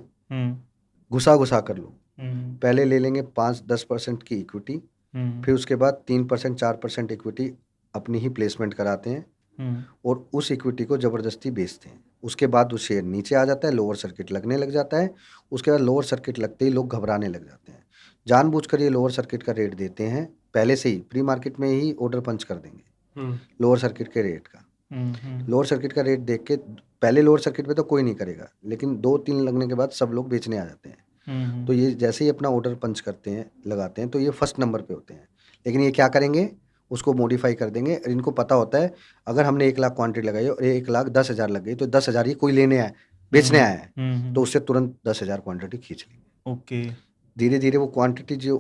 घुसा कर लो। पहले ले लेंगे 5-10% की इक्विटी, फिर उसके बाद 3% 4% इक्विटी अपनी ही प्लेसमेंट कराते हैं और उस इक्विटी को ज़बरदस्ती बेचते हैं। उसके बाद वो शेयर नीचे आ जाता है, लोअर सर्किट लगने लग जाता है। उसके बाद लोअर सर्किट लगते ही लोग घबराने लग जाते हैं। जानबूझकर ये लोअर सर्किट का रेट देते हैं, पहले से ही प्री मार्केट में ही ऑर्डर पंच कर देंगे लोअर सर्किट के रेट का। लोअर सर्किट का रेट देख के पहले लोअर सर्किट पे तो कोई नहीं करेगा, लेकिन 2-3 लगने के बाद सब लोग बेचने आ जाते हैं। तो ये जैसे ही अपना ऑर्डर पंच करते हैं, लगाते हैं, तो ये फर्स्ट नंबर पे होते हैं। लेकिन ये क्या करेंगे, उसको मॉडिफाई कर देंगे। इनको पता होता है अगर हमने 1 लाख क्वांटिटी लगाई और 1,10,000 लग गई तो 10,000 ही कोई लेने आया, बेचने आया है, तो उससे तुरंत 10,000 क्वांटिटी खींच लेंगे। ओके। धीरे धीरे वो क्वांटिटी जो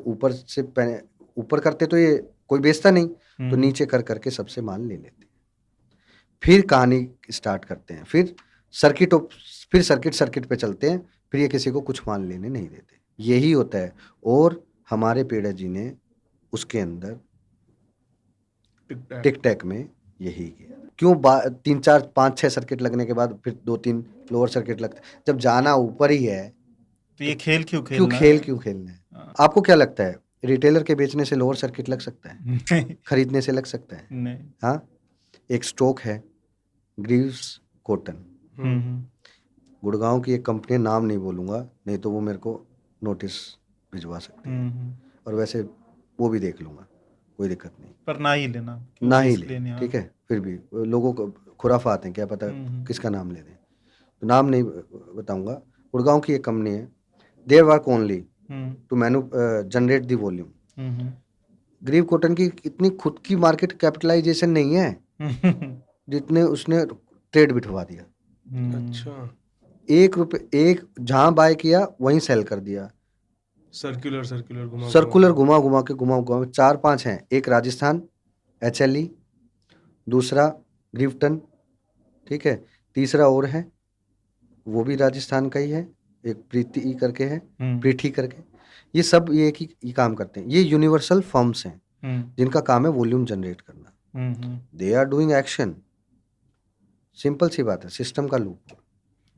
ऊपर करते तो ये कोई बेचता नहीं, तो नीचे कर करके सबसे माल ले लेते हैं। फिर कहानी स्टार्ट करते हैं, फिर सर्किट पे चलते हैं, फिर ये किसी को कुछ माल लेने नहीं देते। यही होता है। और हमारे पेड़ा जी ने उसके अंदर टिक टैक में यही किया। क्यों 3-4-5-6 सर्किट लगने के बाद फिर 2-3 लोअर सर्किट लगते? जब जाना ऊपर ही है तो ये खेल क्यों खेलना है? आपको क्या लगता है, रिटेलर के बेचने से लोअर सर्किट लग सकता है? खरीदने से लग सकता है? नहीं। हाँ, एक स्टॉक है ग्रीव्स कॉटन, गुड़गांव की एक कंपनी, नाम नहीं बोलूंगा, नहीं तो वो मेरे को नोटिस भिजवा सकते हैं, और वैसे वो भी देख लूंगा, कोई दिक्कत नहीं, पर ना ही लेना, ना ही ले, ठीक है। फिर भी लोगों को खुराफात हैं, क्या पता किसका नाम ले दें, तो नाम नहीं बताऊंगा। गुड़गांव की एक कंपनी है, their work only to generate the volume. Greaves Cotton की इतनी खुद की मार्केट कैपिटलाइजेशन नहीं है जितने उसने ट्रेड बिठवा दिया। अच्छा, एक जहां बाय किया वहीं सेल कर दिया। सर्कुलर घुमा के 4-5 हैं। एक राजस्थान HLE, दूसरा ग्रीवटन, ठीक है, तीसरा और है वो भी राजस्थान का ही है, एक प्रीति करके है, प्रीठी करके। ये सब ये एक ही काम करते हैं। ये यूनिवर्सल फर्म्स हैं जिनका काम है वॉल्यूम जनरेट करना। They are doing action. Simple सी बात है, सिस्टम का लूप।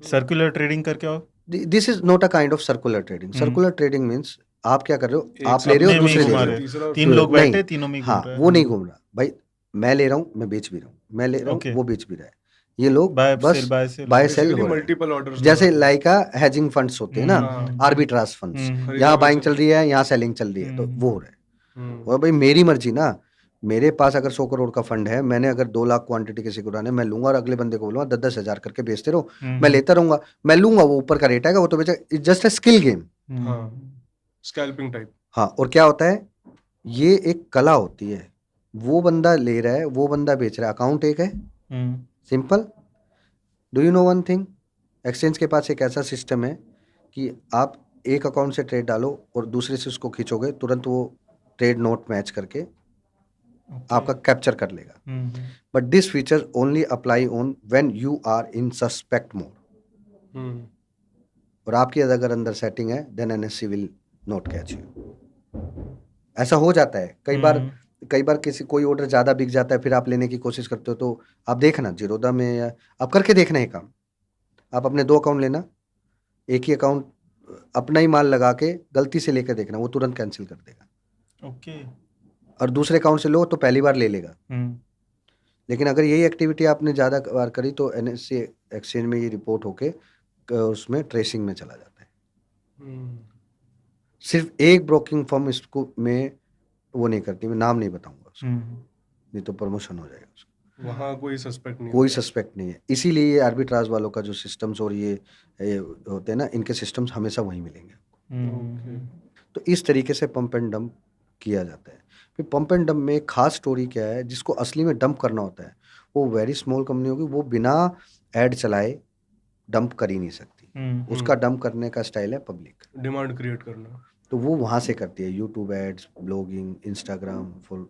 सर्कुलर ट्रेडिंग करके आओ। This is not a kind of circular trading. Circular trading means आप क्या कर रहे हो, आप ले रहे हो, दूसरे ले रहे हो, 3 लोग बैठे, तीनों में हाँ, वो नहीं घूम रहा भाई। मैं ले रहा हूँ, मैं बेच भी रहा हूँ, मैं ले रहा हूँ, वो बेच भी रहा है। ये लोग बस बाय सेल हो मल्टीपल ऑर्डर्स, जैसे लाइका हेजिंग फंड्स होते हैं ना, आर्बिट्राज फंड्स, यहाँ बाइंग चल रही है, यहाँ सेलिंग चल रही है, तो वो हो रहा है। और भाई मेरी मर्जी ना, मेरे पास अगर 100 करोड़ का फंड है, मैंने अगर 2 लाख क्वांटिटी किसी को डालने, मैं लूंगा और अगले बंदे को बोलूंगा 10-10 हजार करके बेचते रहो, मैं लेता रहूंगा, मैं लूंगा, वो ऊपर का रेट आएगा, वो तो बेचा। It's just a skill game, scalping type. हाँ। और क्या होता है, ये एक कला होती है। वो बंदा ले रहा है, वो बंदा बेच रहा है, अकाउंट एक है, simple. Do you know one thing, exchange के पास एक ऐसा सिस्टम है कि आप एक अकाउंट से ट्रेड डालो और दूसरे से उसको खींचोगे, तुरंत वो ट्रेड नोट मैच करके आपका कैप्चर कर लेगा। But this feature only apply on when you are in suspect mode, और आपकी अगर अंदर सेटिंग है then NSC will not catch you. ऐसा हो जाता है कई बार किसी कोई ऑर्डर ज़्यादा बिक जाता है, फिर आप लेने की कोशिश करते हो, तो आप देखना जीरोधा में या आप करके देखना है काम, आप अपने 2 अकाउंट लेना, एक ही अकाउंट अपना ही माल लगा के गलती से लेकर देखना, वो तुरंत कैंसिल कर देगा। ओके। और दूसरे अकाउंट से लो तो पहली बार ले लेगा। लेकिन अगर यही एक्टिविटी आपने ज़्यादा बार करी तो एनएससी एक्सचेंज में ये रिपोर्ट होके उसमें ट्रेसिंग में चला जाता है। सिर्फ एक ब्रोकिंग फर्म इसको में वो नहीं करती, मैं नाम नहीं बताऊंगा उसका, नहीं तो प्रमोशन हो जाएगा उसका। वहाँ कोई सस्पेक्ट नहीं कोई सस्पेक्ट नहीं है, इसीलिए ये आर्बिट्राज वालों का जो सिस्टम्स और ये होते हैं ना, इनके सिस्टम्स हमेशा वहीं मिलेंगे। तो इस तरीके से पंप एंड डंप किया जाता है। फिर पंप एंड डंप में एक खास स्टोरी क्या है, जिसको असली में डंप करना होता है वो वेरी स्मॉल कंपनी होगी, वो बिना ऐड चलाए डंप कर ही नहीं सकती। उसका डंप करने का स्टाइल है पब्लिक, डिमांड क्रिएट करना, तो वो वहां से करती है, YouTube ads, blogging, Instagram, full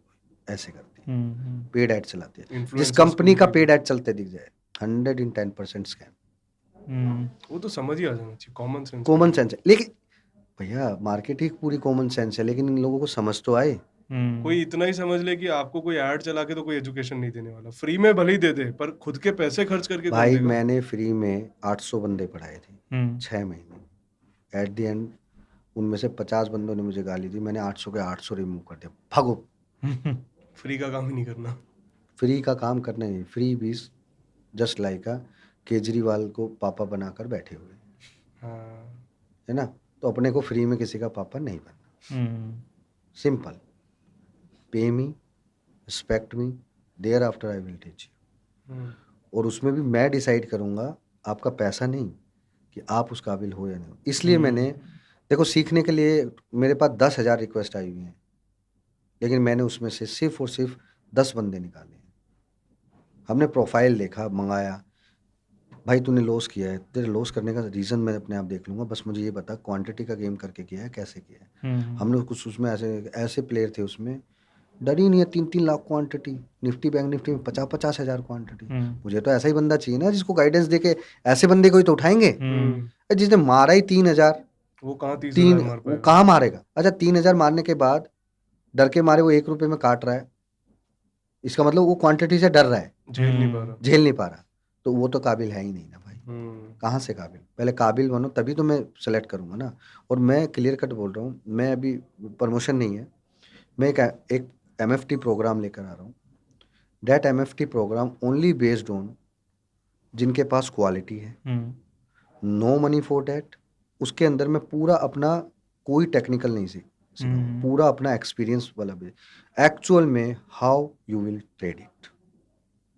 ऐसे करती है, पेड ऐड चलाती है। जिस कंपनी का पेड ऐड चलते दिख जाए 110% स्कैम। वो तो समझ ही आ जाना चाहिए, कॉमन सेंस है। लेकिन भैया मार्केट ही पूरी कॉमन सेंस है, लेकिन इन लोगों को समझ तो आए। कोई इतना ही समझ ले कि आपको कोई ऐड चला के तो कोई एजुकेशन नहीं देने वाला, फ्री में भले ही दे दे, पर खुद के पैसे खर्च करके कौन भाई देगा? मैंने फ्री में 800 बंदे पढ़ाए थे 6 महीने। एट द एंड उनमें से 50 बंदों ने मुझे गाली दी, मैंने 800 के 800 रिमूव कर दिया। भागो। फ्री का काम ही नहीं करना। फ्री का काम करना ही, फ्री बीस जस्ट लाइक केजरीवाल को पापा बनाकर बैठे हुए, हाँ, है ना। तो अपने को फ्री में किसी का पापा नहीं बनना। Simple, pay me, respect me, thereafter I will teach you. और उसमें भी मैं डिसाइड करूँगा, आपका पैसा नहीं कि आप उस काबिल हो या नहीं हो। इसलिए मैंने देखो सीखने के लिए मेरे पास 10,000 रिक्वेस्ट आई हुई हैं, लेकिन मैंने उसमें से सिर्फ और सिर्फ 10 बंदे निकाले हैं। हमने प्रोफाइल देखा, मंगाया, भाई तूने लॉस किया है, तेरे लॉस करने का रीज़न मैं अपने आप देख लूँगा, बस मुझे ये बता क्वांटिटी का गेम करके किया है, कैसे किया है। हमने कुछ उसमें ऐसे प्लेयर थे उसमें, डर ही नहीं है, 3-3 lakh quantity, Nifty bank Nifty में 50-50 हज़ार क्वांटिटी। मुझे तो ऐसा ही बंदा चाहिए ना जिसको गाइडेंस दे के, ऐसे बंदे को ही तो उठाएंगे। जिसने मारा ही 3,000, वो कहाँ 30,000 मार वो पाएगा? कहाँ मारेगा। अच्छा 3,000 मारने के बाद डर के मारे वो 1 रुपये में काट रहा है, इसका मतलब वो क्वांटिटी से डर रहा है, झेल नहीं पा रहा, तो वो तो काबिल है ही नहीं ना भाई। कहाँ से काबिल, पहले काबिल बनो तभी तो मैं सेलेक्ट करूँगा ना। और मैं क्लियर कट बोल रहा हूँ, मैं अभी प्रमोशन नहीं है, मैं एक MFT प्रोग्राम लेकर आ रहा हूँ। That MFT program only based on जिनके पास क्वालिटी है, नो मनी फॉर डैट। उसके अंदर मैं पूरा अपना कोई टेक्निकल नहीं सिखाऊं, पूरा अपना एक्सपीरियंस वाला भी, एक्चुअल में how you will trade it.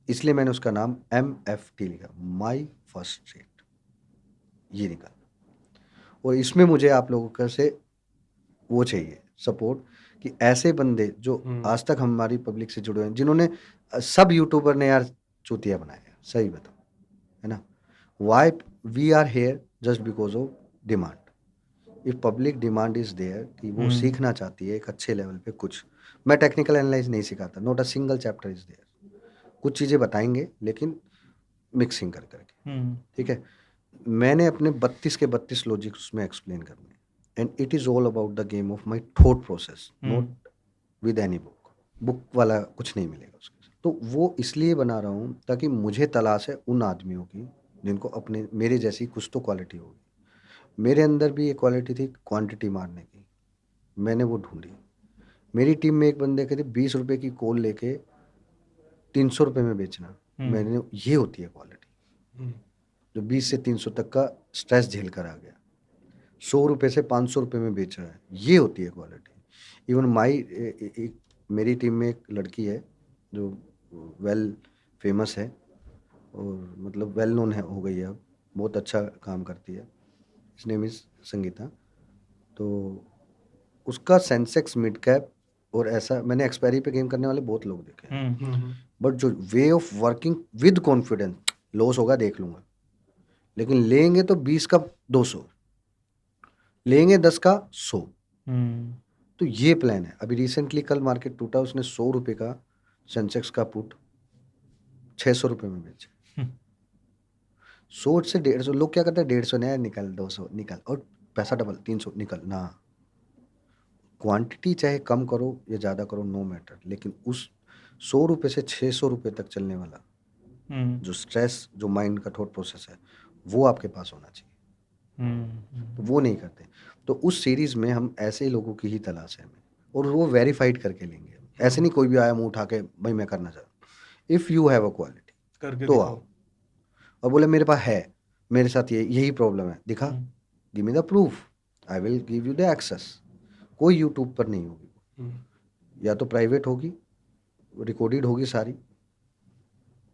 इसलिए मैंने उसका नाम MFT लिखा, माई फर्स्ट ट्रेड, ये निकाला। और इसमें मुझे आप लोगों का से वो चाहिए सपोर्ट, कि ऐसे बंदे जो आज तक हमारी पब्लिक से जुड़े हैं, जिन्होंने सब यूट्यूबर ने यार चूतिया बनाया, सही बताओ, है ना। Why we are here just because of demand. If public demand is there, कि वो सीखना चाहती है एक अच्छे लेवल पे कुछ, मैं टेक्निकल एनालाइज नहीं सिखाता, not a single chapter is there, कुछ चीज़ें बताएंगे लेकिन मिक्सिंग कर करके, ठीक है। मैंने अपने 32 के 32 लॉजिक उसमें एक्सप्लेन करने, and it is all about the game of my thought process, not with any book वाला कुछ नहीं मिलेगा उसके साथ। तो वो इसलिए बना रहा हूँ ताकि मुझे तलाश है उन आदमियों की जिनको अपने मेरे जैसी कुछ तो क्वालिटी होगी। मेरे अंदर भी एक क्वालिटी थी क्वांटिटी मारने की, मैंने वो ढूंढी। मेरी टीम में एक बंदे कहते 20 रुपये की कॉल लेके 300 रुपये में बेचना, मैंने ये होती है क्वालिटी, जो 20 से 300 तक का स्ट्रेस झेल कर आ गया, 100 रुपये से 500 रुपये में बेच रहा है, ये होती है क्वालिटी। इवन मेरी टीम में एक लड़की है जो वेल फेमस है और मतलब वेल नोन है, हो गई है अब, बहुत अच्छा काम करती है, इसने नेम इज संगीता। तो उसका सेंसेक्स मिड कैप और ऐसा, मैंने एक्सपायरी पे गेम करने वाले बहुत लोग देखे हैं, बट जो way of working with confidence, loss होगा देख लूंगा, लेकिन लेंगे तो 20 का 200, लेंगे 10 का 100। तो ये प्लान है। अभी रिसेंटली कल मार्केट टूटा, उसने 100 रुपये का सेंसेक्स का पुट 600 रुपये में बेचे। 100 से 150, लोग क्या करते हैं 150 नया निकल, 200 निकल और पैसा डबल, 300 निकल ना। क्वांटिटी चाहे कम करो या ज़्यादा करो, नो मैटर, लेकिन उस 100 रुपये से 600 रुपये तक चलने वाला जो स्ट्रेस, जो माइंड का थॉट प्रोसेस है, वो आपके पास होना चाहिए। तो वो नहीं करते। तो उस सीरीज में हम ऐसे ही लोगों की ही तलाश है हमें, और वो वेरीफाइड करके लेंगे। ऐसे नहीं कोई भी आया मुंह उठा के भाई मैं करना चाहता हूँ। If you have a quality करके तो दिखाओ। आओ और बोले मेरे पास है, मेरे साथ यही प्रॉब्लम है, दिखा, give me the proof, I will give you the access. कोई यूट्यूब पर नहीं होगी, या तो प्राइवेट होगी, रिकॉर्डेड होगी सारी,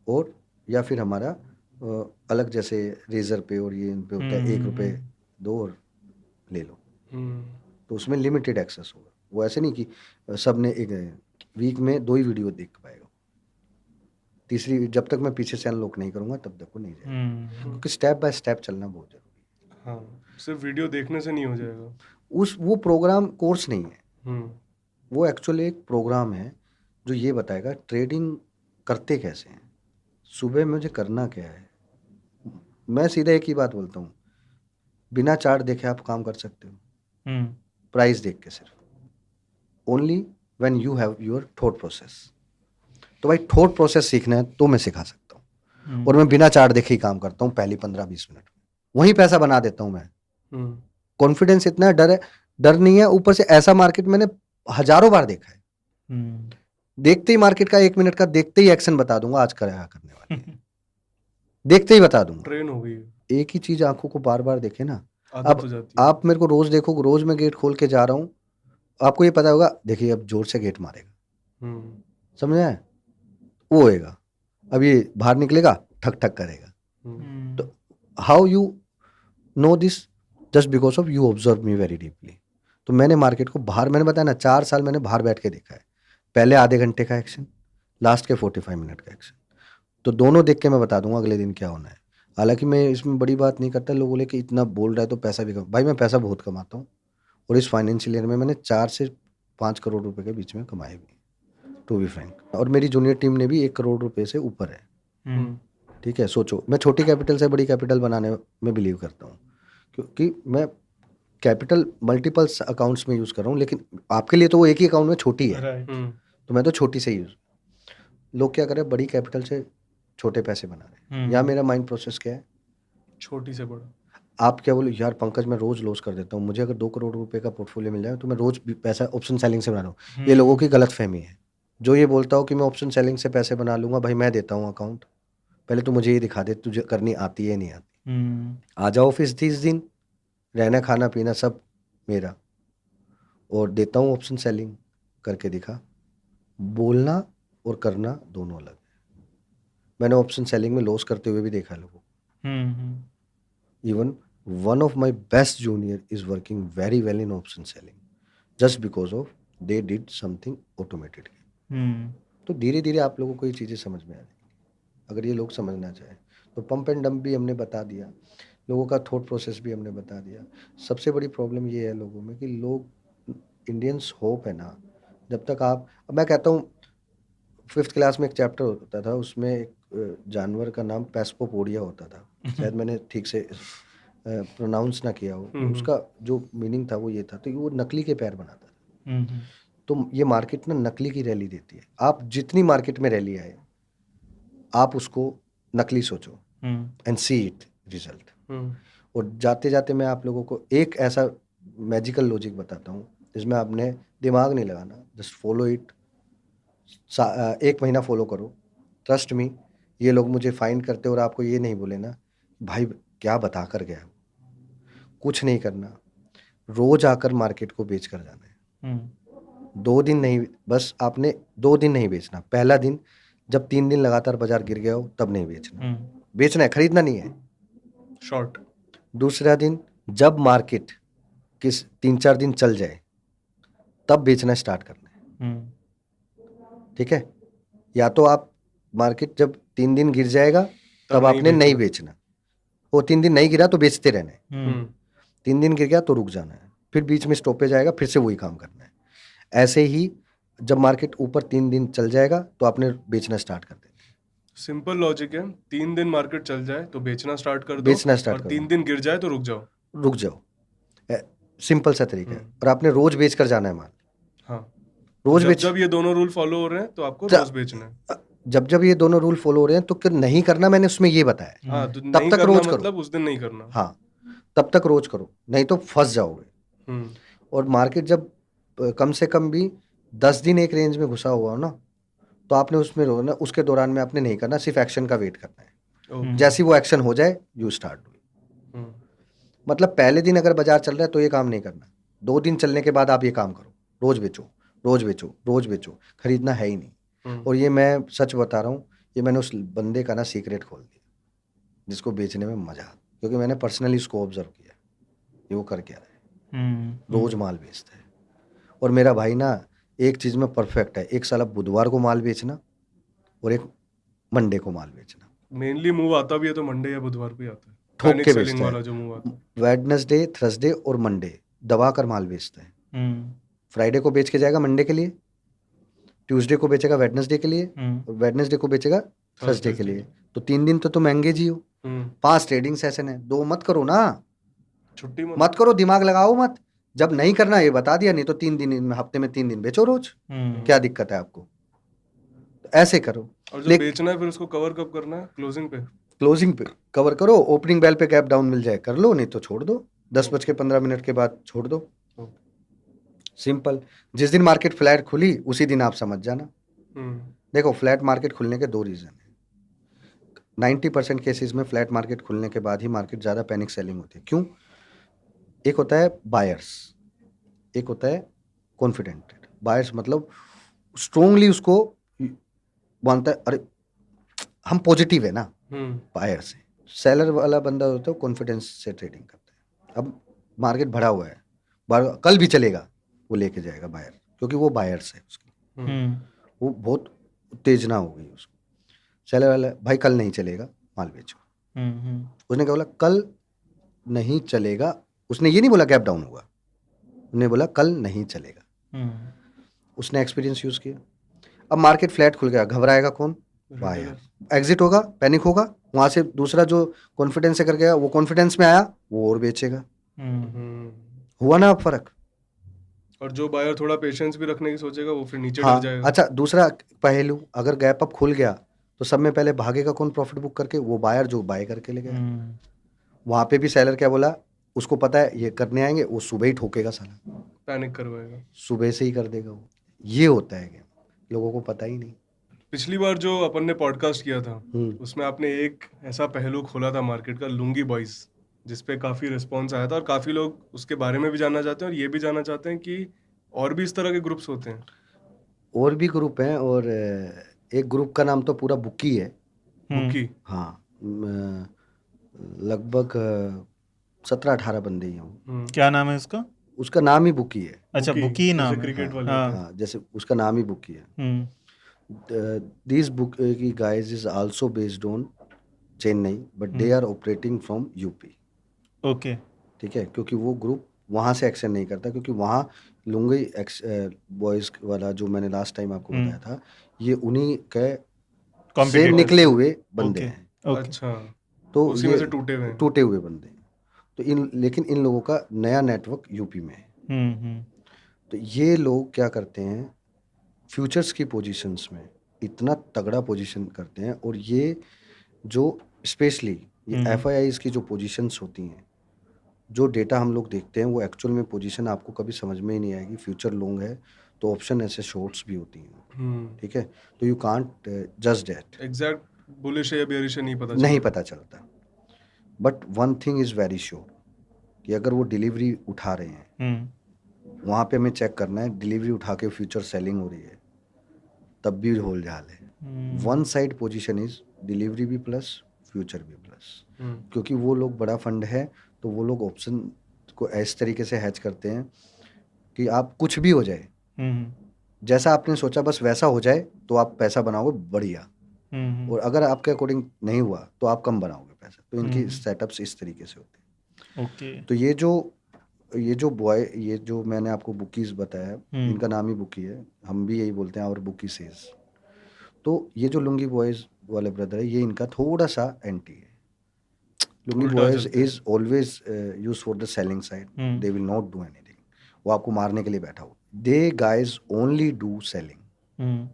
और या फिर हमारा अलग जैसे रेजर पे और ये इन पे होता है, 1 रुपये दो और ले लो। तो उसमें लिमिटेड एक्सेस होगा। वो ऐसे नहीं कि सब ने एक वीक में 2 ही वीडियो देख पाएगा। तीसरी जब तक मैं पीछे से अनलॉक नहीं करूंगा तब तक वो नहीं जाएगा, क्योंकि स्टेप बाय स्टेप चलना बहुत जरूरी है। हाँ, सिर्फ वीडियो देखने से नहीं हो जाएगा। वो प्रोग्राम कोर्स नहीं है, हम्म, वो एक्चुअली एक प्रोग्राम है जो ये बताएगा ट्रेडिंग करते कैसे हैं, सुबह मुझे करना क्या है। मैं सीधा एक ही बात बोलता हूँ, बिना चार्ट देखे आप काम कर सकते हो, प्राइस देख के सिर्फ, only when you have your thought process. तो भाई थॉट प्रोसेस सीखना है तो मैं सिखा सकता हूँ, और मैं बिना चार्ट देखे ही काम करता हूँ पहली 15-20 मिनट में, वहीं पैसा बना देता हूँ मैं। कॉन्फिडेंस इतना है, डर नहीं है। ऊपर से ऐसा मार्केट मैंने हजारों बार देखा है, देखते ही मार्केट का 1 मिनट का देखते ही एक्शन बता दूंगा आज क्या करने वाली है, देखते ही बता दूंगा। ट्रेन हो गई। एक ही चीज आंखों को बार बार देखे ना। आदत हो जाती है। आप मेरे को रोज देखो, रोज मैं गेट खोल के जा रहा हूँ, आपको ये पता होगा देखिए अब जोर से गेट मारेगा, समझ आए, वो होएगा, अब ये बाहर निकलेगा ठक ठक करेगा। तो how you know this? Just because of you observe me very deeply. तो मैंने मार्केट को बाहर, मैंने बताया ना 4 साल मैंने बाहर बैठ के देखा है, पहले आधे घंटे का एक्शन, लास्ट के 45 मिनट का एक्शन। तो दोनों देख के मैं बता दूंगा अगले दिन क्या होना है। हालांकि मैं इसमें बड़ी बात नहीं करता, लोग बोले कि इतना बोल रहा है तो पैसा भी कम। भाई मैं पैसा बहुत कमाता हूँ, और इस फाइनेंशियल ईयर में मैंने 4 से 5 करोड़ रुपए के बीच में कमाए भी, टू बी फ्रैंक। और मेरी जूनियर टीम ने भी 1 करोड़ रुपए से ऊपर है। ठीक है, सोचो, मैं छोटी कैपिटल से बड़ी कैपिटल बनाने में बिलीव करता हूँ, क्योंकि मैं कैपिटल मल्टीपल्स अकाउंट्स में यूज़ कर रहा हूँ, लेकिन आपके लिए तो वो एक ही अकाउंट में छोटी है, तो मैं तो छोटी से यूज़। लोग क्या करें, बड़ी कैपिटल से छोटे पैसे बना रहे हैं। यहाँ मेरा माइंड प्रोसेस क्या है, छोटी से बड़ा। आप क्या बोलो यार पंकज मैं रोज लॉस कर देता हूँ, मुझे अगर 2 करोड़ रुपए का पोर्टफोलियो मिल जाए तो मैं रोज पैसा ऑप्शन सेलिंग से बना रहा हूँ। ये लोगों की गलत फहमी है। जो ये बोलता हो कि मैं ऑप्शन सेलिंग से पैसे बना लूंगा, भाई मैं देता हूँ अकाउंट, पहले तो मुझे ये दिखा दे तुझे करनी आती है नहीं आती। आ जाओ ऑफिस 30 दिन, रहना खाना पीना सब मेरा, और देता हूँ ऑप्शन सेलिंग करके दिखा। बोलना और करना दोनों अलग है। मैंने ऑप्शन सेलिंग में लॉस करते हुए भी देखा लोगों को। Even one of my best junior is working very well in option selling just because of they did something automated। तो धीरे धीरे आप लोगों को ये चीज़ें समझ में आ जाएंगी अगर ये लोग समझना चाहें। तो पंप एंड डंप भी हमने बता दिया, लोगों का थॉट प्रोसेस भी हमने बता दिया। सबसे बड़ी प्रॉब्लम ये है लोगों में कि लोग, इंडियंस होप है ना, जब तक आप, मैं कहता हूँ 5th क्लास में एक चैप्टर होता था, उसमें एक जानवर का नाम पैस्पोपोडिया होता था, शायद मैंने ठीक से प्रोनाउंस ना किया हो। तो उसका जो मीनिंग था वो ये था, तो वो नकली के पैर बनाता था। तो ये मार्केट ना नकली की रैली देती है। आप जितनी मार्केट में रैली आए, आप उसको नकली सोचो एंड सी इट रिजल्ट। और जाते जाते मैं आप लोगों को एक ऐसा मैजिकल लॉजिक बताता हूँ जिसमें आपने दिमाग नहीं लगाना, जस्ट फॉलो इट। 1 महीना फॉलो करो, ट्रस्ट मी, ये लोग मुझे फाइंड करते और आपको ये नहीं बोले ना भाई क्या बता कर गया। कुछ नहीं करना, रोज आकर मार्केट को बेच कर जाना है। 2 दिन नहीं, बस आपने 2 दिन नहीं बेचना। पहला दिन जब 3 दिन लगातार बाजार गिर गया हो तब नहीं बेचना, बेचना है, खरीदना नहीं है, शॉर्ट। दूसरा दिन जब मार्केट 3-4 दिन चल जाए तब बेचना स्टार्ट करना है। ठीक है, या तो आप मार्केट जब 3 दिन गिर जाएगा तब आपने नहीं बेचना, वो 3 दिन नहीं गिरा तो बेचते रहना है। 3 दिन गिर गया तो रुक जाना है, फिर बीच में स्टॉपेज आएगा, फिर से वही काम करना है। ऐसे ही जब मार्केट ऊपर 3 दिन चल जाएगा तो आपने बेचना स्टार्ट कर देना। सिंपल लॉजिक है, 3 दिन मार्केट चल जाए तो बेचना स्टार्ट कर दो, बेचना स्टार्ट और कर 3 दो, दिन गिर जाए तो रुक जाओ। रुक जाओ। सिंपल सा तरीका है। और आपने रोज बेच कर जाना है माल, हाँ, रोज जब बेच। जब ये दोनों रूल फॉलो हो रहे हैं तो आपको ज- रोज बेचना है। जब जब ये दोनों रूल फॉलो हो रहे हैं तो नहीं करना, मैंने उसमें ये बताया। हाँ, तो तब नहीं तक करना रोज करो। मतलब उस दिन नहीं करना। हाँ, तब तक रोज करो, नहीं तो फंस जाओगे। हम्म, और मार्केट जब कम से कम भी 10 दिन एक रेंज में घुसा हुआ हो ना, तो आपने उसमें रोना, उसके दौरान में आपने नहीं करना, सिर्फ एक्शन का वेट करना है। ओके। जैसे ही वो एक्शन हो जाए यू स्टार्ट डूइंग। हम्म, मतलब पहले दिन अगर बाजार चल रहा है तो ये काम नहीं करना, 2 दिन चलने के बाद आप ये काम करो, रोज बेचो, रोज बेचो, रोज बेचो, खरीदना है ही नहीं। और ये मैं सच बता रहा हूँ, ये मैंने उस बंदे का ना सीक्रेट खोल दिया जिसको बेचने में मजा, क्योंकि मैंने पर्सनली उसको ऑब्जर्व किया ये वो कर क्या रहा है, रोज माल बेचता है। और मेरा भाई ना एक चीज में परफेक्ट है, एक साला बुधवार को माल बेचना और एक मंडे को माल बेचना, मेनली मूव आता भी है तो मंडे या बुधवार को ही आता है, ठोक पैनिक के सेलिंग बेचता वाला है। जो मूव आता है। वेडनेसडे, थर्सडे और मंडे दबा कर माल बेचता है। फ्राइडे को बेच के जाएगा मंडे के लिए, ट्यूसडे को बेचेगा वेडनेसडे के लिए, और वेडनेसडे को बेचेगा थर्सडे के लिए। तो 3 दिन तो तुम एंगेज ही हो। 5 ट्रेडिंग सेशन है, 2 मत करो ना, छुट्टी मत करो, दिमाग लगाओ मत। जब नहीं करना ये बता दिया, नहीं तो 3 दिन हफ्ते में 3 दिन बेचो रोज, क्या दिक्कत है आपको? तो ऐसे करो। और जो बेचना है फिर उसको कवर कब करना है? क्लोजिंग पे। क्लोजिंग पे कवर करो, ओपनिंग बेल पे गैप डाउन मिल जाए कर लो, नहीं तो छोड़ दो, 10:15 के बाद छोड़ दो। सिंपल। जिस दिन मार्केट फ्लैट खुली उसी दिन आप समझ जाना। देखो, फ्लैट मार्केट खुलने के 2 रीजन है। 90% केसेस में फ्लैट मार्केट खुलने के बाद ही मार्केट ज़्यादा पैनिक सेलिंग होती है। क्यों? एक होता है बायर्स, एक होता है कॉन्फिडेंट। बायर्स मतलब स्ट्रोंगली उसको मानता है, अरे हम पॉजिटिव है ना, बायर से। सेलर वाला बंदा होता है कॉन्फिडेंस से ट्रेडिंग करता है। अब मार्केट भरा हुआ है, कल भी चलेगा, वो लेके जाएगा बायर, क्योंकि वो बायर्स है उसकी, वो बहुत उत्तेजना हो गई उसको। सेलर वाला, भाई कल नहीं चलेगा, माल बेचो। उसने क्या बोला? कल नहीं चलेगा। उसने ये नहीं बोला गैप डाउन होगा, उसने बोला कल नहीं चलेगा। उसने एक्सपीरियंस यूज किया। अब मार्केट फ्लैट खुल गया, घबराएगा कौन? बायर। एग्जिट होगा, पैनिक होगा, वहां से दूसरा जो कॉन्फिडेंस से कर गया वो कॉन्फिडेंस में आया, वो और बेचेगा। हुआ ना अब फर्क? और जो बायर थोड़ा पेशेंस भी रखने की सोचेगा वो फिर नीचे हाँ, गिर जाएगा। अच्छा, दूसरा पहलू, अगर गैप अप खुल गया तो सब में पहले भागेगा कौन प्रॉफिट बुक करके? वो बायर जो बाय करके ले गया। वहां पे भी सेलर क्या बोला? उसको पता है ये करने आएंगे, वो सुबह ही ठोकेगा साला, पैनिक करवाएगा, सुबह से ही कर देगा वो। ये होता है गेम, लोगों को पता ही नहीं। पिछली बार जो अपन ने पॉडकास्ट किया था उसमें आपने एक ऐसा पहलू खोला था मार्केट का, लुंगी बॉयज, जिसपे काफी रिस्पॉन्स आया था और काफी लोग उसके बारे में भी जानना चाहते हैं और ये भी जानना चाहते हैं कि और भी इस तरह के ग्रुप्स होते हैं। और भी ग्रुप हैं, और एक ग्रुप का नाम तो पूरा बुकी है। बुकी? हाँ, लगभग 17-18 बंदे ही हों। क्या नाम है उसका? उसका नाम ही बुकी है। अच्छा, बुकी नाम है। क्रिकेट वाले। हाँ, जैसे उसका नाम ही बुकी है। This bookie guys is also based on Chennai, but they are operating from UP. Okay, ठीक है, क्योंकि वो ग्रुप वहाँ से एक्शन नहीं करता, क्योंकि वहाँ लुंगी बॉयज वाला जो मैंने लास्ट टाइम आपको बताया था, ये उन्हीं के से Competitors निकले से। हुए बंदे ओके, हैं। ओके। अच्छा, तो उसी में से टूटे हुए हैं। टूटे हुए बंदे हैं। तो लेकिन इन लोगों का नया नेटवर्क यूपी में है। तो ये लोग क्या करते हैं, फ्यूचर्स की पोजीशंस में इतना तगड़ा पोजीशन करते हैं। और ये जो स्पेशली ये एफआईआईज की जो पोजीशंस होती हैं, जो डेटा हम लोग देखते हैं, वो एक्चुअल में पोजीशन आपको कभी समझ में ही नहीं आएगी। फ्यूचर लॉन्ग है तो ऑप्शन ऐसे शॉर्ट्स भी होती हैं। ठीक है, तो यू कांट जज दैट। एग्जैक्ट बुलिश है या बेयरिश है नहीं पता चलता। But one thing is very sure कि अगर वो डिलीवरी उठा रहे हैं, वहाँ पे हमें चेक करना है, डिलीवरी उठा के फ्यूचर सेलिंग हो रही है तब भी होल जाल है। One side position is delivery भी प्लस फ्यूचर भी प्लस। क्योंकि वो लोग बड़ा फंड है, तो वो लोग ऑप्शन को इस तरीके से हैच करते हैं कि आप कुछ भी हो जाए, जैसा आपने सोचा बस वैसा हो जाए, तो आप पैसा बनाओगे बढ़िया। और अगर आपके अकॉर्डिंग नहीं हुआ तो आप कम बनाओगे पैसा। तो इनकी सेटअप्स इस तरीके से होते हैं। ओके। तो ये जो ये जो मैंने आपको बुकीज बताया, इनका नाम ही बुकी है, हम भी यही बोलते हैं और बुकी सेज। तो ये जो लुंगी बॉयज वाले ब्रदर है, ये इनका थोड़ा सा एंटी है। लुंगी उल्टा बॉयज चलते हैं। Is always use for the selling side, they will not do anything. वो आपको मारने के लिए बैठा हो। दे गाइज ओनली डू सेलिंग,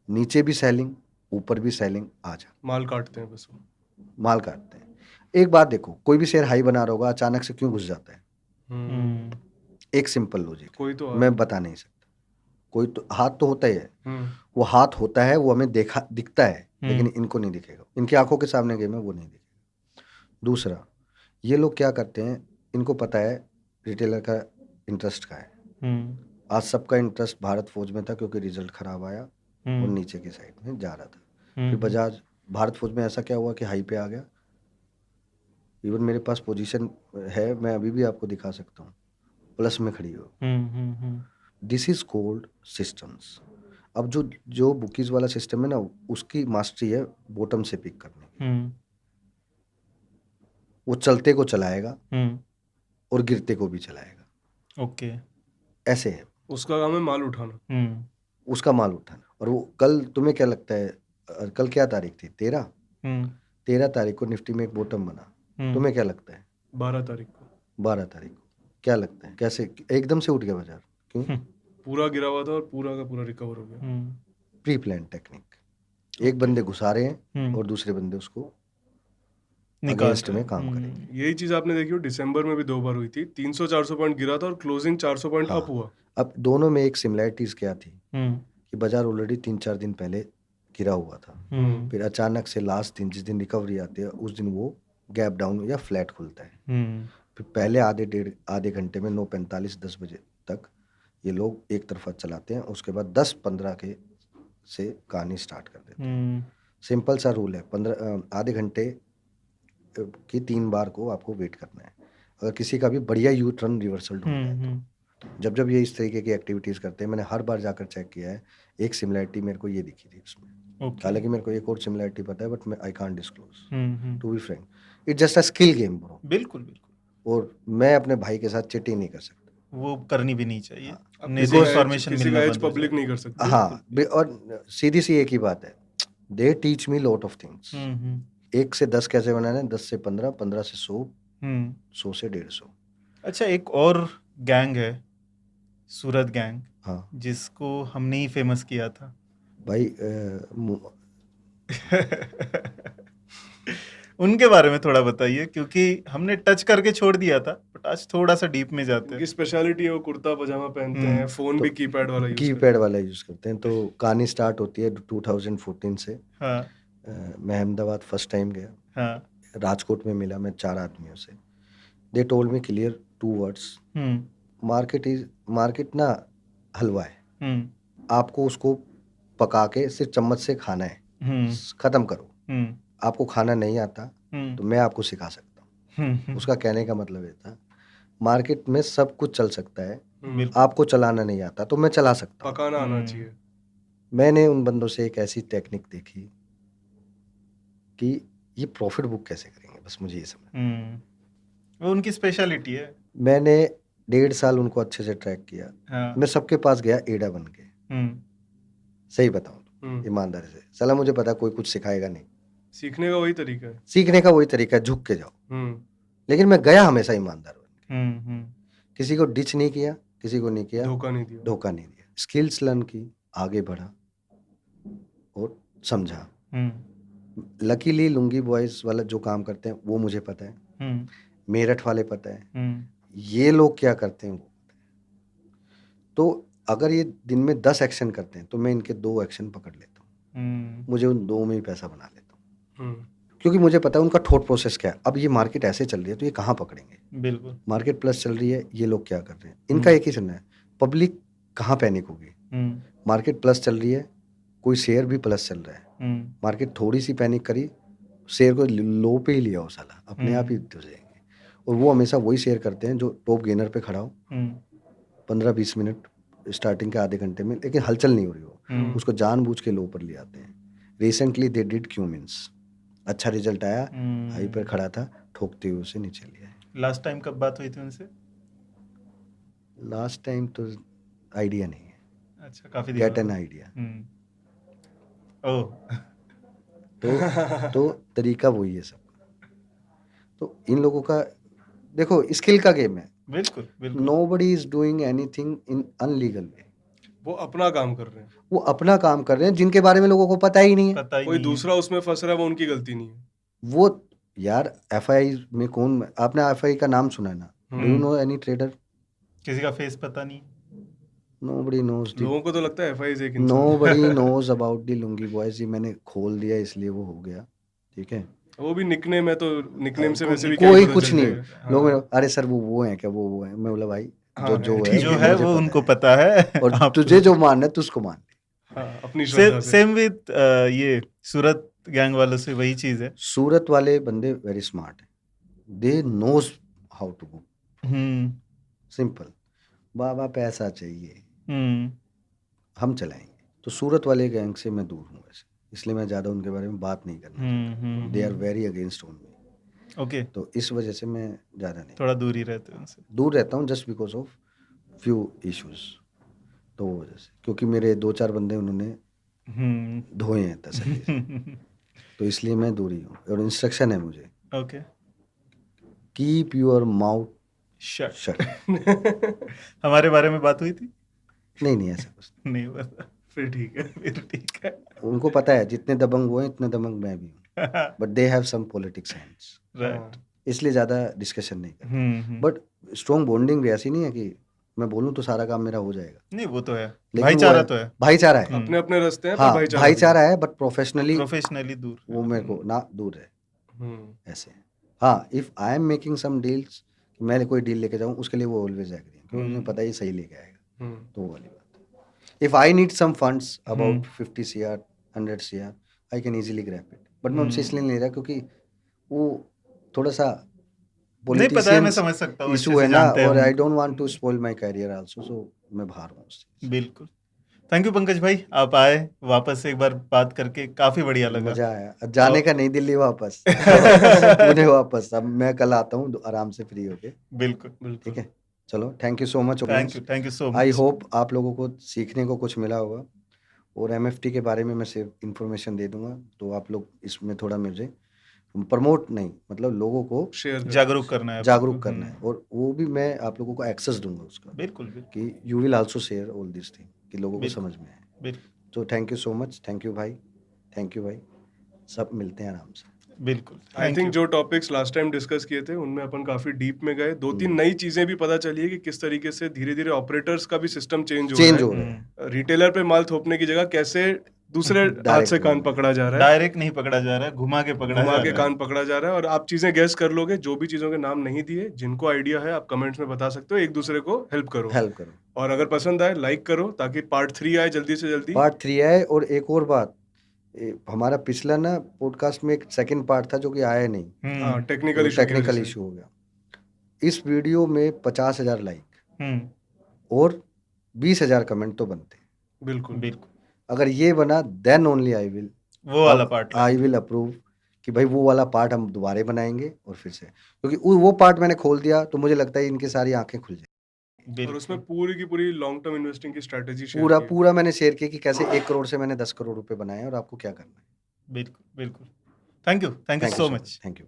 नीचे भी सेलिंग, ऊपर भी सेलिंग, आ जा माल काटते हैं बस वो। माल काटते हैं। एक बात देखो, कोई भी शेयर हाई बना रहा होगा, अचानक से क्यों घुस जाता है? एक सिंपल लॉजिक कोई तो मैं बता नहीं सकता। कोई तो हाथ तो होता ही है, वो हाथ होता है, वो हमें दिखता है, लेकिन इनको नहीं दिखेगा। इनकी आंखों के सामने गेम है, वो नहीं दिखेगा। दूसरा, ये लोग क्या करते हैं, इनको पता है रिटेलर का इंटरेस्ट का है। आज सबका इंटरेस्ट भारत फौज में था क्योंकि रिजल्ट खराब आया और नीचे की साइड में जा रहा था। फिर बजाज भारत फौज में ऐसा क्या हुआ कि हाई पे आ गया। इवन मेरे पास पोजीशन है, मैं अभी भी आपको दिखा सकता हूँ, प्लस में खड़ी हो। This is called systems. अब जो बुकीज वाला सिस्टम है ना, उसकी मास्टरी है बॉटम से पिक करने की। वो चलते को चलाएगा और गिरते को भी चलाएगा। ओके। ऐसे है, उसका काम है माल उठाना। उसका माल उठाना। और वो कल, तुम्हें क्या लगता है, कल क्या तारीख थी? 13 तारीख को निफ्टी में एक बॉटम बना। तुम्हें क्या लगता है? 12 तारीख को। 12 तारीख को क्या लगता है, कैसे एकदम से उठ गया बाजार? क्यों? पूरा गिरा हुआ था और पूरा का पूरा रिकवर हो गया। Pre plan technique. एक बंदे घुसा रहे हैं और दूसरे बंदे उसको अगेंस्ट में काम करेंगे। यही चीज आपने देखी हो, दिसंबर में भी 2 बार हुई थी। 300-400 पॉइंट गिरा था और क्लोजिंग 400 पॉइंट हाँ। अप हुआ। अब दोनों में एक सिमिलैरिटीज क्या थी कि बाजार ऑलरेडी 3-4 दिन पहले गिरा हुआ था। फिर अचानक से लास्ट दिन, जिस दिन रिकवरी आती है, उस दिन वो गैप डाउन या फ्लैट खुलता है। फिर पहले आधे घंटे में 9:45 10 बजे तक ये लोग एक तरफा चलाते हैं, उसके बाद 10-15 के से कहानी स्टार्ट कर देते हैं। सिंपल सा रूल है, आधे घंटे की 3 बार को आपको वेट करना है। अगर किसी का भी बढ़िया यू टर्न रिवर्सल ढूंढना है तो जब ये इस तरीके की एक्टिविटीज करते हैं, मैंने हर बार जाकर चेक किया है, एक सिमिलैरिटी मेरे को ये दिखी थी उसमें। हालांकि मेरे को एक और सिमिलैरिटी पता है, बट मैं I can't disclose, to be frank. It's just a skill game bro. बिल्कुल बिल्कुल। और मैं अपने भाई के साथ चिटिंग नहीं कर सकता। वो करनी भी नहीं चाहिए। अब नेज़ी इन्फॉर्मेशन किसी मिलना का एज बंद हो पब्लिक जाए। नहीं कर सकते। हाँ, और सीधी सी एक ही बात है, they teach me lot of things. 1 से 10 कैसे बनाना है, 10 से 15, 15 से 100, 100 से 150। अच्छा, एक और गैंग है, सूरत गैंग, हाँ जिसको हमने ही फेमस किया था भाई, उनके बारे में थोड़ा बताइए, क्योंकि हमने टच करके छोड़ दिया था, बट आज थोड़ा सा डीप में जाते उनकी हैं। स्पेशलिटी है, वो कुर्ता पजामा पहनते हैं, फोन भी कीपैड वाला यूज करते कीपैड वाला यूज करते हैं। तो कहानी स्टार्ट होती है 2014 से। हाँ मैं अहमदाबाद फर्स्ट टाइम गया, हाँ। राजकोट में मिला मैं 4 आदमियों से। They told me clear 2 words, market ना हलवा है, आपको उसको पका के सिर्फ चम्मच से खाना है, खत्म करो। आपको खाना नहीं आता तो मैं आपको सिखा सकता हूँ। उसका कहने का मतलब ये था, मार्केट में सब कुछ चल सकता है, आपको चलाना नहीं आता तो मैं चला सकता हूँ। पकाना आना चाहिए। मैंने उन बंदों से एक ऐसी टेक्निक देखी कि ये प्रॉफिट बुक कैसे करेंगे, बस मुझे ये समझ। वो उनकी स्पेशलिटी है। मैंने 1.5 साल उनको अच्छे से ट्रैक किया। हाँ। मैं सबके पास गया एडा बन के, सही बताऊं तो ईमानदारी से, चला मुझे पता कोई कुछ सिखाएगा नहीं, सीखने का वही तरीका है, सीखने का वही तरीका है, झुक के जाओ। लेकिन मैं गया हमेशा ईमानदार बन के, किसी को डिच नहीं किया, किसी को नहीं किया, धोखा नहीं दिया। स्किल्स लर्न की, आगे बढ़ा और समझा। लकीली लुंगी बॉयज वाला जो काम करते हैं वो मुझे पता है, मेरठ वाले पता है, ये लोग क्या करते हैं वो पता है। तो अगर ये दिन में 10 एक्शन करते हैं तो मैं इनके 2 एक्शन पकड़ लेता हूँ, मुझे उन 2 में ही पैसा बना लेता हूँ, क्योंकि मुझे पता है उनका थॉट प्रोसेस क्या है। अब ये मार्केट ऐसे चल रही है तो ये कहाँ पकड़ेंगे, बिल्कुल। मार्केट प्लस चल रही है, ये लोग क्या कर रहे हैं, इनका एक ही सुनना है, पब्लिक कहाँ पैनिक होगी। मार्केट प्लस चल रही है, कोई शेयर भी प्लस चल रहा है, मार्केट थोड़ी सी पैनिक करी, शेयर को लो पे ही लिया हो साला, अपने आप ही घुस जाएंगे। और वो हमेशा वही शेयर करते हैं जो टॉप गेनर पे खड़ा हो 15-20 मिनट स्टार्टिंग के आधे घंटे में, लेकिन हलचल नहीं हो रही हो, उसको जानबूझ के लो पर ले आते हैं। रिसेंटली दे डिड क्यूमिंस, अच्छा रिजल्ट आया, हाई पर खड़ा था, ठोकते हुए उसे नीचे लिया है। लास्ट टाइम कब बात हुई थी उनसे? लास्ट टाइम तो आइडिया नहीं है, अच्छा, काफी गेट दिनों एन से। आइडिया। ओह। तो तरीका वही है सबका। तो इन लोगों का देखो स्किल का गेम है, बिल्कुल बिल्कुल। Nobody is doing anything in unlegal way. वो अपना काम कर रहे हैं, वो अपना काम कर रहे हैं जिनके बारे में लोगों को पता ही नहीं है। पता ही कोई नहीं है। दूसरा उसमें फंस रहा है, वो उनकी गलती नहीं है। वो यार एफआई में कौन, आपने एफआई का नाम सुना है ना? Do you know any trader? किसी का फेस पता नहीं। नोबडी नोज लोगों को तो लगता है एफआई एक इंसान है। Nobody knows about the lungi boys. ये मैंने खोल दिया इसलिए वो हो गया, ठीक है। वो भी निकनेम है, तो निकनेम से वैसे भी कोई क्या कुछ पता नहीं, चल जाएगा। लोग हाँ, मेरे अरे सर वो हैं क्या, वो है। मैं बोला भाई हाँ, जो है, है ठीक जो है। है मुझे वो पता उनको है। पता है। और आप तुझे जो मानना है तू उसको मान ले। हाँ, अपनी श्रद्धा से। सेम विद ये सूरत गैंग वालों से वही चीज है। सूरत वाले बंदे वेरी स्मार्ट है, they knows how to go. Simple, बाबा पैसा चाहिए हम चलाएंगे। तो सूरत वाले गैंग से मैं दूर हूँ वैसे, इसलिए मैं ज़्यादा उनके बारे में बात नहीं करना चाहता। They are very against on me, okay, तो इस वजह से मैं ज़्यादा नहीं थोड़ा दूर ही रहते हैं उनसे। दूर रहता हूँ, just because of few issues. तो वो वजह से, क्योंकि मेरे 2-4 बंदे उन्होंने धोए हैं तसल्ली से, तो इसलिए मैं दूरी हूँ। और इंस्ट्रक्शन है मुझे, okay, keep your mouth shut. Shut. हमारे बारे में बात हुई थी? नहीं ऐसा कुछ नहीं हुआ था। फिर ठीक है। फिर ठीक है। उनको पता है जितने दबंग वो हैं इतने दबंग मैं भी हूँ, but they have some politics hands, right. इसलिए ज़्यादा डिस्कशन नहीं करते। बट स्ट्रॉन्ग बॉन्डिंग भी ऐसी नहीं है कि मैं बोलूँ तो सारा काम मेरा हो जाएगा, नहीं, वो तो है, लेकिन भाईचारा वो तो है। भाईचारा है। अपने अपने रास्ते हैं, पर हाँ भाईचारा भाईचारा है, बट प्रोफेशनली प्रोफेशनली दूर। वो मेरे को ना दूर है हम्म, ऐसे। हाँ, if I am making some deals, मैं कोई डील लेके जाऊँ उसके लिए वो ऑलवेज एग्री, क्योंकि उन्हें पता है ये सही लेके आएगा। तो वो वाली बात। If I need some funds about 50 CR 100 CR I can easily grab it, but मैं उनसे इसलिए नहीं ले रहा क्योंकि वो थोड़ा सा नहीं पता है, मैं पॉलिटिशियंस समझ सकता हूँ, इशू अच्छे है से ना, जानते हैं और आई हम। Don't want to spoil my career also, so मैं बाहर हूँ उससे। बिल्कुल। थैंक यू पंकज भाई, आप आए वापस एक बार बात करके, काफी बढ़िया लगा। मजा आया, जाने का नहीं दिल्ली वापस पुणे वापस। अब मैं कल आता हूँ आराम से फ्री होके। बिल्कुल ठीक बिल्कुल। है, चलो thank you so much. Thank you so I much. Hope आप लोगों को सीखने को कुछ मिला होगा, और एमएफटी के बारे में मैं सिर्फ इन्फॉर्मेशन दे दूंगा, तो आप लोग इसमें थोड़ा मुझे प्रमोट नहीं, मतलब लोगों को शेयर जागरूक करना है, जागरूक करना है, और वो भी मैं आप लोगों को एक्सेस दूंगा उसका, बिल्कुल बिल्कुल कि you will also share all this thing, कि लोगों को बिल्कुल। समझ में आए। बिल्कुल तो thank you so much, thank you भाई, थैंक यू भाई, सब मिलते हैं आराम से। बिल्कुल। आई थैंक थिंक यू। जो टॉपिक्स लास्ट टाइम डिस्कस किए थे उनमें अपन काफी डीप में गए। 2-3 नई चीजें भी पता चली है कि किस तरीके से धीरे धीरे ऑपरेटर्स का भी सिस्टम चेंज चेंज हो हो रहा रहा है, है। रिटेलर पे माल थोपने की जगह कैसे दूसरे हाथ Direct से कान हो रहा है। पकड़ा जा रहा है, डायरेक्ट नहीं पकड़ा जा रहा है, घुमा के पकड़ा घुमा जा के रहा कान है। पकड़ा जा रहा है। और आप चीजें गैस कर लोगे, जो भी चीजों के नाम नहीं दिए, जिनको आइडिया है आप कमेंट्स में बता सकते हो, एक दूसरे को हेल्प करो। हेल्प करो, और अगर पसंद आए लाइक करो, ताकि पार्ट 3 आए जल्दी से जल्दी। पार्ट 3 आए। और एक और बात, हमारा पिछला ना पॉडकास्ट में एक सेकंड पार्ट था जो कि आया नहीं, हाँ, टेक्निकल तो इशू टेक्निकल इशू हो गया। इस वीडियो में 50,000 लाइक और 20,000 कमेंट तो बनते हैं। बिल्कुल बिल्कुल, अगर ये बना देन ओनली वो वाला पार्ट आई विल अप्रूव कि भाई वो वाला पार्ट हम दोबारा बनाएंगे, और फिर से, क्योंकि वो पार्ट मैंने खोल दिया तो मुझे लगता है इनकी सारी आंखें खुल जाएंगी। और उसमें पूरी की पूरी लॉन्ग टर्म इन्वेस्टिंग की स्ट्रेटेजी शेयर पूरा की है। पूरा मैंने शेयर किया कि कैसे 1 करोड़ से मैंने 10 करोड़ रुपए बनाए और आपको क्या करना है। बिल्कुल बिल्कुल। Thank you thank you so so much. Much, thank you.